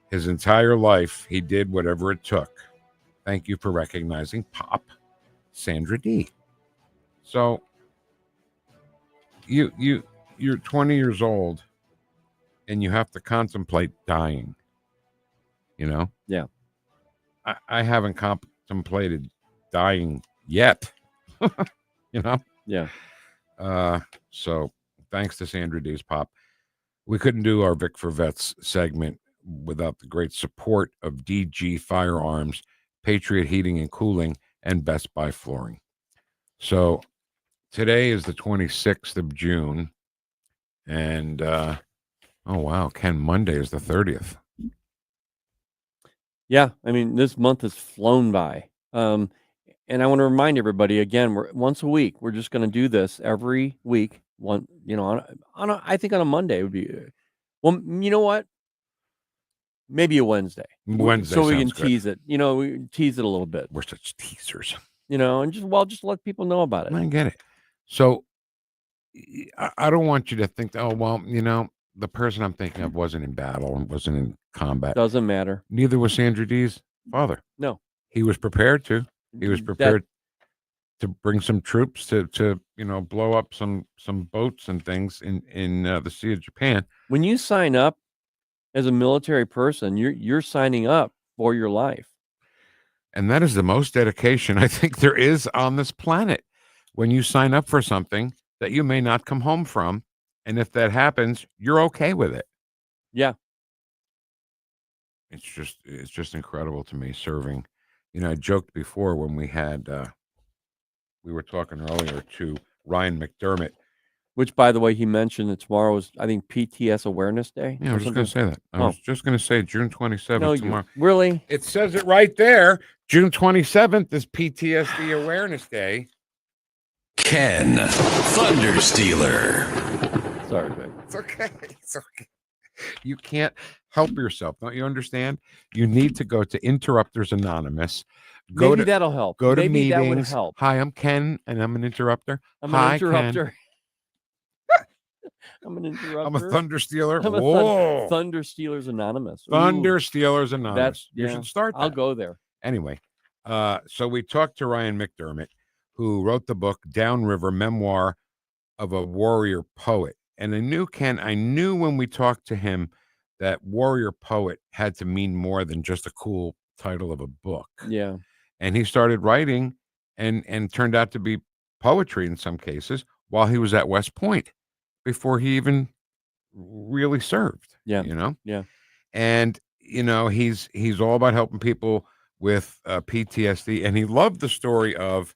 His entire life, he did whatever it took. Thank you for recognizing Pop, Sandra D. So, you're 20 years old, and you have to contemplate dying. You know? Yeah. I haven't contemplated dying yet. You know? Yeah. So, thanks to Sandra D's Pop. We couldn't do our Vic for Vets segment without the great support of DG Firearms, Patriot Heating and Cooling, and Best Buy Flooring. So today is the 26th of June, and oh wow, Ken, Monday is the 30th. Yeah, I mean, this month has flown by. And I want to remind everybody again, we're once a week. We're just going to do this every week. One, I think on a Monday would be. Well, you know what? Maybe a Wednesday. Wednesday, so we can sounds good. tease it. We tease it a little bit. We're such teasers. And just let people know about it. I get it. So I don't want you to think, oh well, the person I'm thinking of wasn't in battle and wasn't in combat. Doesn't matter. Neither was Sandra D's father. No, he was prepared to. He was prepared to bring some troops to blow up some boats and things in the Sea of Japan. When you sign up as a military person, you're signing up for your life. And that is the most dedication I think there is on this planet. When you sign up for something that you may not come home from, and if that happens, you're okay with it. Yeah. It's just incredible to me serving. I joked before when we had we were talking earlier to Ryan McDermott, which, by the way, he mentioned that tomorrow is, I think, PTS Awareness Day. Yeah, I was just going to say that. I was just going to say June 27th tomorrow. Really? It says it right there. June 27th is PTSD Awareness Day. Ken, Thunder Stealer. Sorry, Vic. It's okay. It's okay. You can't help yourself. Don't you understand? You need to go to Interrupters Anonymous. Maybe that'll help. Go to Maybe meetings. That would help. Hi, I'm Ken, and I'm an interrupter. I'm Hi, an interrupter. Ken. I'm an interrupter. I'm a Thunder Stealer. I'm a Thunder Stealers Anonymous. Thunder Stealers Anonymous. You should start that. I'll go there. Anyway, so we talked to Ryan McDermott, who wrote the book Downriver, Memoir of a Warrior Poet. And I knew when we talked to him that warrior poet had to mean more than just a cool title of a book. Yeah. And he started writing and turned out to be poetry in some cases while he was at West Point before he even really served. Yeah. Yeah. And, he's all about helping people with PTSD. And he loved the story of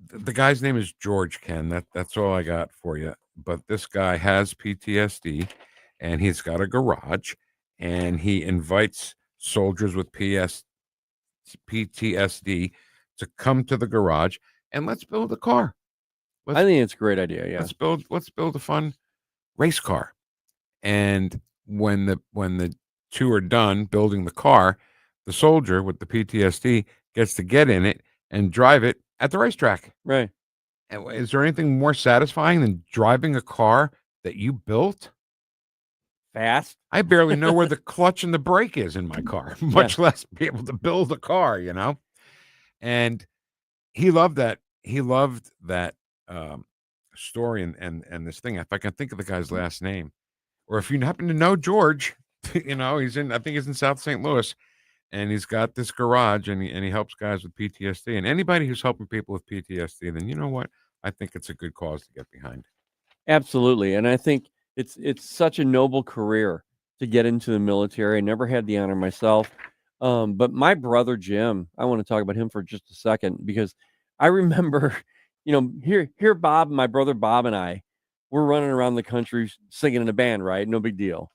the guy's name is George, Ken. That's all I got for you. But this guy has PTSD, and he's got a garage, and he invites soldiers with PTSD to come to the garage and let's build a car. I think it's a great idea. Yeah. Let's build a fun race car. And when the two are done building the car, the soldier with the PTSD gets to get in it and drive it at the racetrack. Right. And is there anything more satisfying than driving a car that you built? Fast. I barely know where the clutch and the brake is in my car, much less be able to build a car, you know? And he loved that. He loved that story and this thing. If I can think of the guy's last name, or if you happen to know George, you know, I think he's in South St. Louis, and he's got this garage, and he helps guys with PTSD. And anybody who's helping people with PTSD, then you know what? I think it's a good cause to get behind. Absolutely. And I think it's such a noble career to get into the military. I never had the honor myself. But my brother Jim, I want to talk about him for just a second, because I remember, you know, here Bob, my brother Bob, and I, we're running around the country singing in a band, right? No big deal.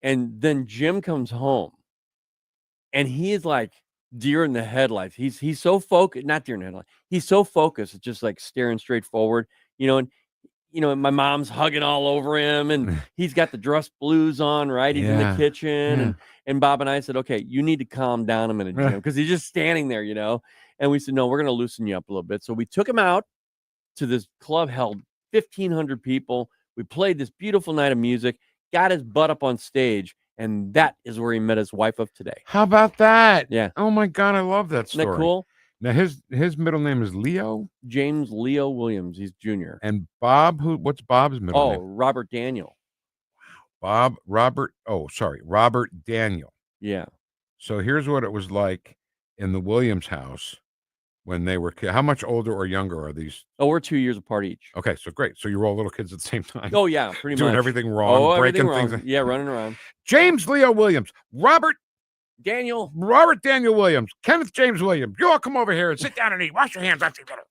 And then Jim comes home, and he is like deer in the headlights. He's so focused, not deer in the headlights. He's so focused, it's just like staring straight forward, you know. And you know, my mom's hugging all over him, and he's got the dress blues on, right? He's in the kitchen, and Bob and I said, okay, you need to calm down a minute, Jim, because he's just standing there, you know. And we said, no, we're going to loosen you up a little bit. So we took him out to this club, held 1,500 people. We played this beautiful night of music, got his butt up on stage, and that is where he met his wife of today. How about that? Yeah. Oh my God, I love that story. Isn't that cool? Now his middle name is Leo? James Leo Williams. He's junior. And Bob, what's Bob's middle name? Robert Daniel. Robert Daniel. Yeah. So here's what it was like in the Williams house when they were how much older or younger are these? Oh, we're 2 years apart each. Okay, so great. So you're all little kids at the same time. Oh yeah, pretty doing much. everything wrong, breaking things. Yeah, running around. James Leo Williams, Robert Daniel Williams, Kenneth James Williams. You all come over here and sit down and eat. Wash your hands after you get it.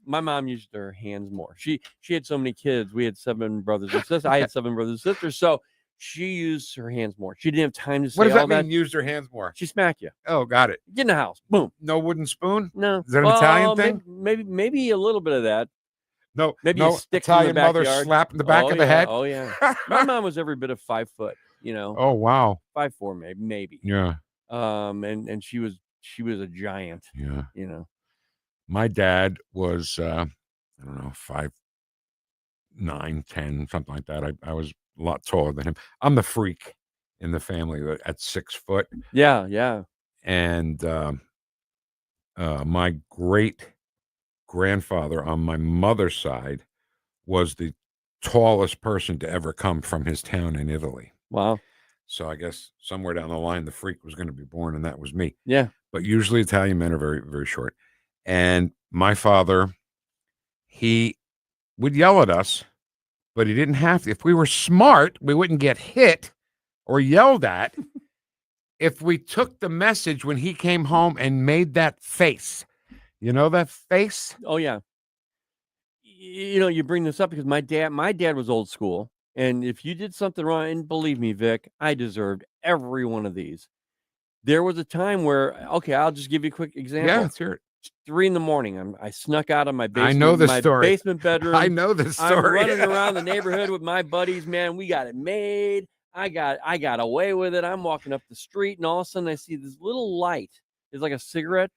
My mom used her hands more. She had so many kids. We had 7 brothers and sisters. I had 7 brothers and sisters. So she used her hands more. She didn't have time to say what does all that mean? Used her hands more. She smacked you. Oh, got it. Get in the house. Boom. No wooden spoon. No. Is that an Italian thing? Maybe a little bit of that. No. Maybe no a stick Italian in the mother backyard. slap in the back of the head. Oh yeah. My mom was every bit of 5 foot. You know. Oh wow. 5'4" maybe. Yeah. And she was a giant. Yeah. You know. My dad was I don't know, 5'9", 10, something like that. I was a lot taller than him. I'm the freak in the family at 6 foot. Yeah, yeah. And my great grandfather on my mother's side was the tallest person to ever come from his town in Italy. Wow. So I guess somewhere down the line, the freak was going to be born, and that was me. Yeah. But usually Italian men are very, very short. And my father, he would yell at us, but he didn't have to. If we were smart, we wouldn't get hit or yelled at if we took the message when he came home and made that face. You know that face? Oh, yeah. You know, you bring this up because my dad was old school. And if you did something wrong, and believe me, Vic, I deserved every one of these. There was a time where, okay, I'll just give you a quick example. Yeah, let's hear it. 3 a.m. I snuck out of my basement. I know the story. Basement bedroom. I know the story. I'm running around the neighborhood with my buddies. Man, we got it made. I got away with it. I'm walking up the street, and all of a sudden I see this little light. It's like a cigarette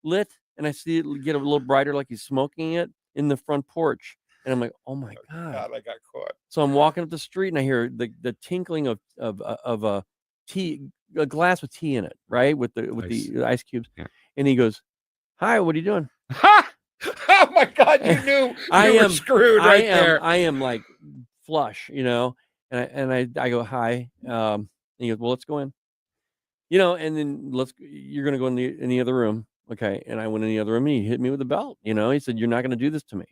lit, and I see it get a little brighter, like he's smoking it in the front porch. And I'm like, oh my God, I got caught. So I'm walking up the street, and I hear the tinkling of a glass with tea in it, right? With the ice cubes. Yeah. And he goes, "Hi, what are you doing?" Ha! Oh my God, you knew you were screwed right there. I am like flush, you know. And I go, "Hi." And he goes, "Well, let's go in." You know, and then you're gonna go in the other room. Okay. And I went in the other room, and he hit me with a belt. You know, he said, "You're not gonna do this to me."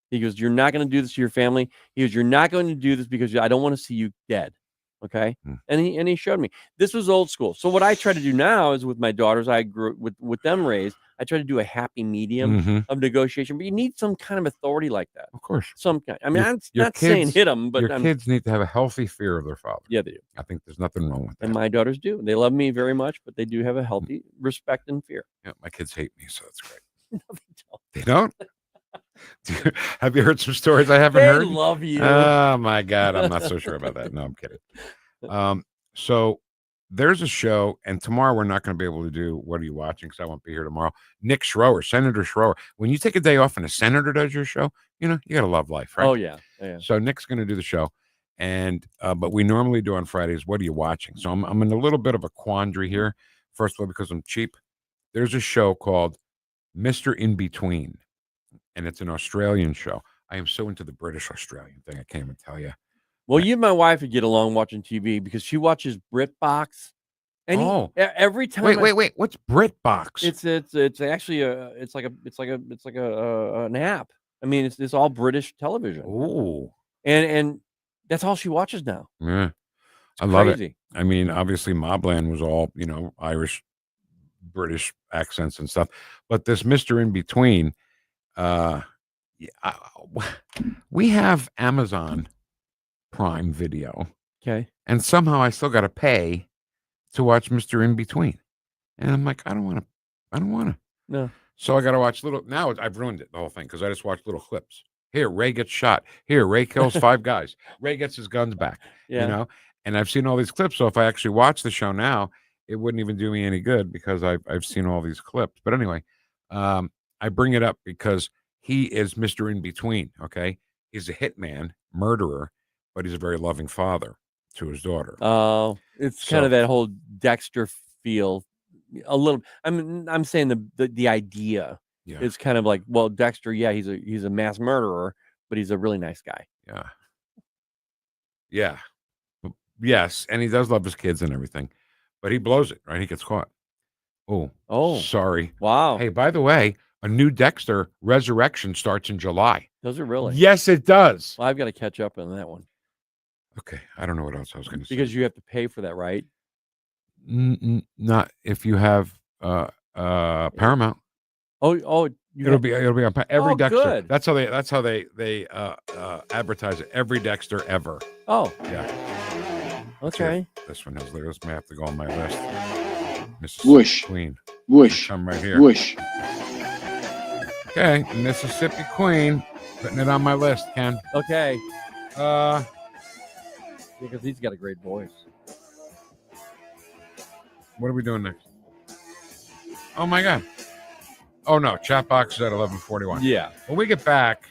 He goes, "You're not going to do this to your family." He goes, "You're not going to do this because I don't want to see you dead." Okay. And he showed me. This was old school. So what I try to do now is with my daughters, I grew with them raised, I try to do a happy medium of negotiation, but you need some kind of authority like that. Of course. Some kind. I mean, I'm Your not saying hit them, but your kids need to have a healthy fear of their father. Yeah, they do. I think there's nothing wrong with that. And my daughters do. They love me very much, but they do have a healthy respect and fear. Yeah, my kids hate me, so that's great. No, They don't? Have you heard some stories I haven't They heard? love you. Oh my God, I'm not so sure about that. No, I'm kidding. So there's a show, and tomorrow we're not going to be able to do What Are You Watching? Because I won't be here tomorrow. Nick Schroer, Senator Schroer. When you take a day off and a senator does your show, you know, you got to love life, right? Oh, yeah. Yeah. So Nick's going to do the show. And but we normally do on Fridays, What Are You Watching? So I'm in a little bit of a quandary here. First of all, because I'm cheap. There's a show called Mr. In Between, and it's an Australian show. I am so into the British Australian thing, I can't even tell you. Well, you and my wife would get along watching TV because she watches BritBox. And every time. Wait. What's BritBox? It's actually it's like an app. I mean, it's all British television. Oh. And that's all she watches now. Yeah. It's I love crazy. it. I mean, obviously Mobland was all, you know, Irish, British accents and stuff. But this Mr. In Between, we have Amazon Prime Video. Okay. And somehow I still got to pay to watch Mr. In Between. And I'm like, I don't want to. No. So I got to watch now I've ruined it, the whole thing, because I just watched little clips. Here, Ray gets shot. Here, Ray kills 5 guys. Ray gets his guns back. Yeah. You know? And I've seen all these clips. So if I actually watch the show now, it wouldn't even do me any good because I've seen all these clips. But anyway, I bring it up because he is Mr. In Between. Okay. He's a hitman, murderer, but he's a very loving father to his daughter. Oh, it's kind of that whole Dexter feel. A little. I'm saying the idea is kind of like, well, Dexter, yeah, he's a mass murderer, but he's a really nice guy. Yeah. Yeah. Yes, and he does love his kids and everything, but he blows it, right? He gets caught. Oh, sorry. Wow. Hey, by the way, a new Dexter Resurrection starts in July. Does it really? Yes, it does. Well, I've got to catch up on that one. Okay, I don't know what else I was going to say. Because you have to pay for that, right? Not if you have Paramount. Oh, it'll be on every Dexter. Good. That's how they advertise it. Every Dexter ever. Oh, yeah. Okay. This one has. This may have to go on my list. Mississippi Whoosh. Queen. Whoosh. Come right here. Whoosh. Okay, Mississippi Queen. Putting it on my list, Ken. Okay. Because he's got a great voice. What are we doing next? Oh my God. Oh no, chat box is at 11:41. Yeah. When we get back,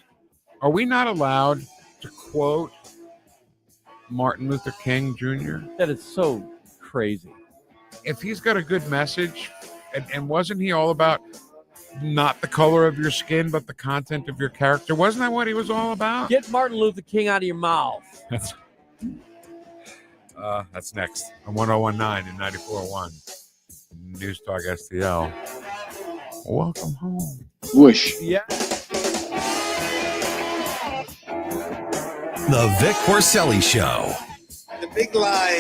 are we not allowed to quote Martin Luther King Jr.? That is so crazy. If he's got a good message, and wasn't he all about not the color of your skin, but the content of your character? Wasn't that what he was all about? Get Martin Luther King out of your mouth. That's next on 1019 and 94.1 News Talk STL. Welcome home. Whoosh. Yeah. The Vic Porcelli Show. The big lie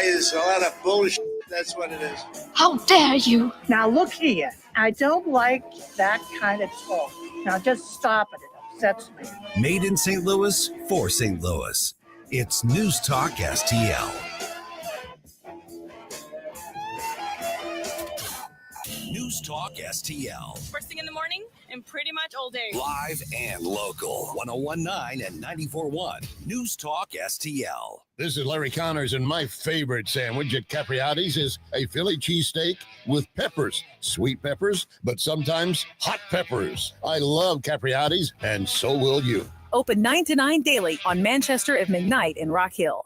is a lot of bullshit. That's what it is. How dare you? Now look here. I don't like that kind of talk. Now just stop it. It upsets me. Made in St. Louis for St. Louis. It's News Talk STL. News Talk STL. First thing in the morning and pretty much all day. Live and local. 1019 and 94.1 News Talk STL. This is Larry Connors, and my favorite sandwich at Capriati's is a Philly cheesesteak with peppers. Sweet peppers, but sometimes hot peppers. I love Capriati's, and so will you. Open 9 to 9 daily on Manchester at midnight in Rock Hill.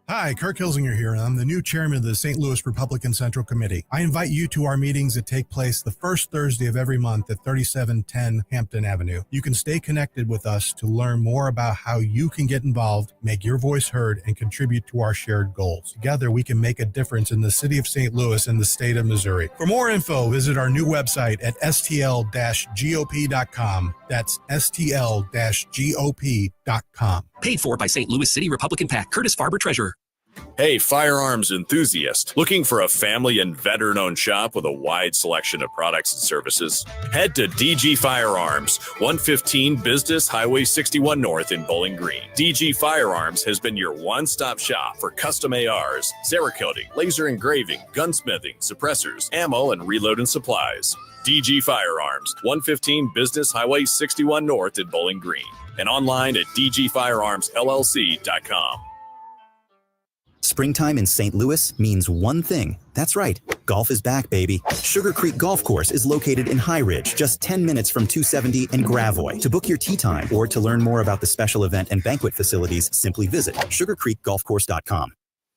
Hi, Kirk Hilsinger here, and I'm the new chairman of the St. Louis Republican Central Committee. I invite you to our meetings that take place the first Thursday of every month at 3710 Hampton Avenue. You can stay connected with us to learn more about how you can get involved, make your voice heard, and contribute to our shared goals. Together, we can make a difference in the city of St. Louis and the state of Missouri. For more info, visit our new website at stl-gop.com. That's stl-gop.com. Paid for by St. Louis City Republican PAC. Curtis Farber, Treasurer. Hey, firearms enthusiast, looking for a family and veteran-owned shop with a wide selection of products and services? Head to DG Firearms, 115 Business Highway 61 North in Bowling Green. DG Firearms has been your one-stop shop for custom ARs, Cerakoting, laser engraving, gunsmithing, suppressors, ammo, and reloading supplies. DG Firearms, 115 Business Highway 61 North in Bowling Green, and online at dgfirearmsllc.com. Springtime in St. Louis means one thing. That's right. Golf is back, baby. Sugar Creek Golf Course is located in High Ridge, just 10 minutes from 270 and Gravois. To book your tee time or to learn more about the special event and banquet facilities, simply visit sugarcreekgolfcourse.com.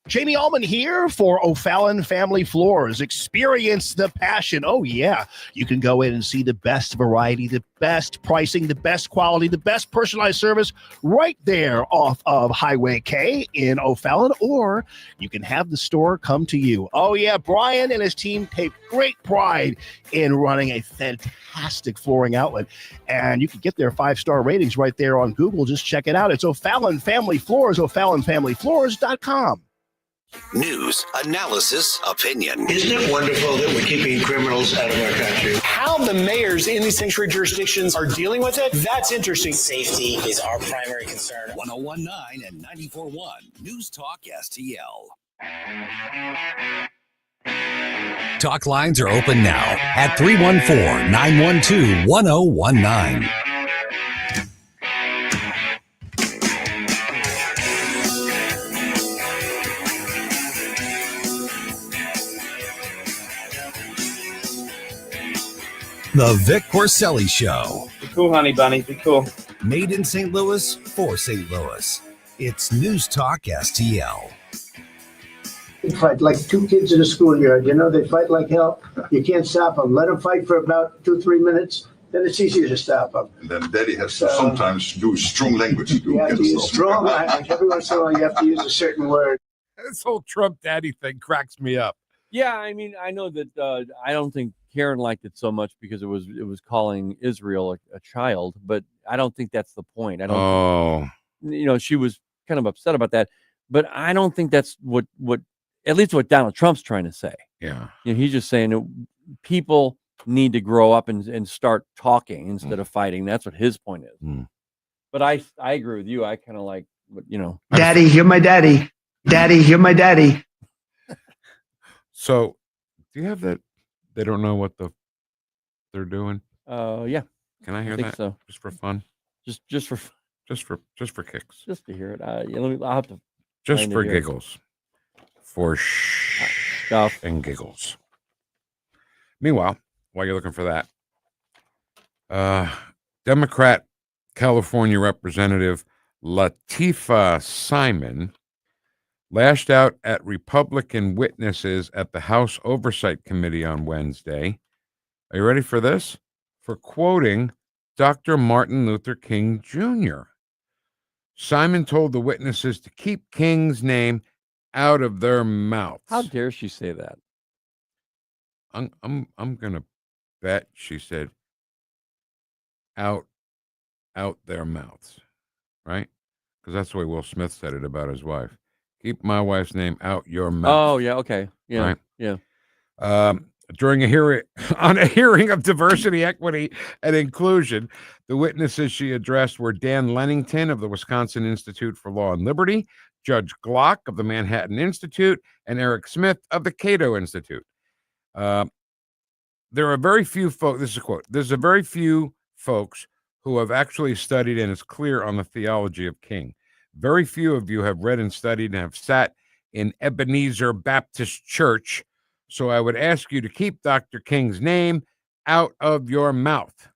Jamie Allman here for O'Fallon Family Floors. Experience the passion. Oh, yeah. You can go in and see the best variety, the best pricing, the best quality, the best personalized service right there off of Highway K in O'Fallon, or you can have the store come to you. Oh, yeah. Brian and his team take great pride in running a fantastic flooring outlet, and you can get their 5-star ratings right there on Google. Just check it out. It's O'Fallon Family Floors, O'FallonFamilyFloors.com. News, analysis, opinion. Isn't it wonderful that we're keeping criminals out of our country? How the mayors in these sanctuary jurisdictions are dealing with it, that's interesting. Safety is our primary concern. 1019 and 94.1 News Talk STL. Talk lines are open now at 314-912-1019. The Vic Porcelli Show. Be cool, honey bunny. Be cool. Made in St. Louis for St. Louis. It's News Talk STL. They fight like two kids in a schoolyard. You know, they fight like hell. You can't stop them. Let them fight for about 2-3 minutes. Then it's easier to stop them. And then Daddy has to sometimes do strong language. You have to use strong language. Every once in a while, you have to use a certain word. This whole Trump daddy thing cracks me up. Yeah, I mean, I know that I don't think Karen liked it so much because it was calling Israel a child, but I don't think that's the point. I don't. She was kind of upset about that, but I don't think that's what at least what Donald Trump's trying to say. Yeah, he's just saying that people need to grow up and start talking instead of fighting. That's what his point is. But I agree with you. I kind of like Daddy, you're my daddy. Daddy, you're my daddy. So, do you have that? They don't know what they're doing. Yeah. Can I hear think that? so. Just for fun. Just for kicks. Just to hear it. I'll have to. Just for giggles. For stuff and giggles. Meanwhile, while you're looking for that, Democrat California Representative Latifah Simon lashed out at Republican witnesses at the House Oversight Committee on Wednesday. Are you ready for this? For quoting Dr. Martin Luther King Jr. Simon told the witnesses to keep King's name out of their mouths. How dare she say that? I'm gonna bet she said out their mouths, right? Because that's the way Will Smith said it about his wife. Keep my wife's name out your mouth. Oh, yeah, okay. Yeah. Right? Yeah. During a hearing of diversity, equity, and inclusion, the witnesses she addressed were Dan Lennington of the Wisconsin Institute for Law and Liberty, Judge Glock of the Manhattan Institute, and Eric Smith of the Cato Institute. There are very few folks, this is a quote, there's a very few folks who have actually studied and is clear on the theology of King. Very few of you have read and studied and have sat in Ebenezer Baptist Church, so I would ask you to keep Dr. King's name out of your mouth.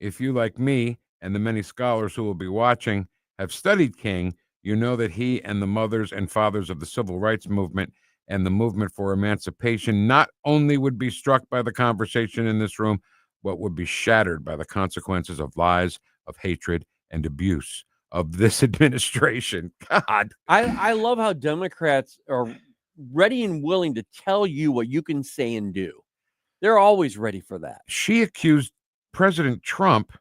If you, like me and the many scholars who will be watching, have studied King, you know that he and the mothers and fathers of the civil rights movement and the movement for emancipation not only would be struck by the conversation in this room, but would be shattered by the consequences of lies, of hatred, and abuse of this administration. God. I love how Democrats are ready and willing to tell you what you can say and do. They're always ready for that. She accused President Trump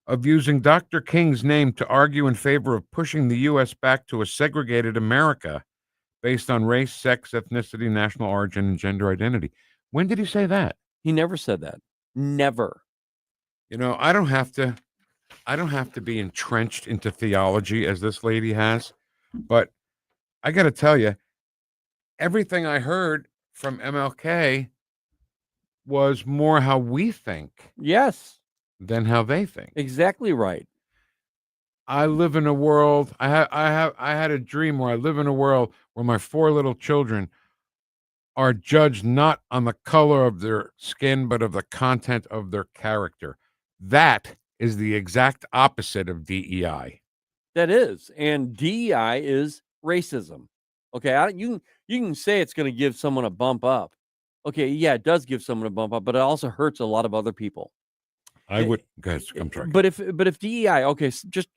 of using Dr. King's name to argue in favor of pushing the U.S. back to a segregated America based on race, sex, ethnicity, national origin, and gender identity. When did he say that? He never said that. Never. You know, I don't have to be entrenched into theology as this lady has, but I got to tell you, everything I heard from MLK was more how we think. Yes. Than how they think. Exactly right. I live in a world. I had a dream where I live in a world where my 4 little children are judged not on the color of their skin, but of the content of their character. That is the exact opposite of DEI. That is, and DEI is racism. Okay, you can say it's going to give someone a bump up. Okay, yeah, it does give someone a bump up, but it also hurts a lot of other people. I would, guys, I'm sorry. But if DEI, okay, so just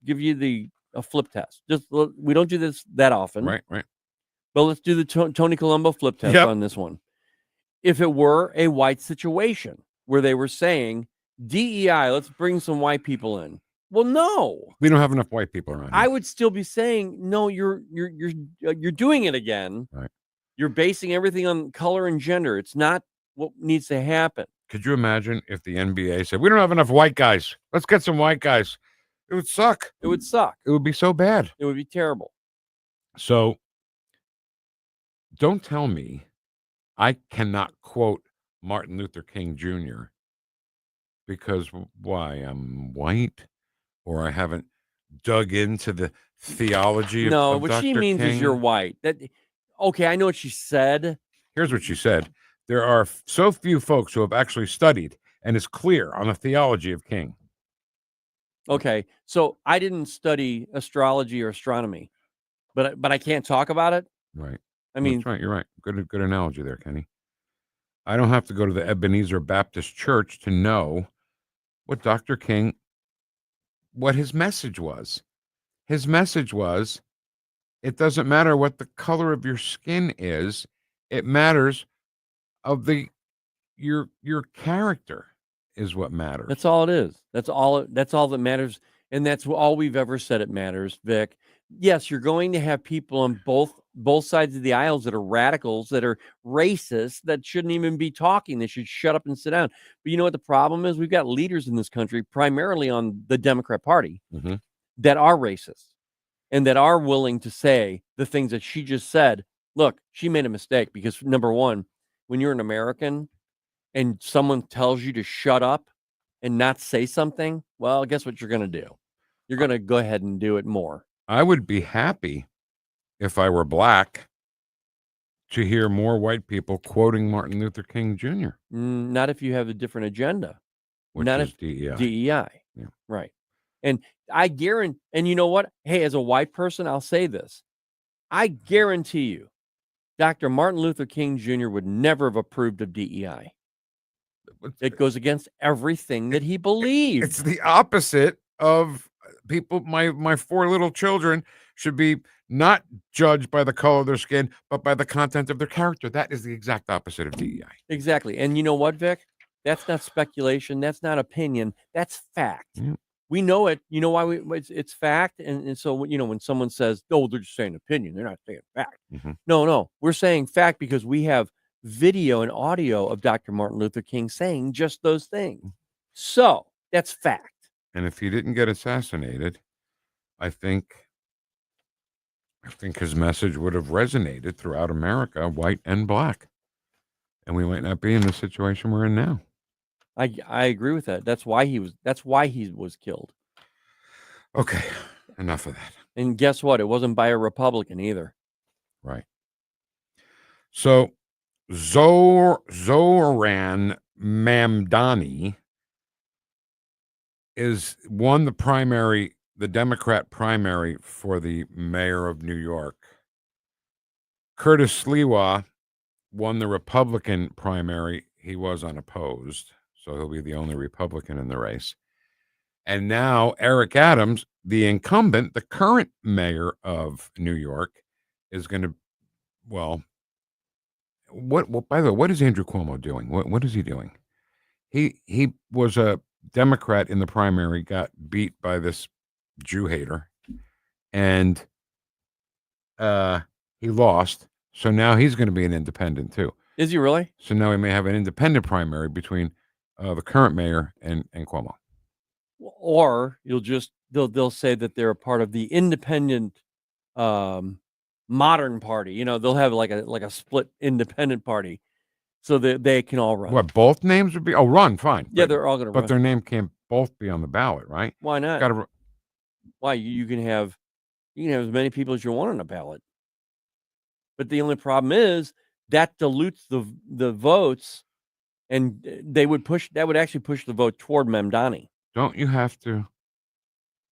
give you a flip test. We don't do this that often, right? But let's do the Tony Colombo flip test on this one. If it were a white situation where they were saying DEI, let's bring some white people in. Well, no, we don't have enough white people around. I would still be saying no. You're doing it again. Right. You're basing everything on color and gender. It's not what needs to happen. Could you imagine if the NBA said, we don't have enough white guys. Let's get some white guys. It would suck. It would suck. It would be so bad. It would be terrible. So don't tell me I cannot quote Martin Luther King Jr. because why? I'm white or I haven't dug into the theology of No, of what Dr. she means King. is you're white. Okay, I know what she said. Here's what she said. There are so few folks who have actually studied and is clear on the theology of King. Okay, so I didn't study astrology or astronomy, but I can't talk about it. Right. I mean, that's right. You're right. Good analogy there, Kenny. I don't have to go to the Ebenezer Baptist Church to know what Dr. King, what his message was. His message was, it doesn't matter what the color of your skin is. It matters of your character is what matters. That's all it is. That's all that matters, and that's all we've ever said it matters, Vic. Yes, you're going to have people on both sides of the aisles that are radicals, that are racist, that shouldn't even be talking. They should shut up and sit down. But you know what the problem is? We've got leaders in this country, primarily on the Democrat Party, that are racist and that are willing to say the things that she just said. Look, she made a mistake because, number one, when you're an American and someone tells you to shut up and not say something, well, guess what you're going to do? You're going to go ahead and do it more. I would be happy if I were black to hear more white people quoting Martin Luther King Jr. Not if you have a different agenda. Which not is if DEI. DEI. Yeah. Right. And I guarantee, and you know what? Hey, as a white person, I'll say this. I guarantee you, Dr. Martin Luther King Jr. would never have approved of DEI. It goes against everything that he believed. It's the opposite of people. My 4 little children should be not judged by the color of their skin, but by the content of their character. That is the exact opposite of DEI. Exactly. And you know what, Vic? That's not speculation. That's not opinion. That's fact. Yeah. We know it. You know why it's fact. And so, you know, when someone says, oh, they're just saying opinion, they're not saying fact. No, we're saying fact because we have video and audio of Dr. Martin Luther King saying just those things. So that's fact. And if he didn't get assassinated, I think his message would have resonated throughout America, white and black. And we might not be in the situation we're in now. I agree with that. That's why he was killed. Okay, enough of that. And guess what? It wasn't by a Republican either. Right. So Zoran Mamdani won the Democrat primary for the mayor of New York. Curtis Sliwa won the Republican primary. He was unopposed, so he'll be the only Republican in the race. And now Eric Adams, the incumbent, the current mayor of New York, is going to, well, by the way, what is Andrew Cuomo doing? What is he doing? He was a Democrat in the primary, got beat by this Jew hater, and He lost, so now he's going to be an independent too. Is he really? So now we may have an independent primary between the current mayor and Cuomo. Or they'll say that they're a part of the independent modern party. You know, they'll have like a split independent party, so that they can all run. What, both names would be? Oh, run, fine. Yeah, they're all going to run. But their name can't both be on the ballot, right? Why not? Why you can have as many people as you want on a ballot. But the only problem is that dilutes the votes, and that would actually push the vote toward Mamdani. Don't you have to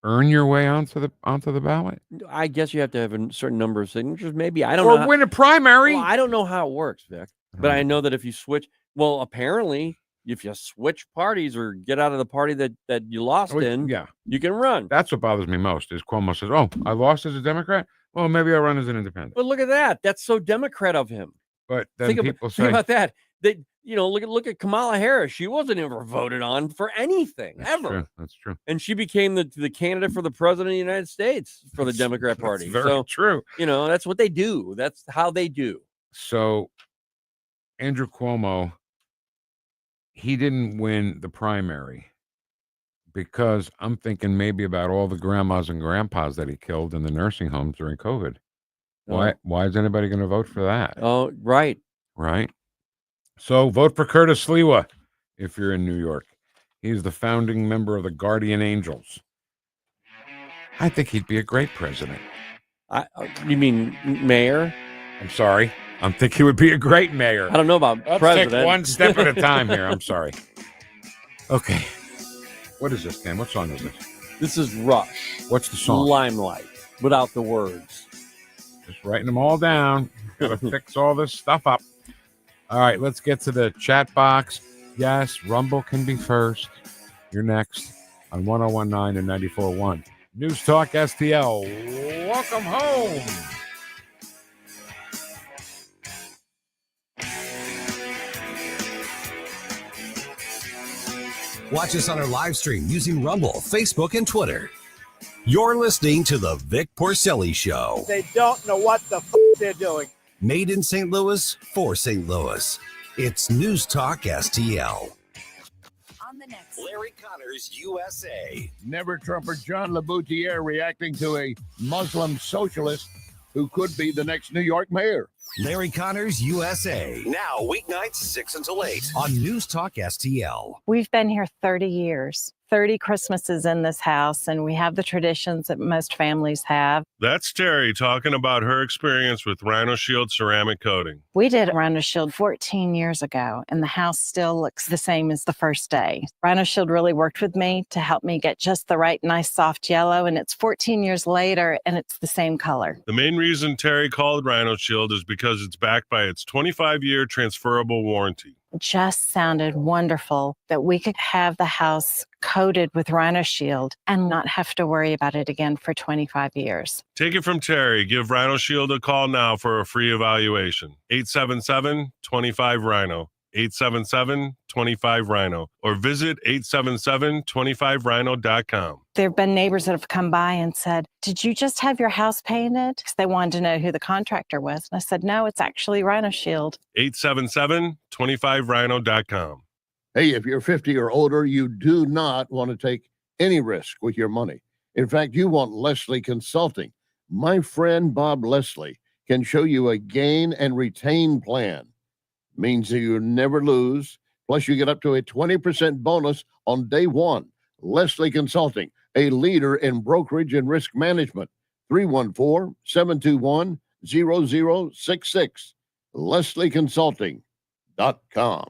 earn your way onto the ballot? I guess you have to have a certain number of signatures. Maybe I don't know. Or win a primary. Well, I don't know how it works, Vic. But I know that if you switch, apparently, if you switch parties or get out of the party that you lost in, you can run. That's what bothers me most is Cuomo says, "Oh, I lost as a Democrat. Well, maybe I'll run as an independent." But look at that. That's so Democrat of him. But then think about that. Look at Kamala Harris. She wasn't ever voted on for anything ever. That's true. And she became the candidate for the president of the United States for the Democrat Party. Very true. That's what they do. That's how they do. So Andrew Cuomo, he didn't win the primary because I'm thinking maybe about all the grandmas and grandpas that he killed in the nursing homes during COVID. Why is anybody going to vote for that? Oh, right. Right. So vote for Curtis Sliwa if you're in New York. He's the founding member of the Guardian Angels. I think he'd be a great president. You mean mayor? I'm sorry. I think he would be a great mayor. I don't know about president. Take one step at a time here. I'm sorry. Okay. What is this, Dan? What song is this? This is Rush. What's the song? Limelight, without the words. Just writing them all down. Got to fix all this stuff up. All right, let's get to the chat box. Yes, Rumble can be first. You're next on 101.9 and 94.1. News Talk STL. Welcome home. Watch us on our live stream using Rumble, Facebook, and Twitter. You're listening to the Vic Porcelli Show. They don't know what the they're doing. Made in St. Louis for St. Louis. It's News Talk STL. On the next, Larry Connors, USA. Never Trumper John LaBoutiere reacting to a Muslim socialist who could be the next New York mayor. Larry Connors, USA. Now, weeknights 6 until 8. On News Talk STL. We've been here 30 years. 30 Christmases in this house, and we have the traditions that most families have. That's Terry talking about her experience with Rhino Shield ceramic coating. We did Rhino Shield 14 years ago, and the house still looks the same as the first day. Rhino Shield really worked with me to help me get just the right, nice, soft yellow, and it's 14 years later, and it's the same color. The main reason Terry called Rhino Shield is because it's backed by its 25-year transferable warranty. It just sounded wonderful that we could have the house coated with Rhino Shield and not have to worry about it again for 25 years. Take it from Terry. Give Rhino Shield a call now for a free evaluation. 877-25-RHINO. 877-25-RHINO. Or visit 877-25rhino.com. There have been neighbors that have come by and said, "Did you just have your house painted?" Because they wanted to know who the contractor was. And I said, "No, it's actually Rhino Shield." 877-25rhino.com. Hey, if you're 50 or older, you do not want to take any risk with your money. In fact, you want Leslie Consulting. My friend Bob Leslie can show you a gain and retain plan. Means that you never lose. Plus, you get up to a 20% bonus on day one. Leslie Consulting, a leader in brokerage and risk management. 314-721-0066. LeslieConsulting.com.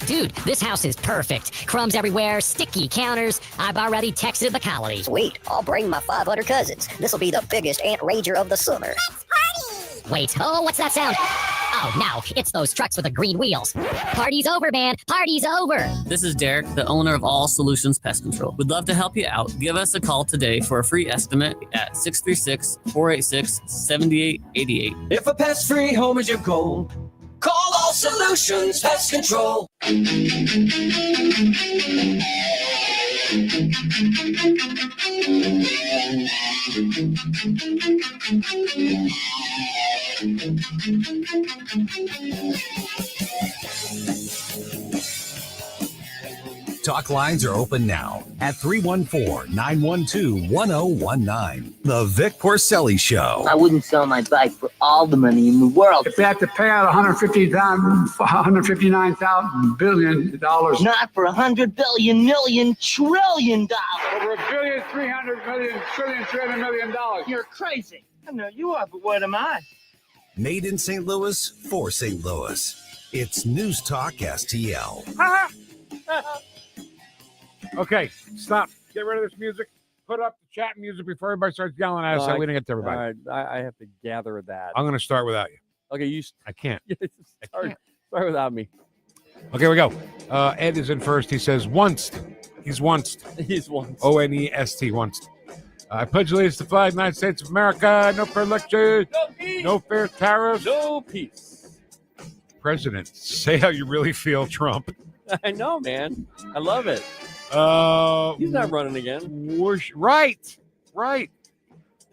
Dude, this house is perfect. Crumbs everywhere, sticky counters. I've already texted the colony. Sweet, I'll bring my 500 cousins. This'll be the biggest ant rager of the summer. Let's party! Wait, what's that sound? Oh, no, it's those trucks with the green wheels. Party's over, man. Party's over. This is Derek, the owner of All Solutions Pest Control. We'd love to help you out. Give us a call today for a free estimate at 636-486-7888. If a pest-free home is your goal, call All Solutions Pest Control. Talk lines are open now at 314-912-1019. The Vic Porcelli Show. I wouldn't sell my bike for all the money in the world. If they have to pay out $159,000 billion. Not for $100 billion, million, trillion dollars. Over $1 billion, $300 million, trillion, $300 million. You're crazy. I know you are, but what am I? Made in St. Louis for St. Louis. It's News Talk STL. Okay, stop. Get rid of this music. Put up the chat music before everybody starts yelling at us. So we didn't get to everybody. All right, I have to gather that. I'm going to start without you. Okay, I can't. Start without me. Okay, we go. Ed is in first. He says, once. He's once. He's once. O-N-E-S-T, once. I pledge allegiance to the flag of the United States of America. No fair election. No peace. No fair tariffs. No peace. President, say how you really feel, Trump. I know, man. I love it. He's not running again. Whoosh. Right.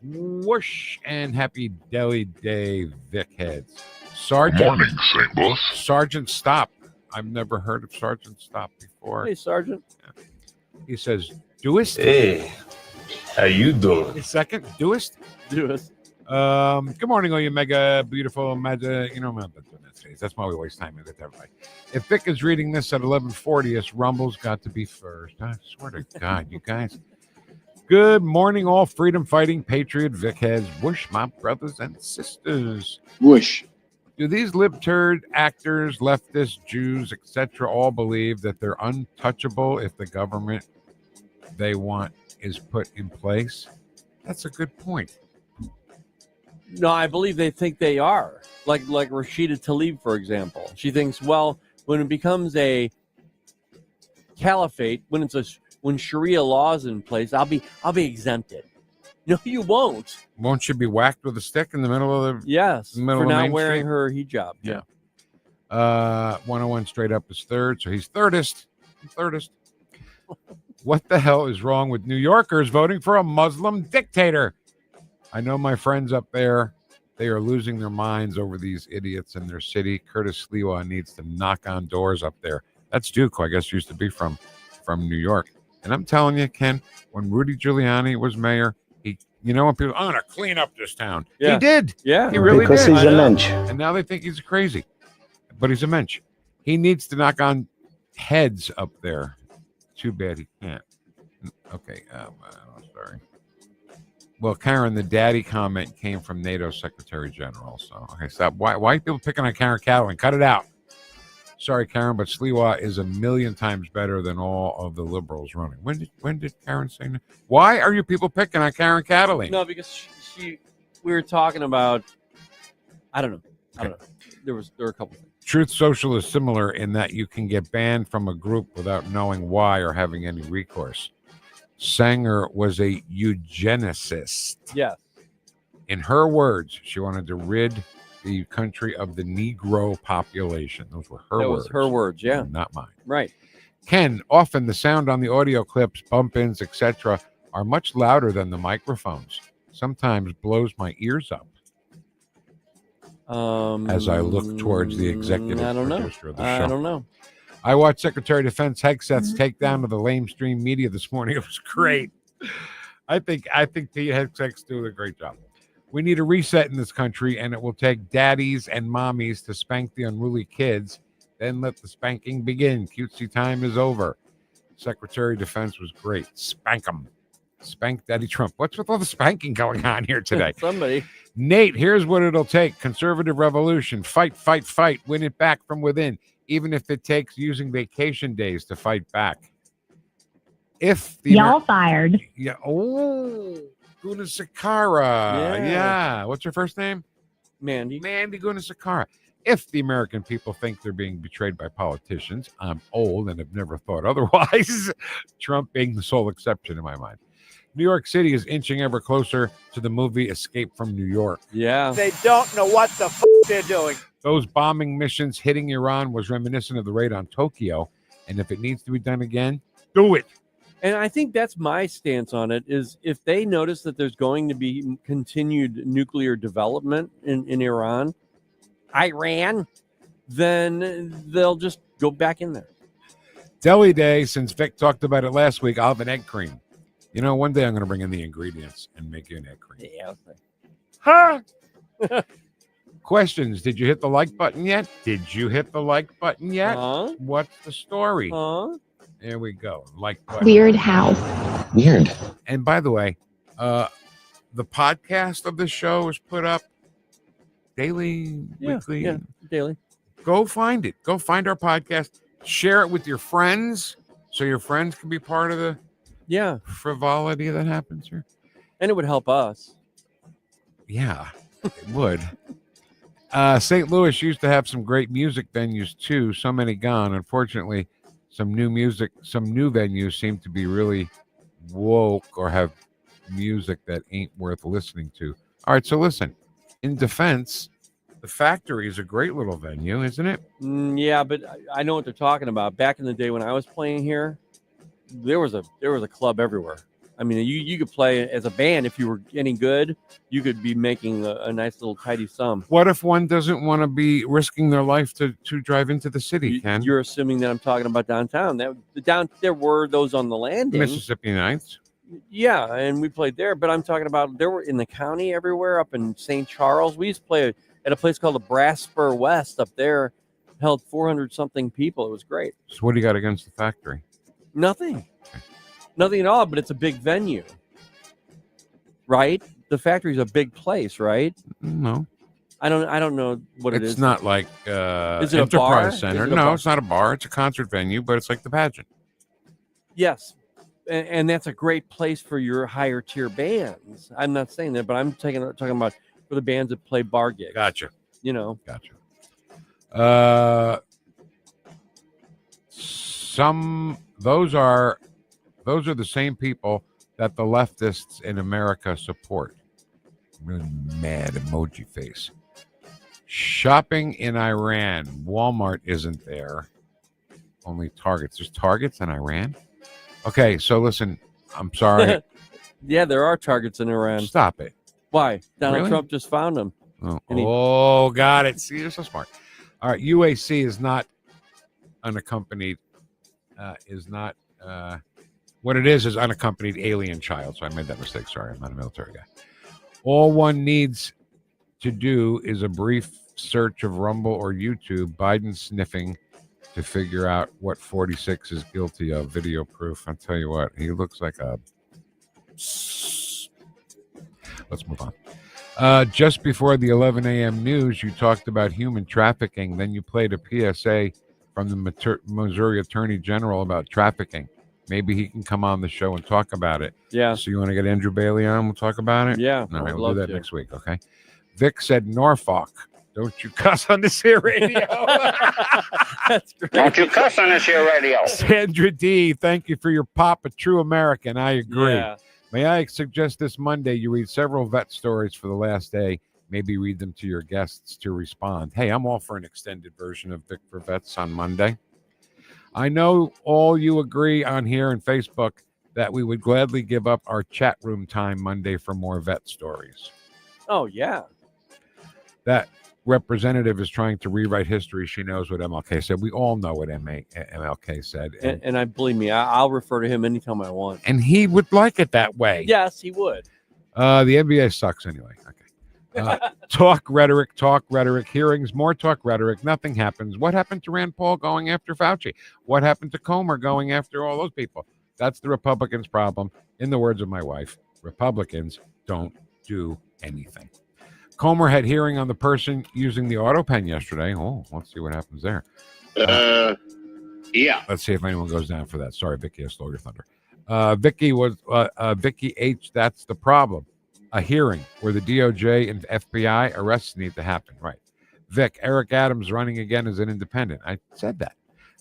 Whoosh. And happy DELI Day, Vic Heads. Sergeant. Morning, St. Louis. Sergeant Stop. I've never heard of Sergeant Stop before. Hey, Sergeant. He says, doest. Hey, how you doing? Second, doest. Doest. Good morning, all you mega beautiful mega. You know, I'm not doing that today. That's why we waste time with everybody. If Vic is reading this at 11:40, it's Rumble's got to be first. I swear to God, you guys. Good morning, all freedom-fighting patriot Vic Heads. Whoosh, my brothers and sisters. Whoosh. Do these libturd actors, leftists, Jews, etc., all believe that they're untouchable if the government they want is put in place? That's a good point. No, I believe they think they are. Like Rashida Tlaib, for example. She thinks, well, when it becomes a caliphate, when Sharia law is in place, I'll be exempted. No, you won't. Won't you be whacked with a stick in the middle of the for not wearing her hijab? Yeah. 101 straight up is third, so he's thirdest. What the hell is wrong with New Yorkers voting for a Muslim dictator? I know my friends up there, they are losing their minds over these idiots in their city. Curtis Sliwa needs to knock on doors up there. That's Duke, who I guess used to be from New York. And I'm telling you, Ken, when Rudy Giuliani was mayor, when people, I'm going to clean up this town. Yeah. He did. Yeah. He really because did. he's a mensch. And now they think he's crazy. But he's a mensch. He needs to knock on heads up there. Too bad he can't. Okay. Sorry. Well, Karen, the daddy comment came from NATO Secretary General. So, okay, stop. Why are people picking on Karen Kataline? Cut it out. Sorry, Karen, but Sliwa is a million times better than all of the liberals running. When did Karen say that? Why are you people picking on Karen Kataline? No, because we were talking about, I don't know. There were a couple things. Truth Social is similar in that you can get banned from a group without knowing why or having any recourse. Sanger was a eugenicist. Yes. In her words, she wanted to rid the country of the Negro population. Those were her words. That was her words, yeah. Not mine. Right. Ken, often the sound on the audio clips, bump-ins, etc., are much louder than the microphones. Sometimes blows my ears up. As I look towards the executive producer of the show. I don't know. I watched Secretary of Defense Hegseth's takedown of the lamestream media this morning. It was great. I think Pete Hegseth's doing a great job. We need a reset in this country, and it will take daddies and mommies to spank the unruly kids. Then let the spanking begin. Cutesy time is over. Secretary of Defense was great. Spank them. Spank Daddy Trump. What's with all the spanking going on here today? Somebody. Nate, here's what it'll take. Conservative revolution. Fight, fight, fight. Win it back from within. Even if it takes using vacation days to fight back. If the Y'all fired. Yeah. Oh, Gunasekara. Yeah. What's her first name? Mandy Gunasekara. If the American people think they're being betrayed by politicians, I'm old and have never thought otherwise. Trump being the sole exception in my mind. New York City is inching ever closer to the movie Escape from New York. Yeah. They don't know what the they're doing. Those bombing missions hitting Iran was reminiscent of the raid on Tokyo. And if it needs to be done again, do it. And I think that's my stance on it, is if they notice that there's going to be continued nuclear development in Iran, then they'll just go back in there. Deli Day, since Vic talked about it last week, I'll have an egg cream. You know, one day I'm going to bring in the ingredients and make you an egg cream. Yeah. Huh? Questions. Did you hit the like button yet? Did you hit the like button yet? What's the story? There we go. Like button. Weird how? Weird. And by the way, the podcast of the show is put up daily, weekly. Yeah, daily. Go find it. Go find our podcast. Share it with your friends so your friends can be part of the frivolity that happens here. And it would help us. Yeah, it would. St. Louis used to have some great music venues too. So many gone. Unfortunately, some new venues seem to be really woke or have music that ain't worth listening to. All right, so listen. In defense, the Factory is a great little venue, isn't it? Yeah, but I know what they're talking about. Back in the day when I was playing here, there was a club everywhere. I mean, you could play as a band if you were any good. You could be making a nice little tidy sum. What if one doesn't want to be risking their life to drive into the city, Ken? You're assuming that I'm talking about downtown. There were those on the landing. Mississippi Nights. Yeah, and we played there. But I'm talking about there were in the county everywhere, up in St. Charles. We used to play at a place called the Brass Spur West up there. Held 400-something people. It was great. So what do you got against the Factory? Nothing. Nothing at all, but it's a big venue. Right? The Factory's a big place, right? No. I don't know what it is. It's not like Is it Enterprise a bar? Center. Is it a No, bar? it's not a bar. It's a concert venue, but it's like the pageant. Yes. And that's a great place for your higher tier bands. I'm not saying that, but I'm talking about for the bands that play bar gigs. Gotcha. You know. Gotcha. Those are the same people that the leftists in America support. Really mad emoji face. Shopping in Iran. Walmart isn't there. Only Targets. There's Targets in Iran? Okay, so listen, I'm sorry. Yeah, there are Targets in Iran. Stop it. Why? Donald Really? Trump just found them. Oh, got it. See, you're so smart. All right, UAC is not unaccompanied, what it is unaccompanied alien child. So I made that mistake. Sorry, I'm not a military guy. All one needs to do is a brief search of Rumble or YouTube, Biden sniffing to figure out what 46 is guilty of. Video proof. I'll tell you what, he looks like a... Let's move on. Just before the 11 a.m. news, you talked about human trafficking. Then you played a PSA from the Missouri Attorney General about trafficking. Maybe he can come on the show and talk about it. Yeah. So you want to get Andrew Bailey on? We'll talk about it? Yeah. All right, I'd we'll love do that to. next week, okay? Vic said Norfolk. Don't you cuss on this here radio. That's great. Don't you cuss on this here radio. Sandra D., thank you for your pop, a true American. I agree. Yeah. May I suggest this Monday you read several vet stories for the last day, maybe read them to your guests to respond. Hey, I'm all for an extended version of Vic for Vets on Monday. I know all you agree on here and Facebook that we would gladly give up our chat room time Monday for more vet stories. Oh, yeah. That representative is trying to rewrite history. She knows what MLK said. We all know what MLK said. And I believe me, I'll refer to him anytime I want. And he would like it that way. Yes, he would. The NBA sucks anyway. Okay. Talk rhetoric, hearings, more talk rhetoric. Nothing happens. What happened to Rand Paul going after Fauci? What happened to Comer going after all those people? That's the Republicans' problem. In the words of my wife, Republicans don't do anything. Comer had hearing on the person using the auto pen yesterday. Oh, let's see what happens there. Yeah. Let's see if anyone goes down for that. Sorry, Vicky, I stole your thunder. Vicky H. That's the problem. A hearing where the DOJ and FBI arrests need to happen. Right. Vic, Eric Adams running again as an independent. I said that.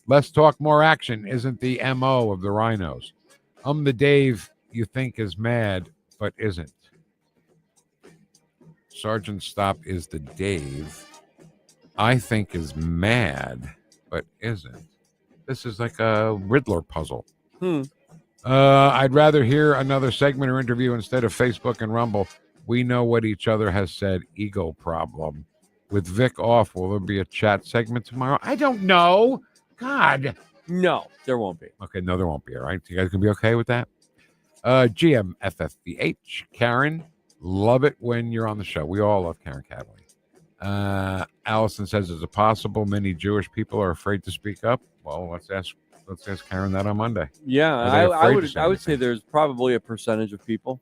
Less talk, more action isn't the MO of the rhinos. The Dave you think is mad, but isn't. Sergeant Stop is the Dave I think is mad, but isn't. This is like a Riddler puzzle. I'd rather hear another segment or interview instead of Facebook and Rumble. We know what each other has said. Ego problem. With Vic off, will there be a chat segment tomorrow? I don't know. God. No, there won't be. Okay, no, there won't be. All right. You guys can be okay with that? GMFFBH. Karen, love it when you're on the show. We all love Karen Kataline. Allison says, is it possible many Jewish people are afraid to speak up? Well, let's ask Karen that on Monday. Yeah, I would say there's probably a percentage of people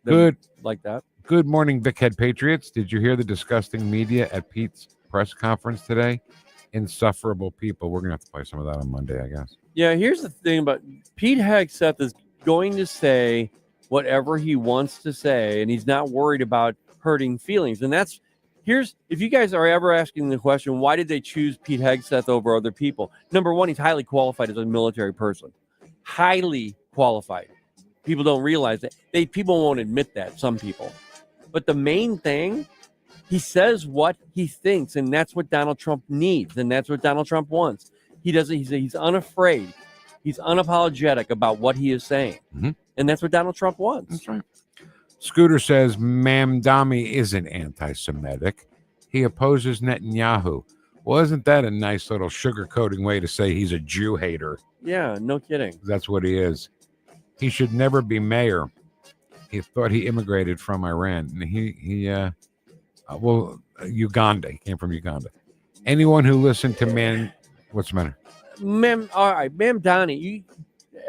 good like that. Good morning, Vic Head Patriots. Did you hear the disgusting media at Pete's press conference today? Insufferable people. We're gonna have to play some of that on Monday, I guess. Yeah, here's the thing about Pete Hegseth is going to say whatever he wants to say, and he's not worried about hurting feelings. And if you guys are ever asking the question, why did they choose Pete Hegseth over other people? Number one, he's highly qualified as a military person. Highly qualified. People don't realize that. People won't admit that, some people. But the main thing, he says what he thinks, and that's what Donald Trump needs, and that's what Donald Trump wants. He's unafraid. He's unapologetic about what he is saying. Mm-hmm. And that's what Donald Trump wants. That's right. Scooter says, Mamdani isn't anti-Semitic. He opposes Netanyahu. Well, isn't that a nice little sugar-coating way to say he's a Jew hater? Yeah, no kidding. That's what he is. He should never be mayor. He thought he immigrated from Iran. And Uganda. He came from Uganda. Anyone who listened to what's the matter? All right, Mamdani,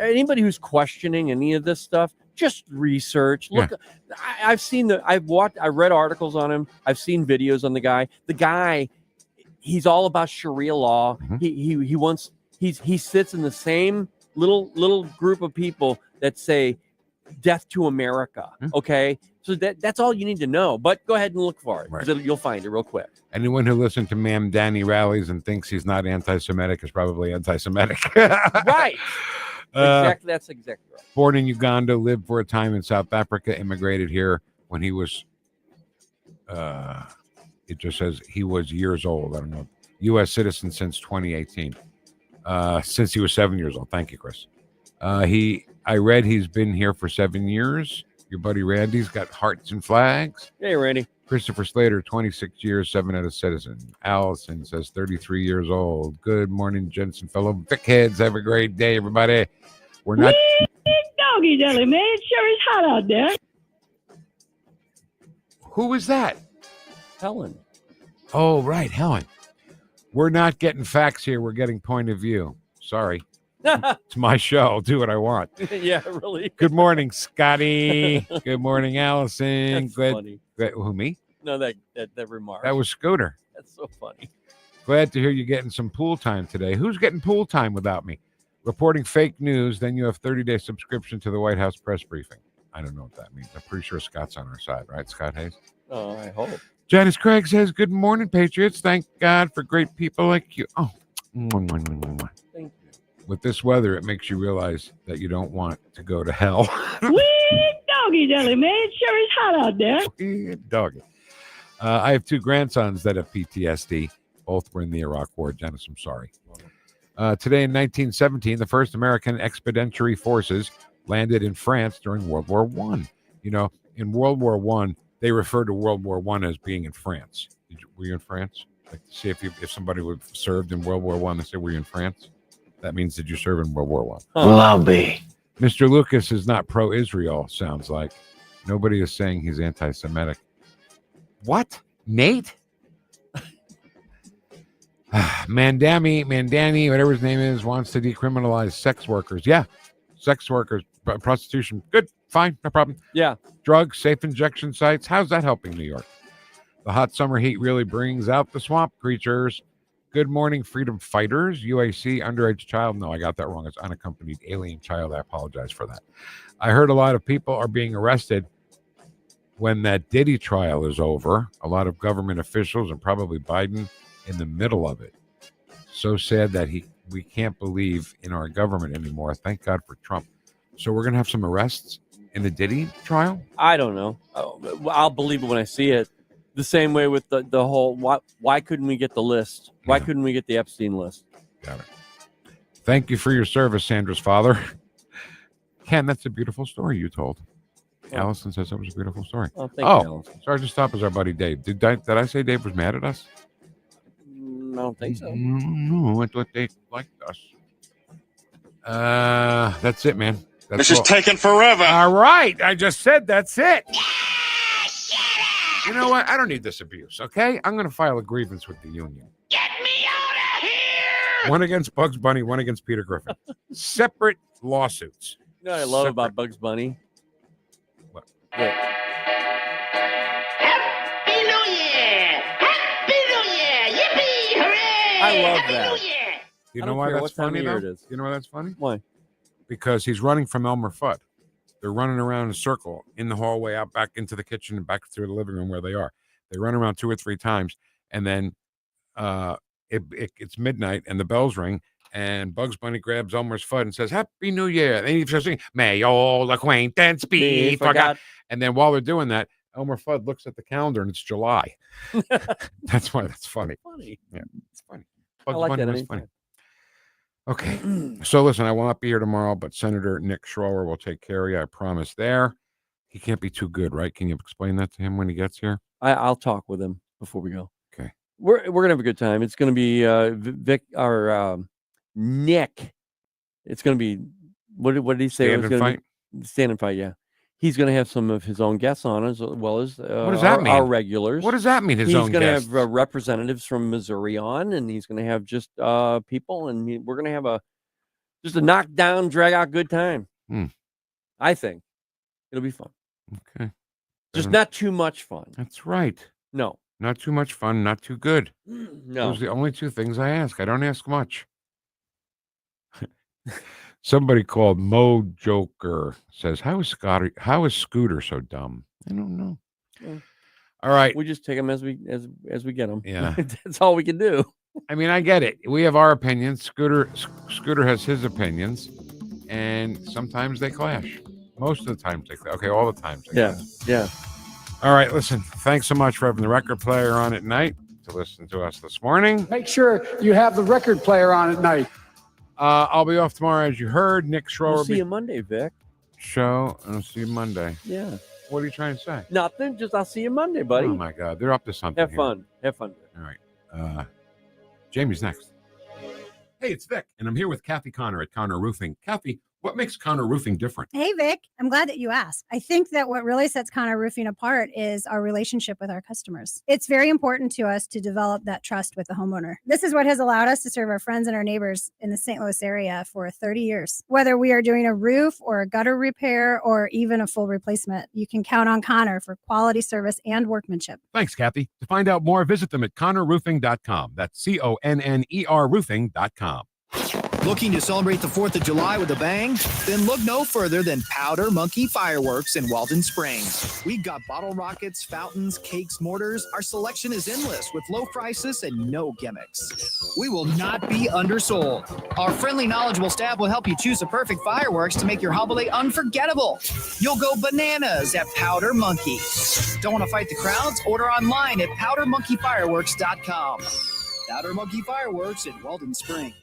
anybody who's questioning any of this stuff, just research. Look, yeah. I read articles on him. I've seen videos on the guy. The guy, he's all about Sharia law. Mm-hmm. He sits in the same little group of people that say death to America. Mm-hmm. Okay. So that's all you need to know. But go ahead and look for it. Right. You'll find it real quick. Anyone who listened to Mamdani rallies and thinks he's not anti-Semitic is probably anti-Semitic. Right. Exactly. That's exactly right. Born in Uganda, lived for a time in South Africa, immigrated here when he was, it just says he was years old. I don't know. U.S. citizen since 2018. Since he was 7 years old. Thank you, Chris. I read he's been here for 7 years. Your buddy Randy's got hearts and flags. Hey, Randy. Christopher Slater, 26 years, 7 out of citizen. Allison says 33 years old. Good morning, Jensen, fellow Vic Heads. Have a great day, everybody. We're not. Doggy jelly, man. It sure is hot out there. Who was that? Helen. Oh, right, Helen. We're not getting facts here. We're getting point of view. Sorry. It's my show. I'll do what I want. Yeah, really. Good morning, Scotty. Good morning, Allison. That's funny. Who, me? No, that remark. That was Scooter. That's so funny. Glad to hear you getting some pool time today. Who's getting pool time without me? Reporting fake news, then you have 30-day subscription to the White House press briefing. I don't know what that means. I'm pretty sure Scott's on our side, right, Scott Hayes? Oh, I hope. Janice Craig says, good morning, Patriots. Thank God for great people like you. Oh, thank you. With this weather, it makes you realize that you don't want to go to hell. Sweet doggy jelly, man. It sure is hot out there. Sweet doggy. I have 2 grandsons that have PTSD. Both were in the Iraq War. Janice, I'm sorry. Today in 1917, the first American expeditionary forces landed in France during World War I. You know, in World War I, they refer to World War I as being in France. Were you in France? Like, see if somebody would served in World War I, they say, were you in France? That means, did you serve in World War I? Well, I'll be. Mr. Lucas is not pro-Israel, sounds like. Nobody is saying he's anti-Semitic. What? Nate? Mandani, whatever his name is, wants to decriminalize sex workers. Yeah, sex workers, prostitution. Good, fine, no problem. Yeah. Drugs, safe injection sites. How's that helping New York? The hot summer heat really brings out the swamp creatures. Good morning, freedom fighters. UAC, underage child. No, I got that wrong. It's unaccompanied alien child. I apologize for that. I heard a lot of people are being arrested when that DELI trial is over. A lot of government officials and probably Biden in the middle of it. So sad that we can't believe in our government anymore. Thank God for Trump. So we're going to have some arrests in the DELI trial? I don't know. I'll believe it when I see it. The same way with the whole, why couldn't we get the list? Why couldn't we get the Epstein list? Got it. Thank you for your service, Sandra's father. Ken, that's a beautiful story you told. Allison says that was a beautiful story. Oh, thank you, Allison. Sergeant Stop is our buddy Dave. Did I say Dave was mad at us? I don't think so. No, I thought they liked us. That's it, man. This is taking forever. All right. I just said that's it. You know what? I don't need this abuse, okay? I'm going to file a grievance with the union. Get me out of here! One against Bugs Bunny, one against Peter Griffin. Separate lawsuits. You know what I love about Bugs Bunny? What? Yeah. Happy New Year! Happy New Year! Yippee! Hooray! I love Happy that. New Year! You I know don't why care that's what time funny, of year though? it is. You know why that's funny? Why? Because he's running from Elmer Fudd. They're running around in a circle in the hallway, out back into the kitchen and back through the living room where they are. They run around 2 or 3 times, and then it's midnight and the bells ring, and Bugs Bunny grabs Elmer's Fudd and says, "Happy New Year." And he starts singing, "May old acquaintance be forgot." And then while they're doing that, Elmer Fudd looks at the calendar and it's July. That's why that's funny. Funny. Yeah, it's funny. I Bugs like Bunny that was anytime. funny. Okay. So listen, I will not be here tomorrow, but Senator Nick Schroer will take care of you. I promise there. He can't be too good, right? Can you explain that to him when he gets here? I'll talk with him before we go. Okay. We're gonna have a good time. It's gonna be Vic or Nick. It's gonna be what did he say? Stand and fight? Stand and fight, yeah. He's gonna have some of his own guests on as well as What does that mean? our regulars. What does that mean? His he's own gonna guests? have representatives from Missouri on, and he's gonna have just people, and we're gonna have just a knockdown, drag out good time. I think it'll be fun. Okay. Just not too much fun. That's right. No. Not too much fun, not too good. No. Those are the only 2 things I ask. I don't ask much. Somebody called Mo Joker says, How is Scooter so dumb? I don't know. Yeah. All right. We just take them as we get them. Yeah. That's all we can do. I mean, I get it. We have our opinions. Scooter has his opinions, and sometimes they clash. Most of the times they clash. Okay, all the times they clash. Yeah. All right, listen. Thanks so much for having the record player on at night to listen to us this morning. Make sure you have the record player on at night. I'll be off tomorrow, as you heard. Nick Schroer We'll will see be you Monday, Vic. show, and I'll see you Monday. Yeah. What are you trying to say? Nothing. Just I'll see you Monday, buddy. Oh my God, they're up to something. Have here. fun. Have fun. All right. Jamie's next. Hey, it's Vic, and I'm here with Kathy Connor at Connor Roofing. Kathy, what makes Connor Roofing different? Hey, Vic. I'm glad that you asked. I think that what really sets Connor Roofing apart is our relationship with our customers. It's very important to us to develop that trust with the homeowner. This is what has allowed us to serve our friends and our neighbors in the St. Louis area for 30 years. Whether we are doing a roof or a gutter repair or even a full replacement, you can count on Connor for quality service and workmanship. Thanks, Kathy. To find out more, visit them at connorroofing.com. That's CONNER roofing.com. Looking to celebrate the 4th of July with a bang? Then look no further than Powder Monkey Fireworks in Walden Springs. We've got bottle rockets, fountains, cakes, mortars. Our selection is endless with low prices and no gimmicks. We will not be undersold. Our friendly, knowledgeable staff will help you choose the perfect fireworks to make your holiday unforgettable. You'll go bananas at Powder Monkey. Don't want to fight the crowds? Order online at powdermonkeyfireworks.com. Powder Monkey Fireworks in Walden Springs.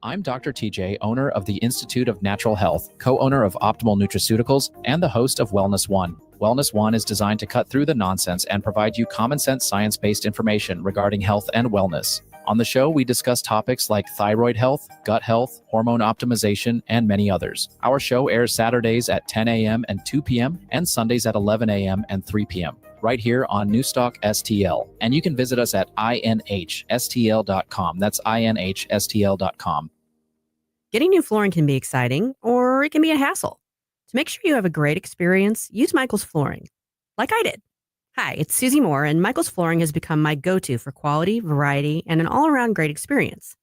I'm Dr. TJ, owner of the Institute of Natural Health, co-owner of Optimal Nutraceuticals, and the host of Wellness One. Wellness One is designed to cut through the nonsense and provide you common sense, science-based information regarding health and wellness. On the show, we discuss topics like thyroid health, gut health, hormone optimization, and many others. Our show airs Saturdays at 10 a.m. and 2 p.m. and Sundays at 11 a.m. and 3 p.m. right here on NewstalkSTL. And you can visit us at inhstl.com. That's inhstl.com. Getting new flooring can be exciting, or it can be a hassle. To make sure you have a great experience, use Michael's Flooring, like I did. Hi, it's Susie Moore, and Michael's Flooring has become my go-to for quality, variety, and an all-around great experience.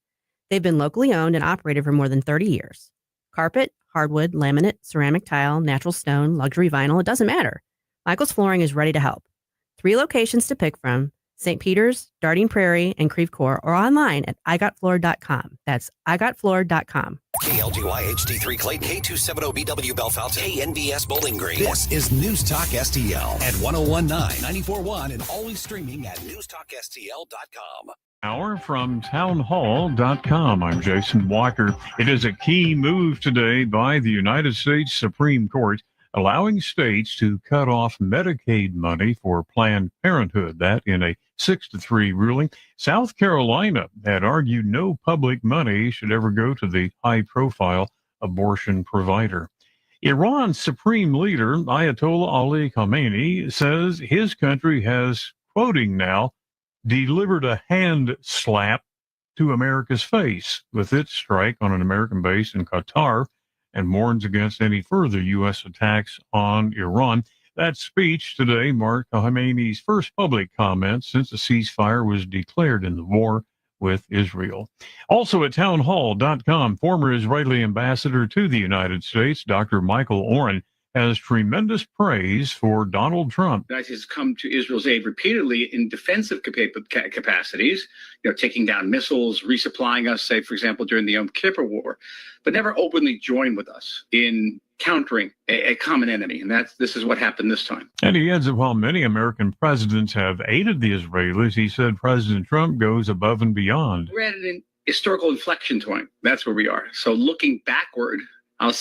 They've been locally owned and operated for more than 30 years. Carpet, hardwood, laminate, ceramic tile, natural stone, luxury vinyl, it doesn't matter. Michael's Flooring is ready to help. 3 locations to pick from, St. Peter's, Darting Prairie, and Creve Coeur, or online at igotfloor.com. That's igotfloor.com. KLGY HD3 Clayton, K270BW Bellefonte, KNBS Bowling Green. This is News Talk STL at 1019, 94.1, and always streaming at newstalkstl.com. Hour from townhall.com. I'm Jason Walker. It is a key move today by the United States Supreme Court, allowing states to cut off Medicaid money for Planned Parenthood. That in a 6-3 ruling. South Carolina had argued no public money should ever go to the high-profile abortion provider. Iran's supreme leader, Ayatollah Ali Khamenei, says his country has, quoting now, delivered a hand slap to America's face with its strike on an American base in Qatar, and warns against any further U.S. attacks on Iran. That speech today marked Khamenei's first public comment since a ceasefire was declared in the war with Israel. Also at townhall.com, former Israeli ambassador to the United States, Dr. Michael Oren, has tremendous praise for Donald Trump. The United States has come to Israel's aid repeatedly in defensive capacities, taking down missiles, resupplying us, say, for example, during the Yom Kippur War, but never openly joined with us in countering a common enemy. And this is what happened this time. And he adds that while many American presidents have aided the Israelis, he said President Trump goes above and beyond. We're at an historical inflection point. That's where we are. So looking backward